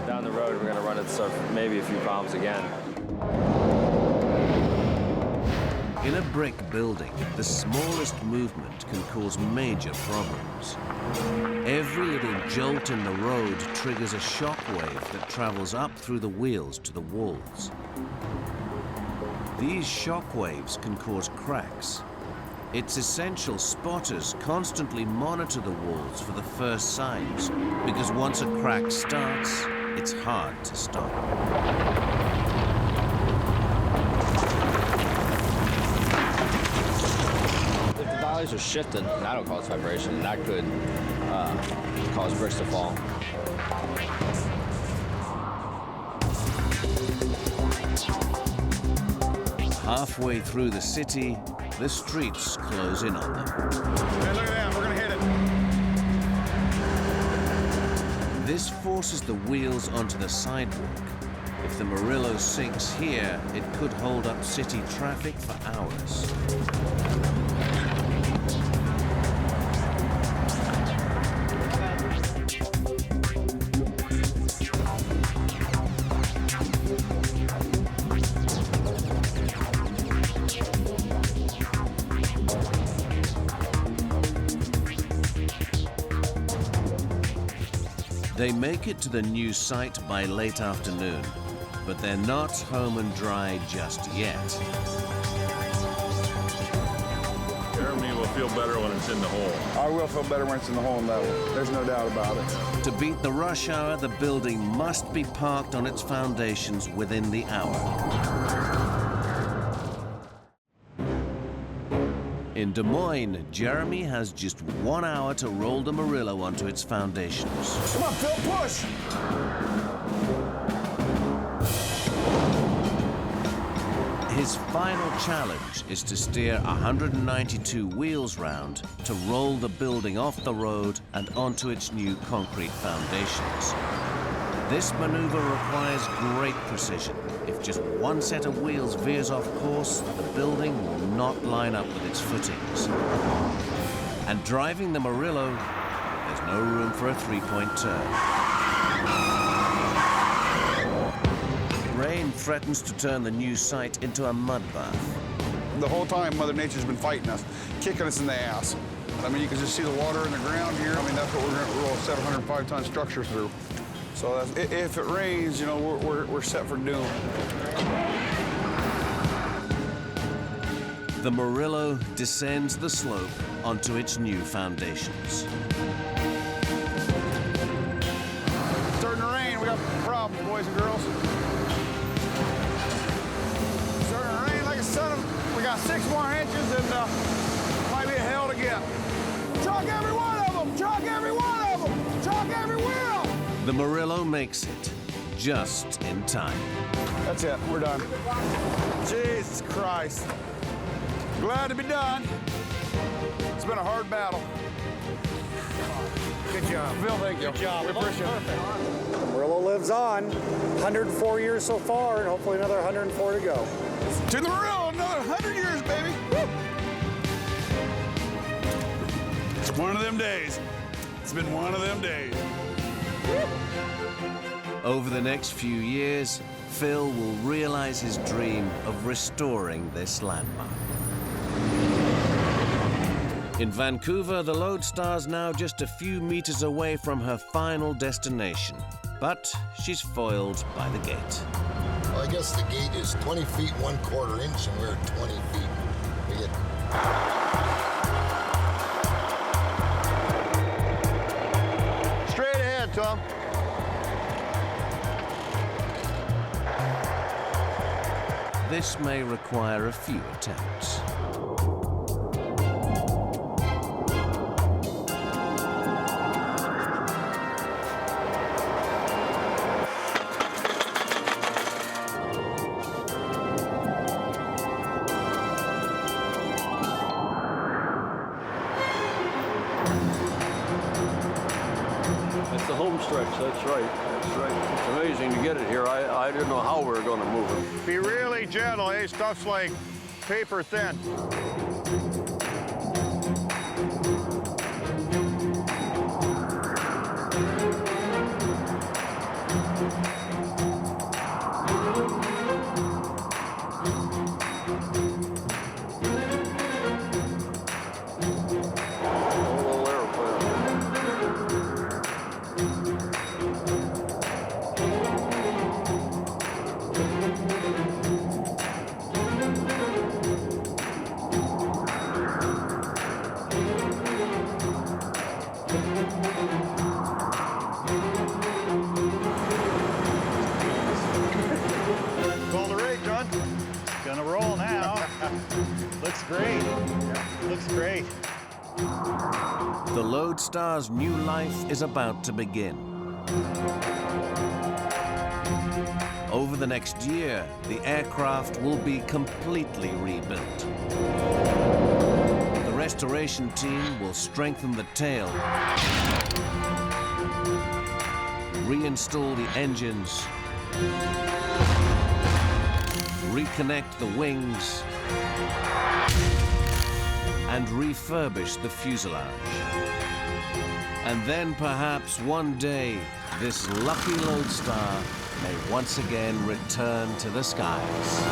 Down the road, we're going to run into maybe a few problems again. In a brick building, the smallest movement can cause major problems. Every little jolt in the road triggers a shock wave that travels up through the wheels to the walls. These shock waves can cause cracks. It's essential spotters constantly monitor the walls for the first signs, because once a crack starts, it's hard to stop. If the valleys are shifting, that'll cause vibration, and that could cause bricks to fall. Halfway through the city, the streets close in on them. Hey, look at that, we're gonna hit it. This forces the wheels onto the sidewalk. If the Merillo sinks here, it could hold up city traffic for hours. They make it to the new site by late afternoon, but they're not home and dry just yet. Jeremy will feel better when it's in the hole. I will feel better when it's in the hole and level. There's no doubt about it. To beat the rush hour, the building must be parked on its foundations within the hour. In Des Moines, Jeremy has just 1 hour to roll the Merillo onto its foundations. Come on, Phil, push! His final challenge is to steer 192 wheels round to roll the building off the road and onto its new concrete foundations. This maneuver requires great precision. If just one set of wheels veers off course, the building will not line up with its footings. And driving the Merillo, there's no room for a three-point turn. Rain threatens to turn the new site into a mud bath. The whole time, Mother Nature's been fighting us, kicking us in the ass. I mean, you can just see the water in the ground here. I mean, that's what we're going to roll a 705-ton structure through. So if it rains, you know, we're set for doom. the Merillo descends the slope onto its new foundations. Starting to rain, we got problems, boys and girls. Starting to rain like a son of... We got 6 more inches and might be a hell to get. Truck every one of them! Truck every one of them! Truck every wheel! The Merillo makes it just in time. That's it, we're done. Jesus Christ. Glad to be done. It's been a hard battle. Good job. Phil, thank you. Good job. We appreciate it. The Merillo lives on. 104 years so far, and hopefully another 104 to go. To the Merillo, another 100 years, baby. Woo! It's one of them days. It's been one of them days. Over the next few years, Phil will realize his dream of restoring this landmark. In Vancouver, the Loadstar's now just a few meters away from her final destination, but she's foiled by the gate. Well, I guess the gate is 20 feet 1/4 inch, and we're at 20 feet. We get... Straight ahead, Tom. This may require a few attempts. It's the home stretch, that's right. That's right. It's amazing to get it here. I didn't know how we were going to move it. Be really gentle, eh? Stuff's like paper thin. Call the rate, John. Gonna roll now. Looks great. Looks great. The Loadstar's new life is about to begin. Over the next year, the aircraft will be completely rebuilt. The restoration team will strengthen the tail, reinstall the engines, reconnect the wings, and refurbish the fuselage. And then perhaps one day, this lucky Loadstar may once again return to the skies.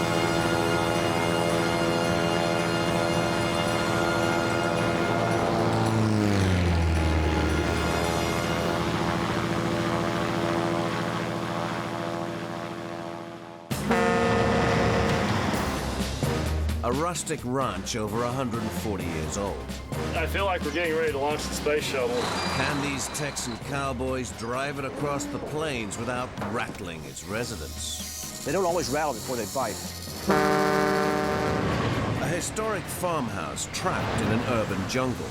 A rustic ranch over 140 years old. I feel like we're getting ready to launch the space shuttle. Can these Texan cowboys drive it across the plains without rattling its residents? They don't always rattle before they bite. A historic farmhouse trapped in an urban jungle.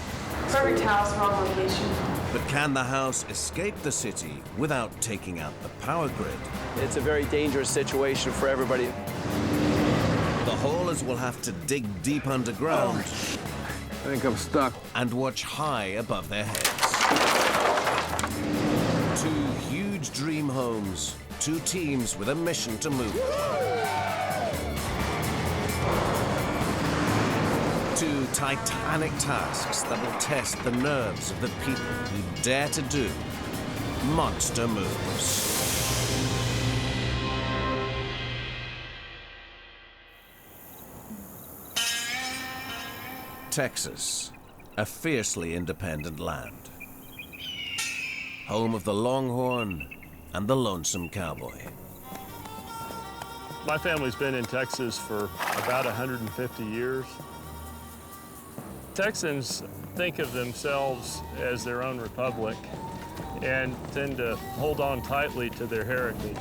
Perfect house, wrong location. But can the house escape the city without taking out the power grid? It's a very dangerous situation for everybody. The haulers will have to dig deep underground. I think I'm stuck. And watch high above their heads. 2 huge dream homes, 2 teams with a mission to move. 2 titanic tasks that will test the nerves of the people who dare to do monster moves. Texas, a fiercely independent land. Home of the Longhorn and the Lonesome Cowboy. My family's been in Texas for about 150 years. Texans think of themselves as their own republic and tend to hold on tightly to their heritage.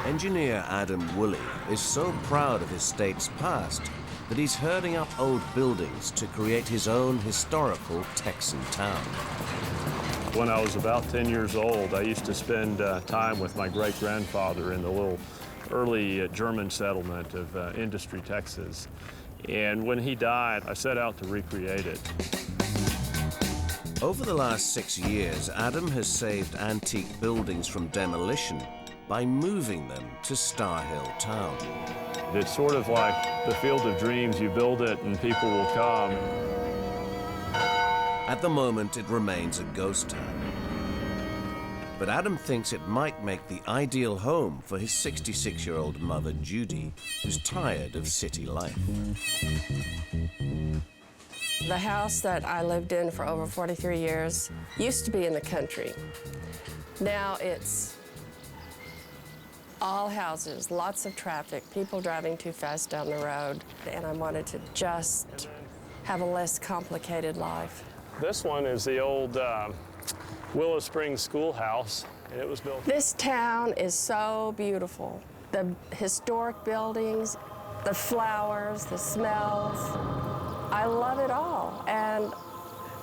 Engineer Adam Woolley is so proud of his state's past that he's herding up old buildings to create his own historical Texan town. When I was about 10 years old, I used to spend time with my great-grandfather in the little early German settlement of Industry, Texas. And when he died, I set out to recreate it. Over the last 6 years, Adam has saved antique buildings from demolition by moving them to Star Hill Town. It's sort of like the field of dreams. You build it and people will come. At the moment, it remains a ghost town. But Adam thinks it might make the ideal home for his 66-year-old mother, Judy, who's tired of city life. The house that I lived in for over 43 years used to be in the country. Now it's all houses, lots of traffic, people driving too fast down the road, and I wanted to just have a less complicated life. This one is the old Willow Springs schoolhouse, and it was built. This town is so beautiful. The historic buildings, the flowers, the smells. I love it all, and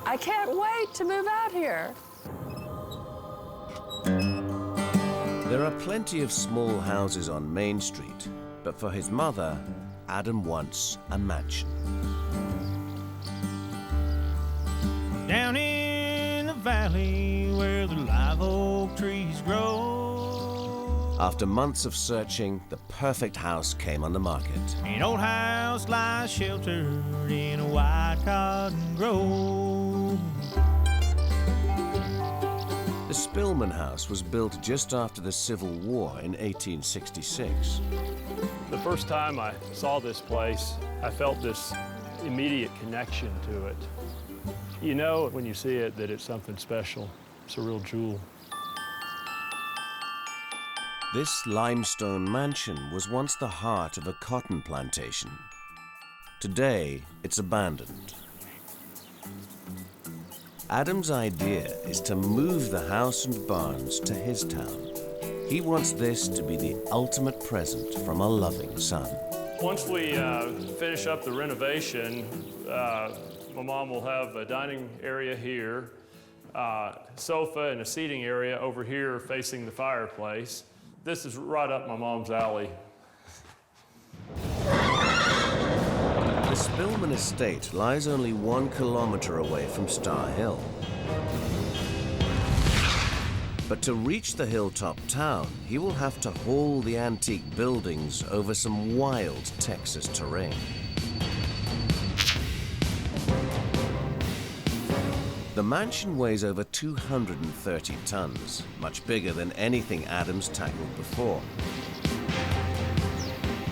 I can't wait to move out here. There are plenty of small houses on Main Street, but for his mother, Adam wants a mansion. Down in the valley where the live oak trees grow. After months of searching, the perfect house came on the market. An old house lies sheltered in a white cotton grove. The Spilman house was built just after the Civil War in 1866. The first time I saw this place, I felt this immediate connection to it. You know when you see it that it's something special. It's a real jewel. This limestone mansion was once the heart of a cotton plantation. Today, it's abandoned. Adam's idea is to move the house and barns to his town. He wants this to be the ultimate present from a loving son. Once we finish up the renovation, my mom will have a dining area here, sofa and a seating area over here facing the fireplace. This is right up my mom's alley. The Spilman estate lies only 1 kilometer away from Star Hill. But to reach the hilltop town, he will have to haul the antique buildings over some wild Texas terrain. The mansion weighs over 230 tons, much bigger than anything Adam's tackled before.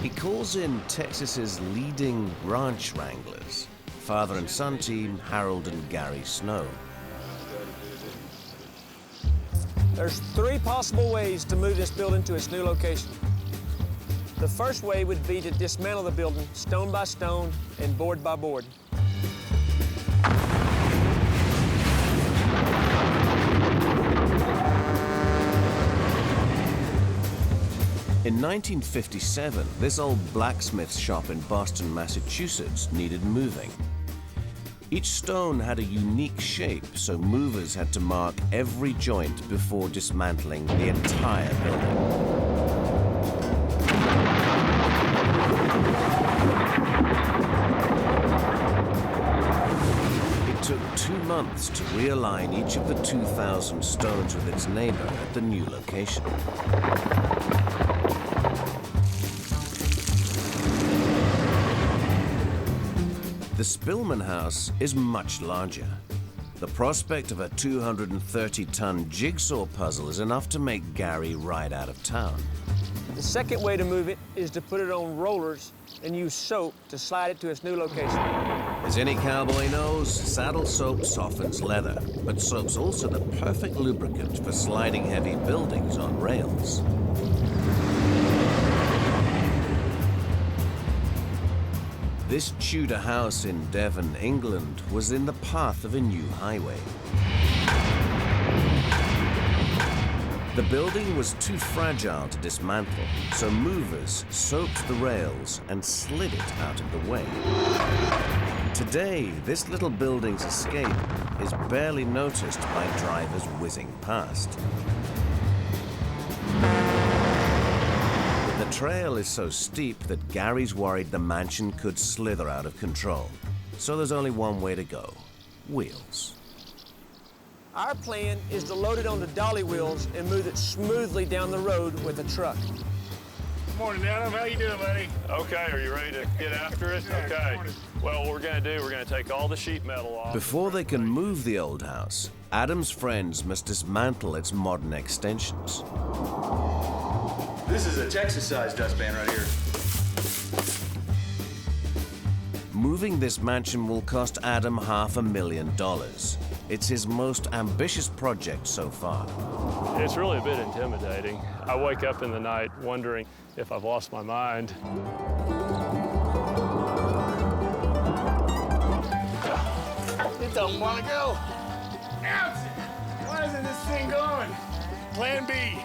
He calls in Texas's leading ranch wranglers, father and son team Harold and Gary Snow. There's 3 possible ways to move this building to its new location. The first way would be to dismantle the building stone by stone and board by board. In 1957, this old blacksmith shop in Boston, Massachusetts needed moving. Each stone had a unique shape, so movers had to mark every joint before dismantling the entire building. It took 2 months to realign each of the 2,000 stones with its neighbor at the new location. The Spilman house is much larger. The prospect of a 230-ton jigsaw puzzle is enough to make Gary ride out of town. The second way to move it is to put it on rollers and use soap to slide it to its new location. As any cowboy knows, saddle soap softens leather, but soap's also the perfect lubricant for sliding heavy buildings on rails. This Tudor house in Devon, England, was in the path of a new highway. The building was too fragile to dismantle, so movers soaked the rails and slid it out of the way. Today, this little building's escape is barely noticed by drivers whizzing past. The trail is so steep that Gary's worried the mansion could slither out of control. So there's only one way to go: wheels. Our plan is to load it onto dolly wheels and move it smoothly down the road with a truck. Good morning, Adam. How you doing, buddy? Okay, are you ready to get after it? Okay. Well, what we're going to do, we're going to take all the sheet metal off. Before they can move the old house, Adam's friends must dismantle its modern extensions. This is a Texas-sized dustpan right here. Moving this mansion will cost Adam $500,000. It's his most ambitious project so far. It's really a bit intimidating. I wake up in the night wondering if I've lost my mind. It don't want to go. Ouch! Why isn't this thing going? Plan B.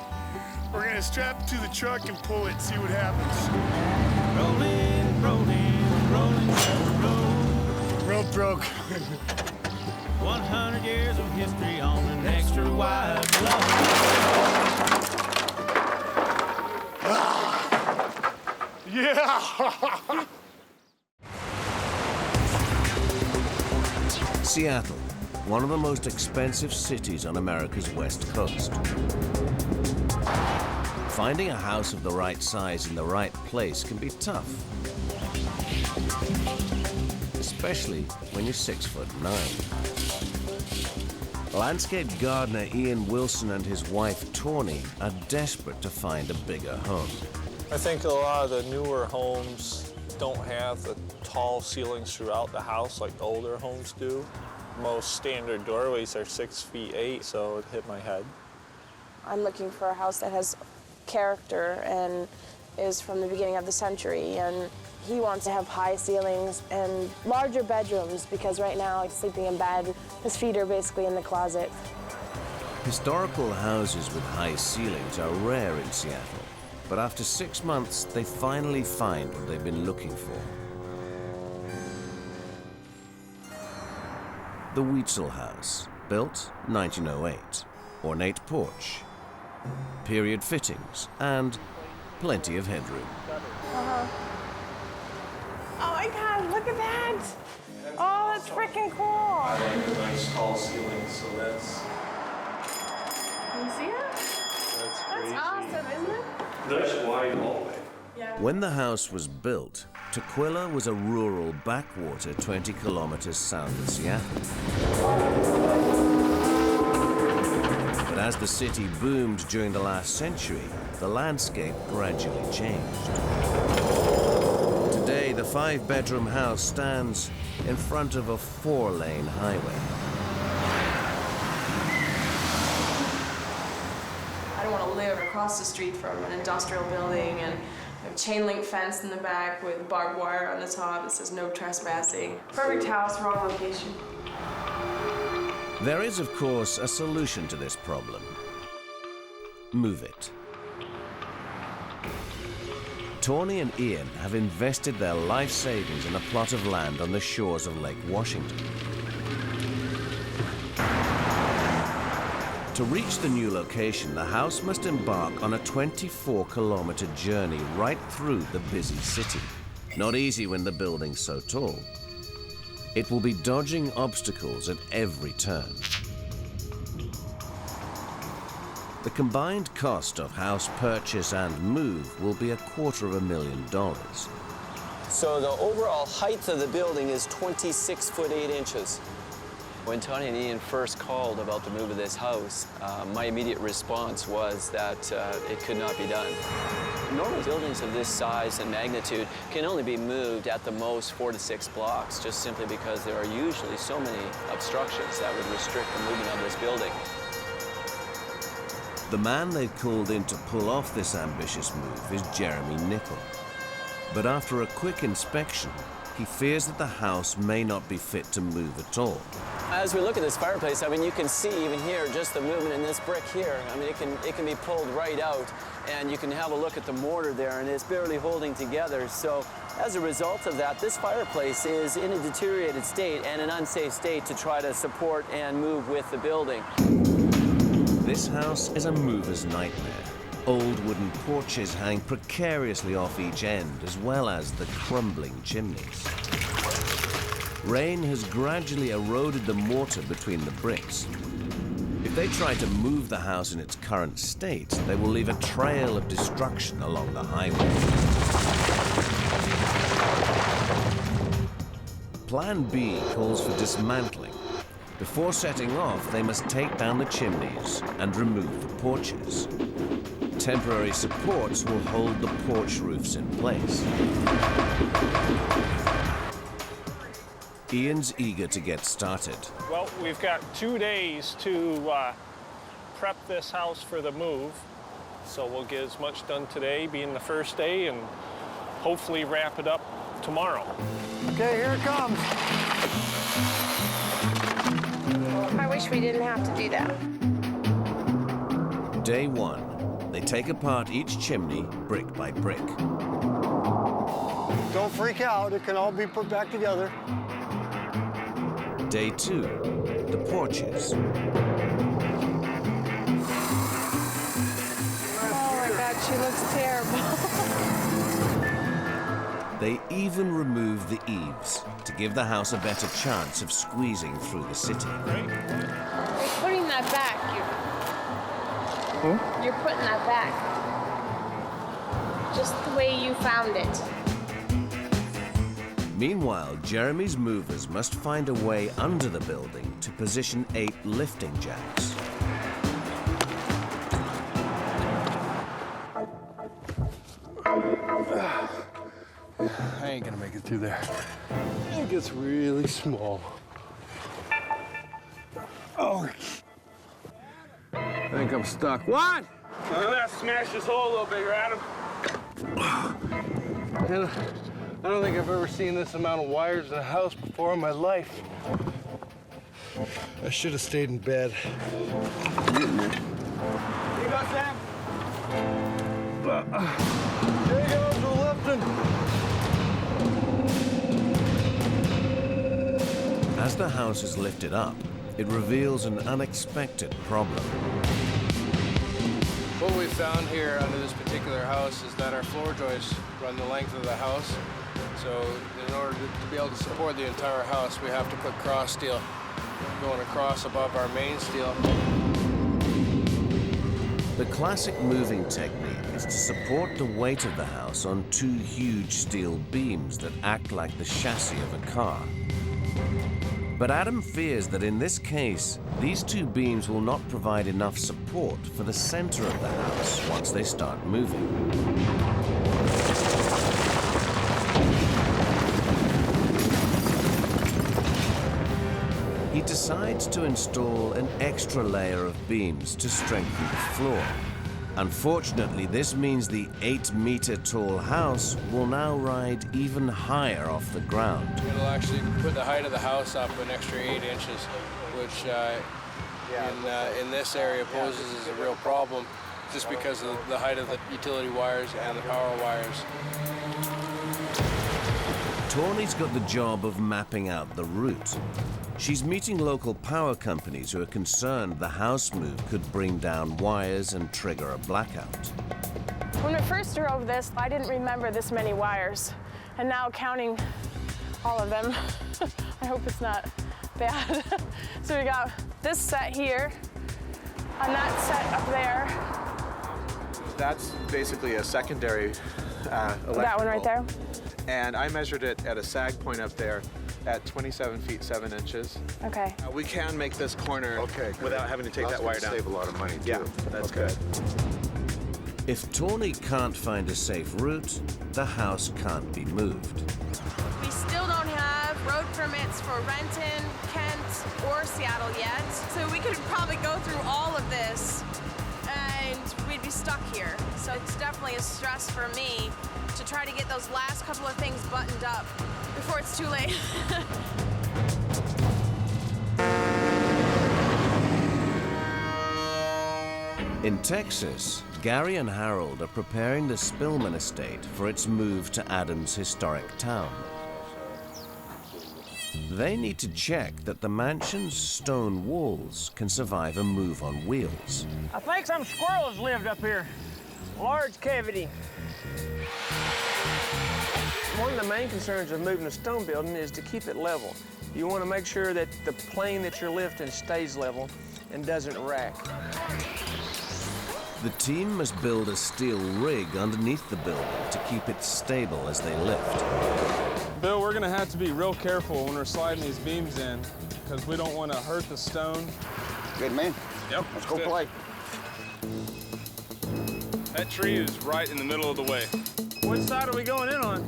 We're going to strap it to the truck and pull it, see what happens. Rolling, rolling, rolling, roll. Road broke. 100 years of history on an extra wide block. Yeah! Seattle, one of the most expensive cities on America's west coast. Finding a house of the right size in the right place can be tough, especially when you're 6'9". Landscape gardener Ian Wilson and his wife Tawny are desperate to find a bigger home. I think a lot of the newer homes don't have the tall ceilings throughout the house like the older homes do. Most standard doorways are 6'8", so it hit my head. I'm looking for a house that has character and is from the beginning of the century, and he wants to have high ceilings and larger bedrooms because right now he's sleeping in bed. His feet are basically in the closet. Historical houses with high ceilings are rare in Seattle, but after 6 months, they finally find what they've been looking for. The Weitzel House, built 1908. Ornate porch, period fittings, and plenty of headroom. Oh my God, look at that! Oh, that's freaking cool! I like the nice tall ceilings, so that's... Can you see it? That's crazy. That's awesome, isn't it? Nice wide hallway. Yeah. When the house was built, Tukwila was a rural backwater 20 kilometers south of Seattle. But as the city boomed during the last century, the landscape gradually changed. Today, the 5-bedroom house stands in front of a 4-lane highway. I don't want to live across the street from an industrial building and a chain link fence in the back with barbed wire on the top that says no trespassing. Perfect house, wrong location. There is, of course, a solution to this problem. Move it. Tawny and Ian have invested their life savings in a plot of land on the shores of Lake Washington. To reach the new location, the house must embark on a 24-kilometer journey right through the busy city. Not easy when the building's so tall. It will be dodging obstacles at every turn. The combined cost of house purchase and move will be $250,000. So the overall height of the building is 26 foot 8 inches. When Tawny and Ian first called about the move of this house, my immediate response was that it could not be done. Normal buildings of this size and magnitude can only be moved at the most 4 to 6 blocks, just simply because there are usually so many obstructions that would restrict the movement of this building. The man they've called in to pull off this ambitious move is Jeremy Nickel. But after a quick inspection, he fears that the house may not be fit to move at all. As we look at this fireplace, I mean, you can see even here just the movement in this brick here. I mean, it can be pulled right out, and you can have a look at the mortar there, and it's barely holding together. So as a result of that, this fireplace is in a deteriorated state and an unsafe state to try to support and move with the building. This house is a mover's nightmare. Old wooden porches hang precariously off each end, as well as the crumbling chimneys. Rain has gradually eroded the mortar between the bricks. If they try to move the house in its current state, they will leave a trail of destruction along the highway. Plan B calls for dismantling. Before setting off, they must take down the chimneys and remove the porches. Temporary supports will hold the porch roofs in place. Ian's eager to get started. Well, we've got 2 days to prep this house for the move. So we'll get as much done today, being the first day, and hopefully wrap it up tomorrow. Okay, here it comes. I wish we didn't have to do that. Day 1. They take apart each chimney brick by brick. Don't freak out, it can all be put back together. Day 2. The porches. Oh my God, she looks terrible. They even remove the eaves to give the house a better chance of squeezing through the city. You're putting that back. You're putting that back. Just the way you found it. Meanwhile, Jeremy's movers must find a way under the building to position 8 lifting jacks. I ain't gonna make it through there. It gets really small. Oh. I think I'm stuck. What? That smashed this hole a little bigger, Adam. And I don't think I've ever seen this amount of wires in a house before in my life. I should have stayed in bed. You got Sam? There he goes, we're lifting. As the house is lifted up, it reveals an unexpected problem. What we found here under this particular house is that our floor joists run the length of the house. So in order to be able to support the entire house, we have to put cross steel going across above our main steel. The classic moving technique is to support the weight of the house on 2 huge steel beams that act like the chassis of a car. But Adam fears that in this case, these 2 beams will not provide enough support for the center of the house once they start moving. He decides to install an extra layer of beams to strengthen the floor. Unfortunately, this means the 8-meter-tall house will now ride even higher off the ground. It'll actually put the height of the house up an extra 8 inches, which in this area poses as a real problem just because of the height of the utility wires and the power wires. Tawny's got the job of mapping out the route. She's meeting local power companies who are concerned the house move could bring down wires and trigger a blackout. When we first drove this, I didn't remember this many wires. And now counting all of them, I hope it's not bad. So we got this set here, and that set up there. That's basically a secondary electrical. That one right there? And I measured it at a sag point up there at 27 feet 7 inches. Okay. We can make this corner without having to take that wire down. Save a lot of money too. Yeah, that's good. If Tawny can't find a safe route, the house can't be moved. We still don't have road permits for Renton, Kent, or Seattle yet. So we could probably go through all of this and we'd be stuck here. So it's definitely a stress for me to try to get those last couple of things buttoned up before it's too late. In Texas, Gary and Harold are preparing the Spilman estate for its move to Adams' historic town. They need to check that the mansion's stone walls can survive a move on wheels. I think some squirrels lived up here. Large cavity. One of the main concerns of moving a stone building is to keep it level. You want to make sure that the plane that you're lifting stays level and doesn't rack. The team must build a steel rig underneath the building to keep it stable as they lift. Bill, we're gonna have to be real careful when we're sliding these beams in because we don't want to hurt the stone. Good man. Yep. Let's go play. That tree is right in the middle of the way. Which side are we going in on?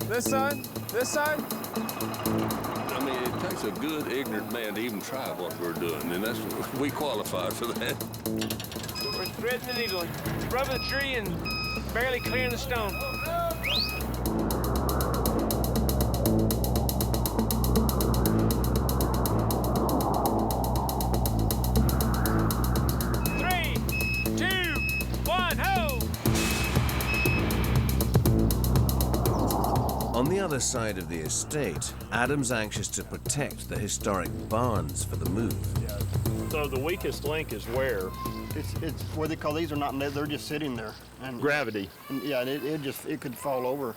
This side? This side? I mean, it takes a good, ignorant man to even try what we're doing, and that's we qualify for that. We're threading the needle, rubbing the tree and barely clearing the stone. On the other side of the estate, Adam's anxious to protect the historic barns for the move. So the weakest link is where? It's what they call, these are not, they're just sitting there. And Gravity. And yeah, it could fall over.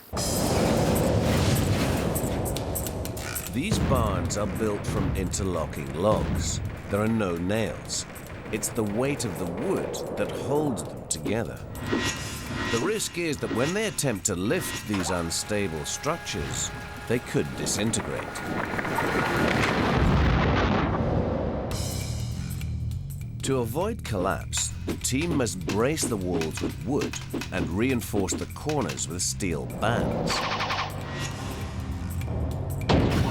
These barns are built from interlocking logs. There are no nails. It's the weight of the wood that holds them together. The risk is that when they attempt to lift these unstable structures, they could disintegrate. To avoid collapse, the team must brace the walls with wood and reinforce the corners with steel bands.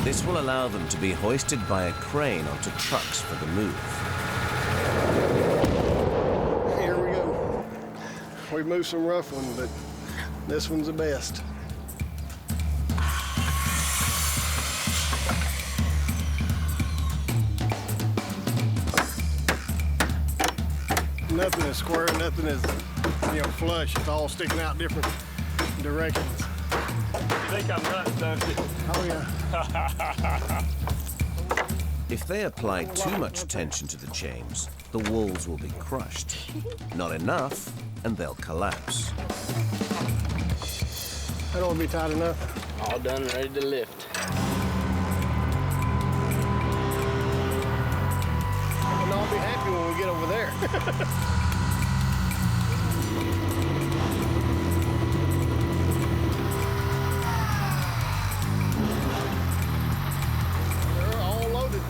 This will allow them to be hoisted by a crane onto trucks for the move. Here we go. We've moved some rough ones, but this one's the best. Nothing is square, nothing is, flush. It's all sticking out different directions. You think I'm nuts, don't you? Oh, yeah. If they apply too much tension to the chains, the walls will be crushed. Not enough, and they'll collapse. That ought to be tight enough. All done and ready to lift. And I'll be happy when we get over there. They're all loaded.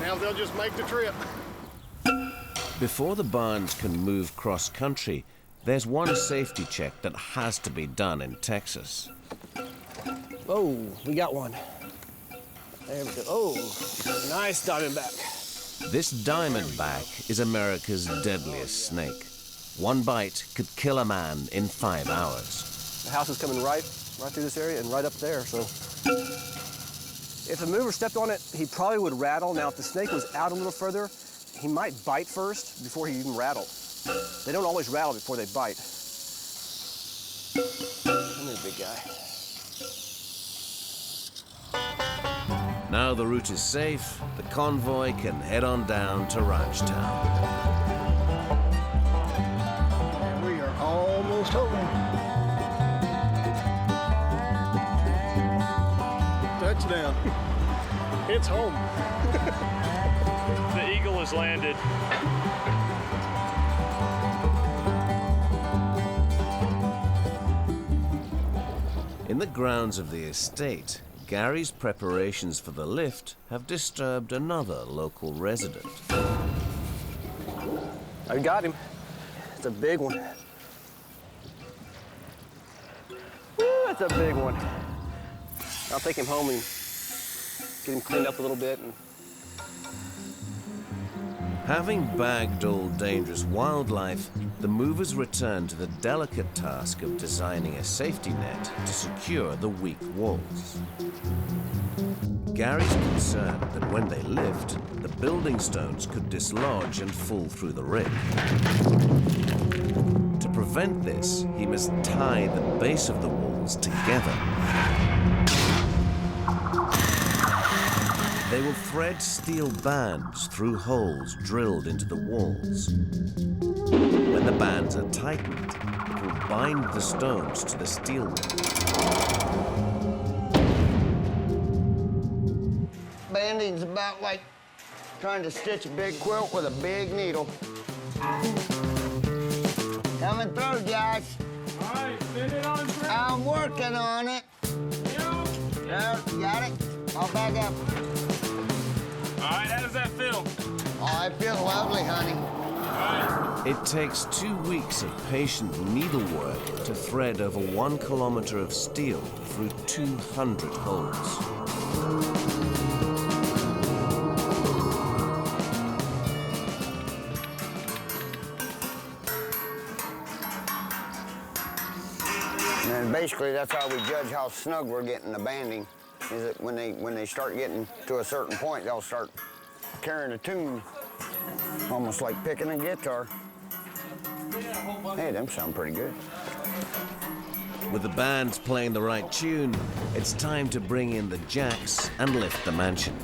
Now they'll just make the trip. Before the barns can move cross-country, there's one safety check that has to be done in Texas. Oh, we got one. There we go. Oh, nice diamondback. This diamondback is America's deadliest snake. One bite could kill a man in 5 hours. The house is coming right through this area and right up there, so. If the mover stepped on it, he probably would rattle. Now, if the snake was out a little further, he might bite first before he even rattled. They don't always rattle before they bite. Come here, big guy. Now the route is safe, the convoy can head on down to Ranch Town. And we are almost home. Touchdown. It's home. The Eagle has landed. In the grounds of the estate, Gary's preparations for the lift have disturbed another local resident. I got him. It's a big one. Woo, that's a big one. I'll take him home and get him cleaned up a little bit. Having bagged all dangerous wildlife, the movers return to the delicate task of designing a safety net to secure the weak walls. Gary's concerned that when they lift, the building stones could dislodge and fall through the rig. To prevent this, he must tie the base of the walls together. They will thread steel bands through holes drilled into the walls. When the bands are tightened, it will bind the stones to the steel wool. Banding's about like trying to stitch a big quilt with a big needle. Coming through, Josh. All right, spin it on through. I'm working on it. There, you got it? I'll back up. All right, how does that feel? Oh, it feels lovely, honey. All right. It takes 2 weeks of patient needlework to thread over 1 kilometer of steel through 200 holes. And basically, that's how we judge how snug we're getting the banding. Is that when they start getting to a certain point, they'll start carrying a tune, almost like picking a guitar. Hey, them sound pretty good. With the bands playing the right tune, it's time to bring in the jacks and lift the mansion.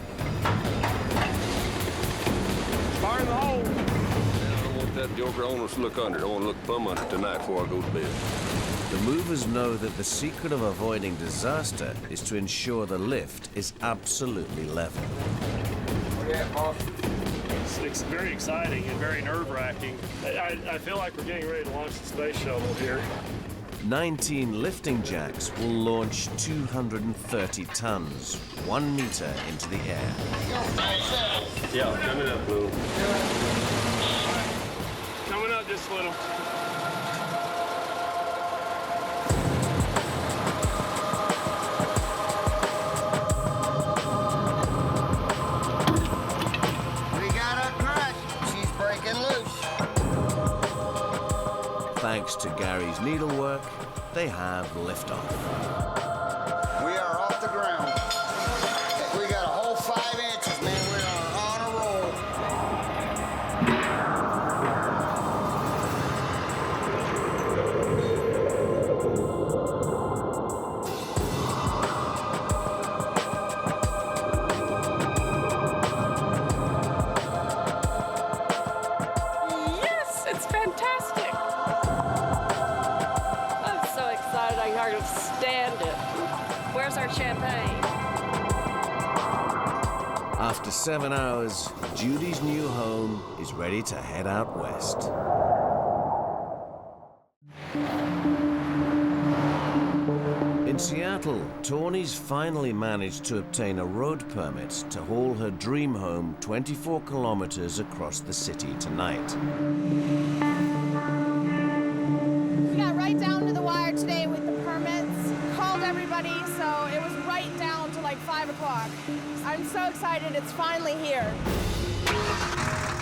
Fire in the hole. I don't want that joker owners to look under it. I want to look plumb under tonight before I go to bed. The movers know that the secret of avoiding disaster is to ensure the lift is absolutely level. Yeah, boss. It's very exciting and very nerve-wracking. I feel like we're getting ready to launch the space shuttle here. 19 lifting jacks will launch 230 tons, 1 meter into the air. Yeah, coming up, Blue. Coming up just a little. Thanks to Gary's needlework, they have liftoff. We are off the ground. We got a whole 5 inches, man. We are on a roll. Yes, it's fantastic. I can stand it. Where's our champagne? After 7 hours, Judy's new home is ready to head out west. In Seattle, Tawny's finally managed to obtain a road permit to haul her dream home 24 kilometers across the city tonight. We got right down to the wire today with the permits, called everybody, so it was right down to like 5 o'clock. I'm so excited it's finally here.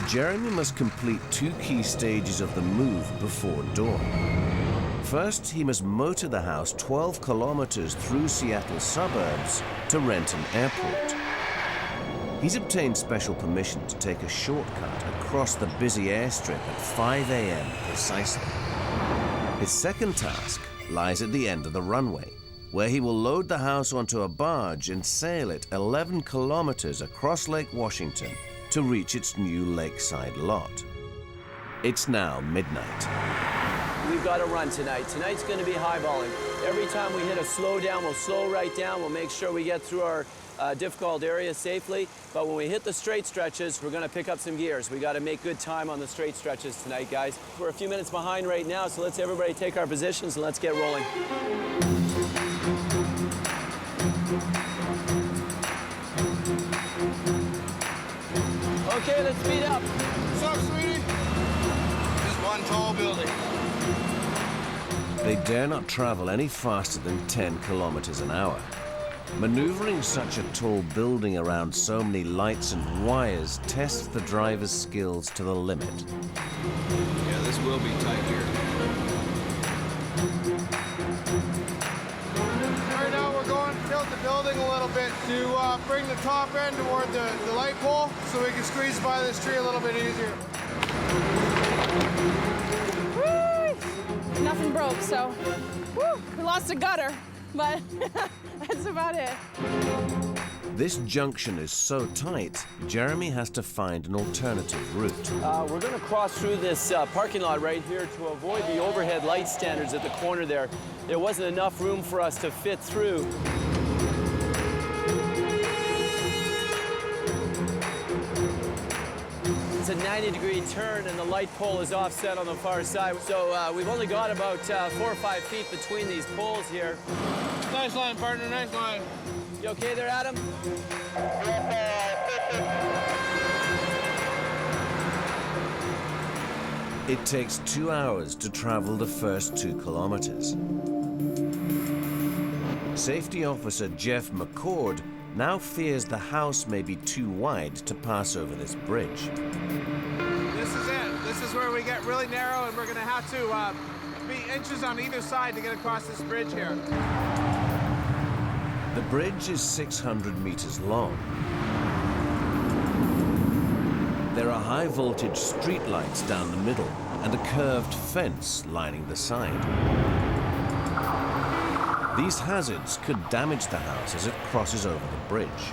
Jeremy must complete 2 key stages of the move before dawn. First, he must motor the house 12 kilometers through Seattle's suburbs to Renton Airport. He's obtained special permission to take a shortcut across the busy airstrip at 5 a.m. precisely. His second task lies at the end of the runway, where he will load the house onto a barge and sail it 11 kilometers across Lake Washington to reach its new lakeside lot. It's now midnight. We've got to run tonight. Tonight's going to be highballing. Every time we hit a slow down, we'll slow right down. We'll make sure we get through our difficult area safely. But when we hit the straight stretches, we're going to pick up some gears. We got to make good time on the straight stretches tonight, guys. We're a few minutes behind right now, so let's everybody take our positions and let's get rolling. Okay, let's speed up. What's up, sweetie? Just one tall building. They dare not travel any faster than 10 kilometers an hour. Maneuvering such a tall building around so many lights and wires tests the driver's skills to the limit. Yeah, this will be tight here. Right now we're going to tilt the building a little bit to bring the top end toward the light pole so we can squeeze by this tree a little bit easier. Woo! Nothing broke, so woo, we lost a gutter, but that's about it. This junction is so tight, Jeremy has to find an alternative route. We're going to cross through this parking lot right here to avoid the overhead light standards at the corner there. There wasn't enough room for us to fit through. It's a 90-degree turn and the light pole is offset on the far side. So we've only got about 4 or 5 feet between these poles here. Nice line, partner, nice line. You okay there, Adam? It takes 2 hours to travel the first 2 kilometers. Safety officer Jeff McCord now fears the house may be too wide to pass over this bridge. This is it. This is where we get really narrow, and we're going to have to be inches on either side to get across this bridge here. The bridge is 600 meters long. There are high-voltage streetlights down the middle and a curved fence lining the side. These hazards could damage the house as it crosses over the bridge.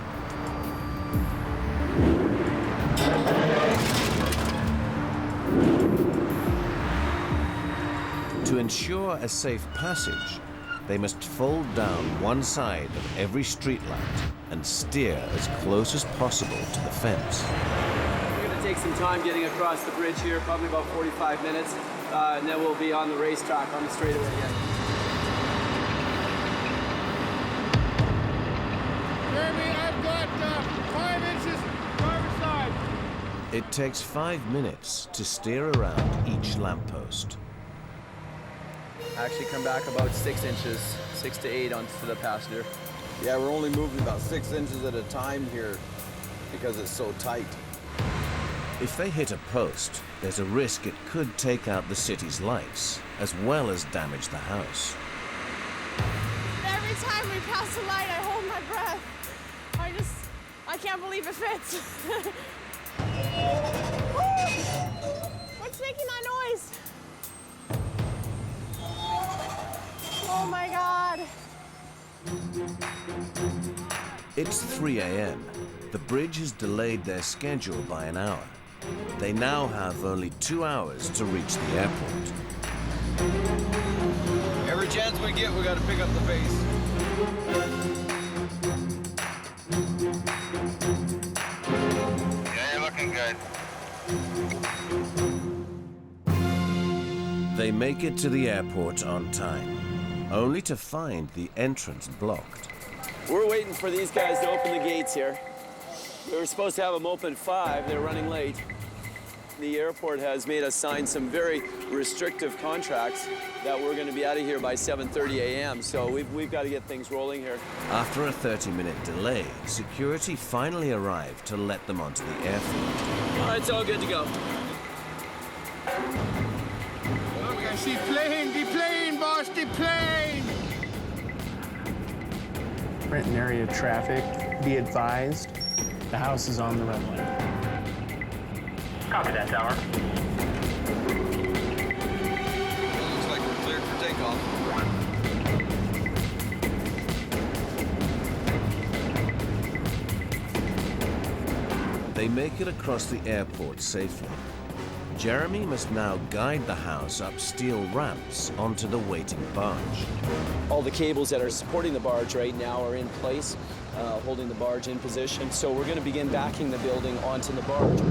To ensure a safe passage, they must fold down one side of every streetlight and steer as close as possible to the fence. We're going to take some time getting across the bridge here, probably about 45 minutes, and then we'll be on the racetrack on the straightaway again. Jeremy, I've got 5 inches driver's side. It takes 5 minutes to steer around each lamppost. Actually come back about 6 inches, 6 to 8 onto the passenger. Yeah, we're only moving about 6 inches at a time here because it's so tight. If they hit a post, there's a risk it could take out the city's lights, as well as damage the house. Every time we pass the light, I hold my breath. I can't believe it fits. What's making that noise? Oh my God. It's 3 a.m. The bridge has delayed their schedule by an hour. They now have only 2 hours to reach the airport. Every chance we get, we got to pick up the pace. Yeah, you're looking good. They make it to the airport on time, only to find the entrance blocked. We're waiting for these guys to open the gates here. We were supposed to have them open at 5. They're running late. The airport has made us sign some very restrictive contracts that we're going to be out of here by 7:30 a.m. So we've got to get things rolling here. After a 30-minute delay, security finally arrived to let them onto the airfield. All right, it's all good to go. Look, I see plane, the plane, boss, the plane! Renton area traffic, be advised, the house is on the runway. Copy that, Tower. Looks like we're cleared for takeoff. They make it across the airport safely. Jeremy must now guide the house up steel ramps onto the waiting barge. All the cables that are supporting the barge right now are in place, holding the barge in position. So we're going to begin backing the building onto the barge.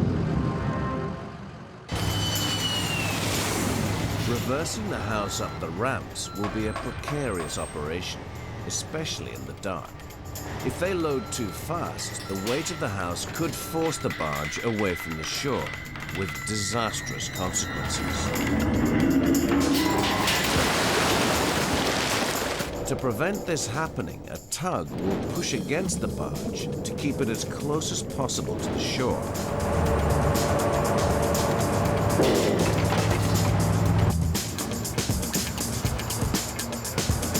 Reversing the house up the ramps will be a precarious operation, especially in the dark. If they load too fast, the weight of the house could force the barge away from the shore, with disastrous consequences. To prevent this happening, a tug will push against the barge to keep it as close as possible to the shore.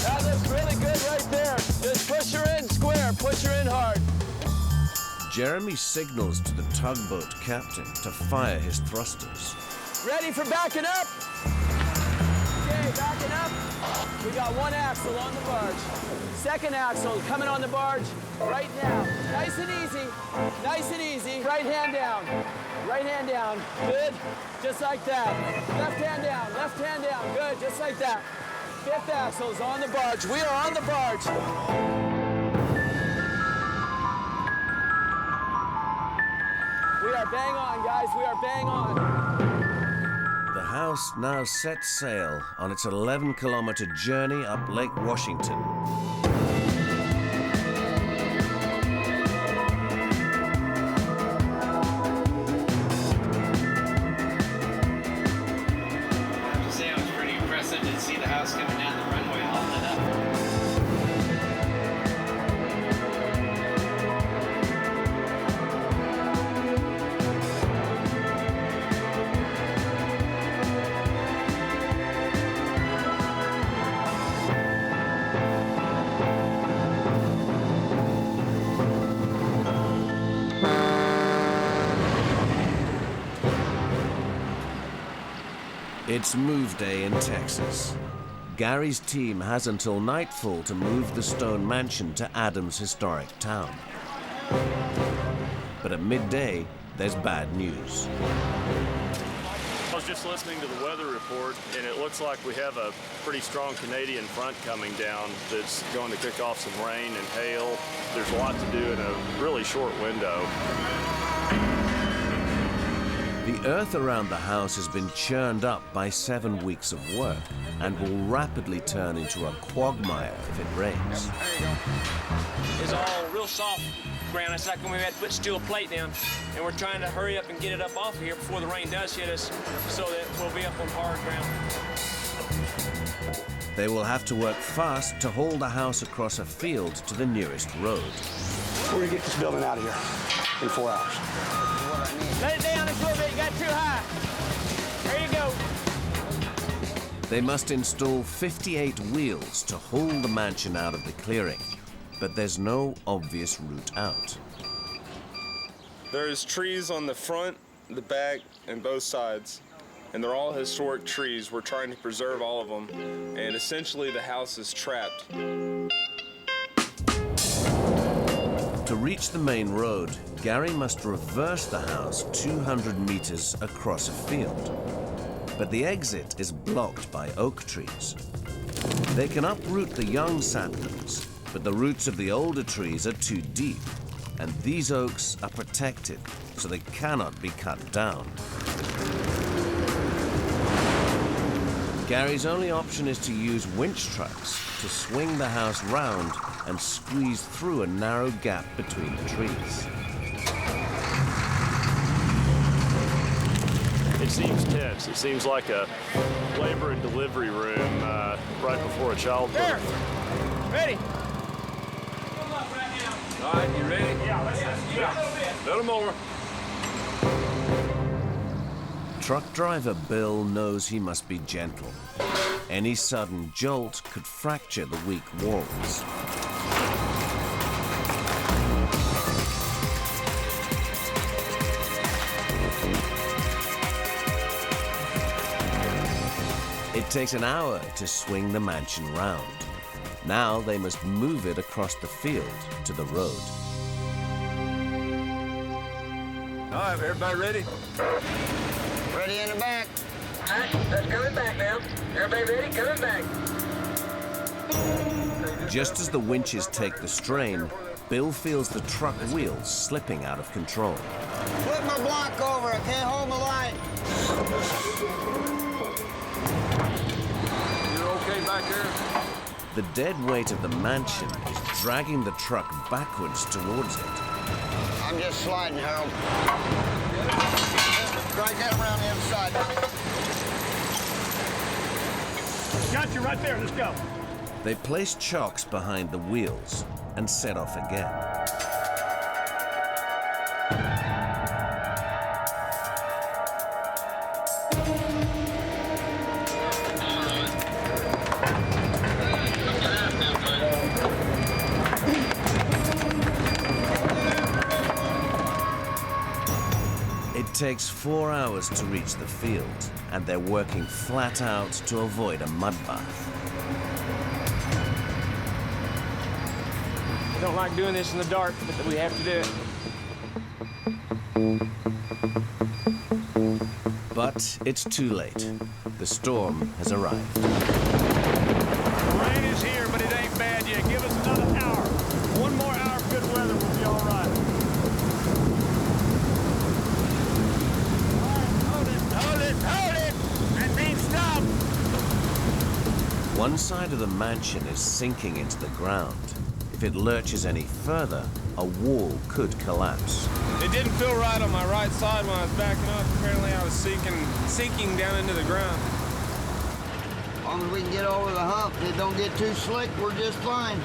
That looks really good right there. Just push her in square, push her in hard. Jeremy signals to the tugboat captain to fire his thrusters. Ready for backing up? Okay, backing up. We got one axle on the barge. Second axle coming on the barge right now. Nice and easy. Nice and easy. Right hand down. Right hand down. Good. Just like that. Left hand down. Left hand down. Good. Just like that. Fifth axle is on the barge. We are on the barge. We are bang on, guys. We are bang on. The house now sets sail on its 11-kilometer journey up Lake Washington. I have to say, it was pretty impressive to see the house coming down the runway all lit up. It's move day in Texas. Gary's team has until nightfall to move the stone mansion to Adams' historic town. But at midday, there's bad news. I was just listening to the weather report, and it looks like we have a pretty strong Canadian front coming down that's going to kick off some rain and hail. There's a lot to do in a really short window. The earth around the house has been churned up by 7 weeks of work and will rapidly turn into a quagmire if it rains. It's all real soft ground. It's like when we had to put steel plate down, and we're trying to hurry up and get it up off of here before the rain does hit us so that we'll be up on hard ground. They will have to work fast to haul the house across a field to the nearest road. We're gonna get this building out of here in 4 hours. Let it down just a little bit. You got too high. There you go. They must install 58 wheels to haul the mansion out of the clearing, but there's no obvious route out. There's trees on the front, the back, and both sides, and they're all historic trees. We're trying to preserve all of them, and essentially the house is trapped. To reach the main road, Gary must reverse the house 200 meters across a field. But the exit is blocked by oak trees. They can uproot the young saplings, but the roots of the older trees are too deep, and these oaks are protected, so they cannot be cut down. Gary's only option is to use winch trucks to swing the house round and squeeze through a narrow gap between the trees. It seems tense. It seems like a labor and delivery room right before a childbirth. Ready? All right, you ready? Yeah, let's go. Let them over. Truck driver Bill knows he must be gentle. Any sudden jolt could fracture the weak walls. It takes an hour to swing the mansion round. Now they must move it across the field to the road. All right, everybody ready? Ready in the back. All right, that's coming back now. Everybody ready? Coming back. Just as the winches take the strain, Bill feels the truck wheels slipping out of control. Flip my block over. I can't hold my line. You're okay back there? The dead weight of the mansion is dragging the truck backwards towards it. I'm just sliding, Harold. Drag that around the other side. Got you right there. Let's go. They place chocks behind the wheels and set off again. It takes 4 hours to reach the field, and they're working flat out to avoid a mud bath. I don't like doing this in the dark, but we have to do it. But it's too late. The storm has arrived. The rain is here, but it ain't bad yet. Give us another hour. One more hour of good weather, we'll be all right. Hold it! That means stop! One side of the mansion is sinking into the ground. If it lurches any further, a wall could collapse. It didn't feel right on my right side when I was backing up. Apparently I was sinking down into the ground. As long as we can get over the hump, it don't get too slick, we're just fine.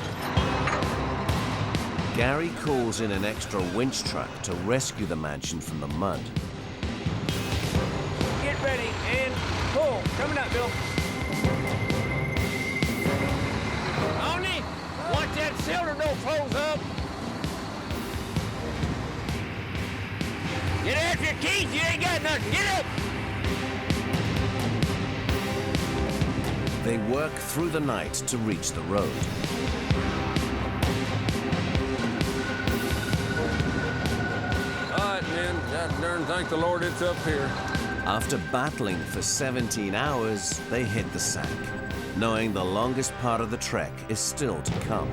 Gary calls in an extra winch truck to rescue the mansion from the mud. Get ready and pull. Coming up, Bill. Tawny, watch that cylinder don't close up. Get after your keys, you ain't got nothing. Get up! They work through the night to reach the road. All right, man. God darn, thank the Lord it's up here. After battling for 17 hours, they hit the sack, knowing the longest part of the trek is still to come.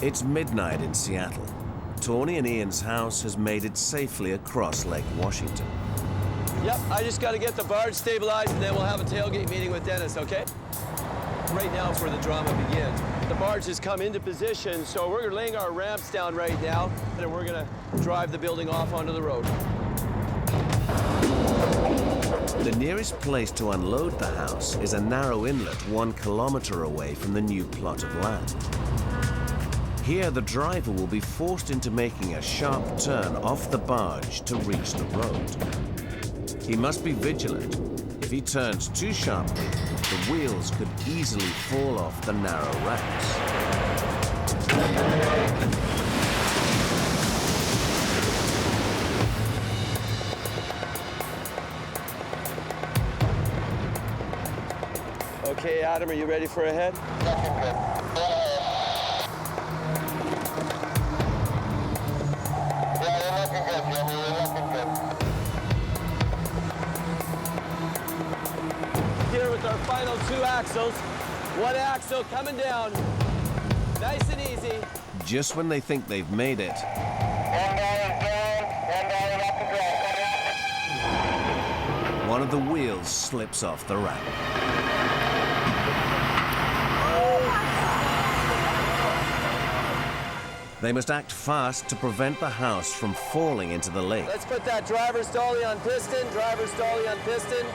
It's midnight in Seattle. Tawny and Ian's house has made it safely across Lake Washington. Yep, I just got to get the barge stabilized, and then we'll have a tailgate meeting with Dennis, okay? Right now is where the drama begins. The barge has come into position, so we're laying our ramps down right now, and we're going to drive the building off onto the road. The nearest place to unload the house is a narrow inlet 1 kilometer away from the new plot of land. Here, the driver will be forced into making a sharp turn off the barge to reach the road. He must be vigilant. If he turns too sharply, the wheels could easily fall off the narrow ramps. Okay, Adam, are you ready for a head? Here with our final 2 axles. 1 axle coming down. Nice and easy. Just when they think they've made it, one of the wheels slips off the ramp. They must act fast to prevent the house from falling into the lake. Let's put that driver's dolly on piston, driver's dolly on piston.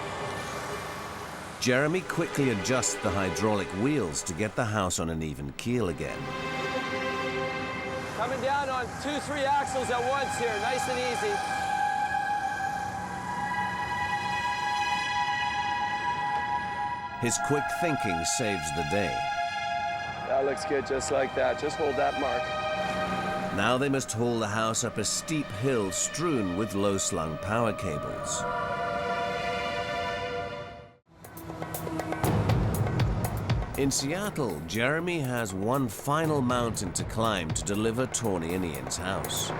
Jeremy quickly adjusts the hydraulic wheels to get the house on an even keel again. Coming down on 2-3 axles at once here, nice and easy. His quick thinking saves the day. That looks good, just like that. Just hold that mark. Now they must haul the house up a steep hill strewn with low-slung power cables. In Seattle, Jeremy has one final mountain to climb to deliver Tawny and Ian's house.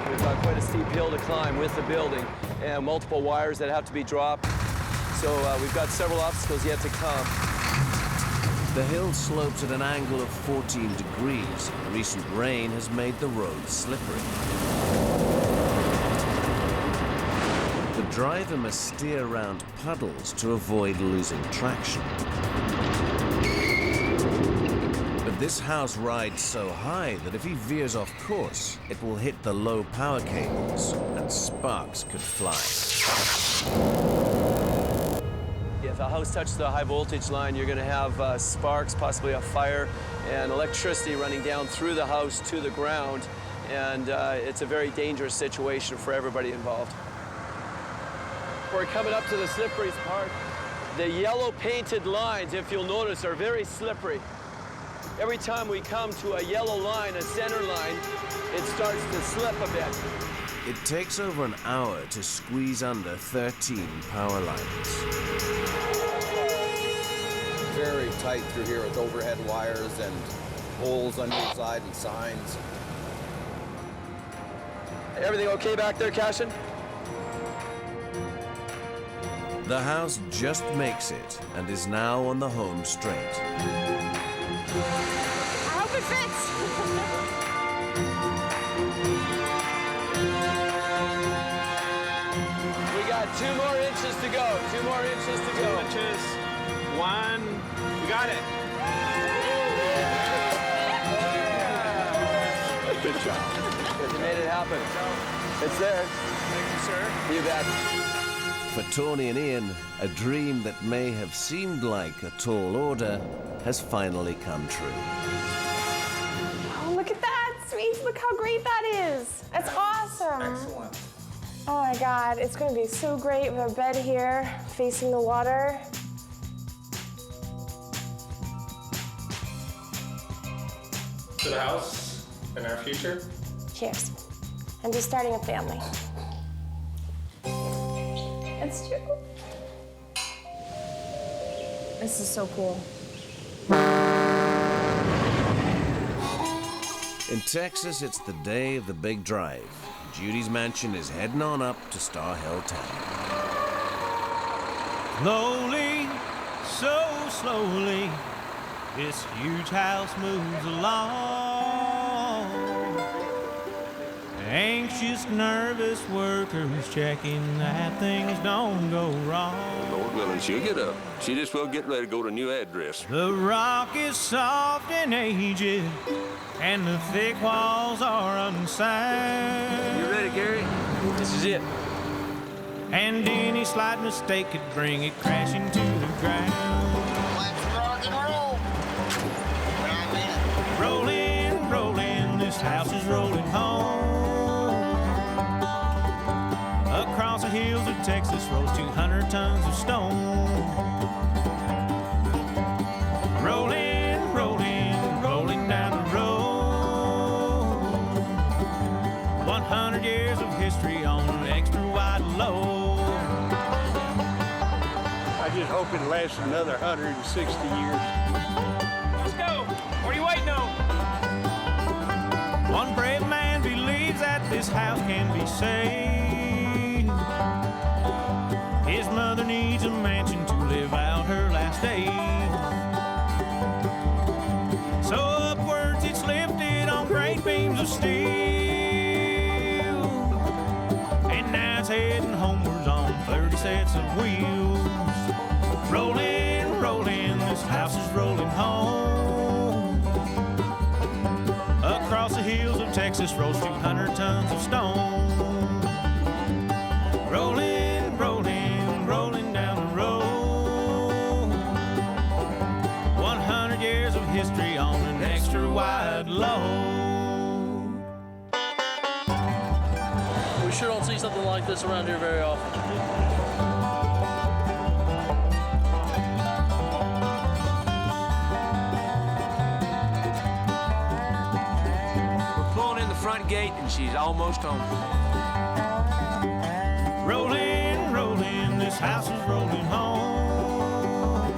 We've got quite a steep hill to climb with the building and multiple wires that have to be dropped. So we've got several obstacles yet to come. The hill slopes at an angle of 14 degrees. Recent rain has made the road slippery. The driver must steer around puddles to avoid losing traction. But this house rides so high that if he veers off course, it will hit the low power cables and sparks could fly. If a house touches the high voltage line, you're going to have sparks, possibly a fire, and electricity running down through the house to the ground. And it's a very dangerous situation for everybody involved. We're coming up to the slippery part. The yellow painted lines, if you'll notice, are very slippery. Every time we come to a yellow line, a center line, it starts to slip a bit. It takes over an hour to squeeze under 13 power lines. Very tight through here with overhead wires and holes on each side and signs. Everything okay back there, Cashin? The house just makes it and is now on the home straight. I hope it fits. We got 2 more inches to go. 2 more inches to go. 2 inches. 1. We got it. Good job. You made it happen. It's there. Thank you, sir. You bet. For Tawny and Ian, a dream that may have seemed like a tall order has finally come true. Oh, look at that, sweet. Look how great that is. That's awesome. Excellent. Oh my God, it's going to be so great with a bed here facing the water. To the house and our future. Cheers. And to starting a family. It's true. This is so cool. In Texas, it's the day of the big drive. Judy's mansion is heading on up to Star Hill Town. Slowly, so slowly, this huge house moves along. Anxious, nervous workers checking that things don't go wrong. Lord willing, she'll get up. She just will get ready to go to a new address. The rock is soft and aged, and the thick walls are unsound. You ready, Gary? This is it. And any slight mistake could bring it crashing to the ground. Let's rock and roll. I mean it. Rolling, rolling, this house is rolling home. Across the hills of Texas rolls 200 tons of stone. Rolling, rolling, rolling down the road. 100 years of history on an extra wide load. I just hope it lasts another 160 years. Let's go. What are you waiting on? One brave man believes that this house can be saved. His mother needs a mansion to live out her last days. So upwards it's lifted on great beams of steel, and now it's heading homewards on 30 sets of wheels. Rolling, rolling, this house is rolling home. Across the hills of Texas rolls 200 tons of stone. Rolling, rolling, rolling down the road. 100 years of history on an extra wide load. We sure don't see something like this around here very often. Front gate and she's almost home. Rolling, rolling, this house is rolling home.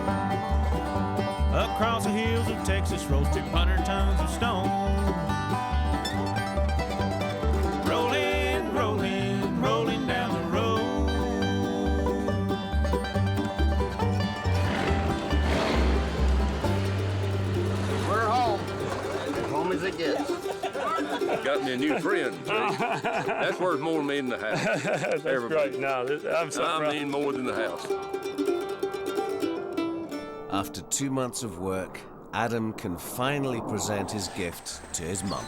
Across the hills of Texas rolls 200 tons of stone. Rolling, rolling, rolling down the road. We're home. Home as it gets. Got me a new friend. See? That's worth more to me than the house. That's Everybody. great. No, I'm so proud. I mean more than the house. After 2 months of work, Adam can finally present his gift to his mum.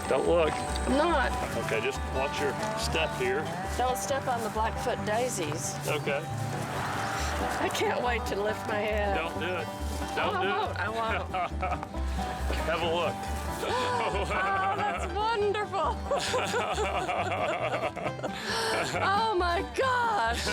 Don't look. I'm not. Okay, just watch your step here. Don't step on the Blackfoot daisies. Okay. I can't wait to lift my head. Don't do it. Don't do it. I won't. Have a look. Oh, that's wonderful. Oh my gosh.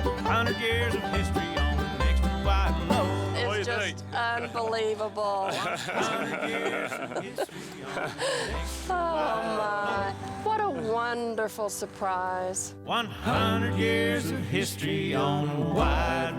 100 years of history on the next white low. It's just unbelievable. 100 years of history on the next Oh my. What a wonderful surprise. 100 years of history on a wide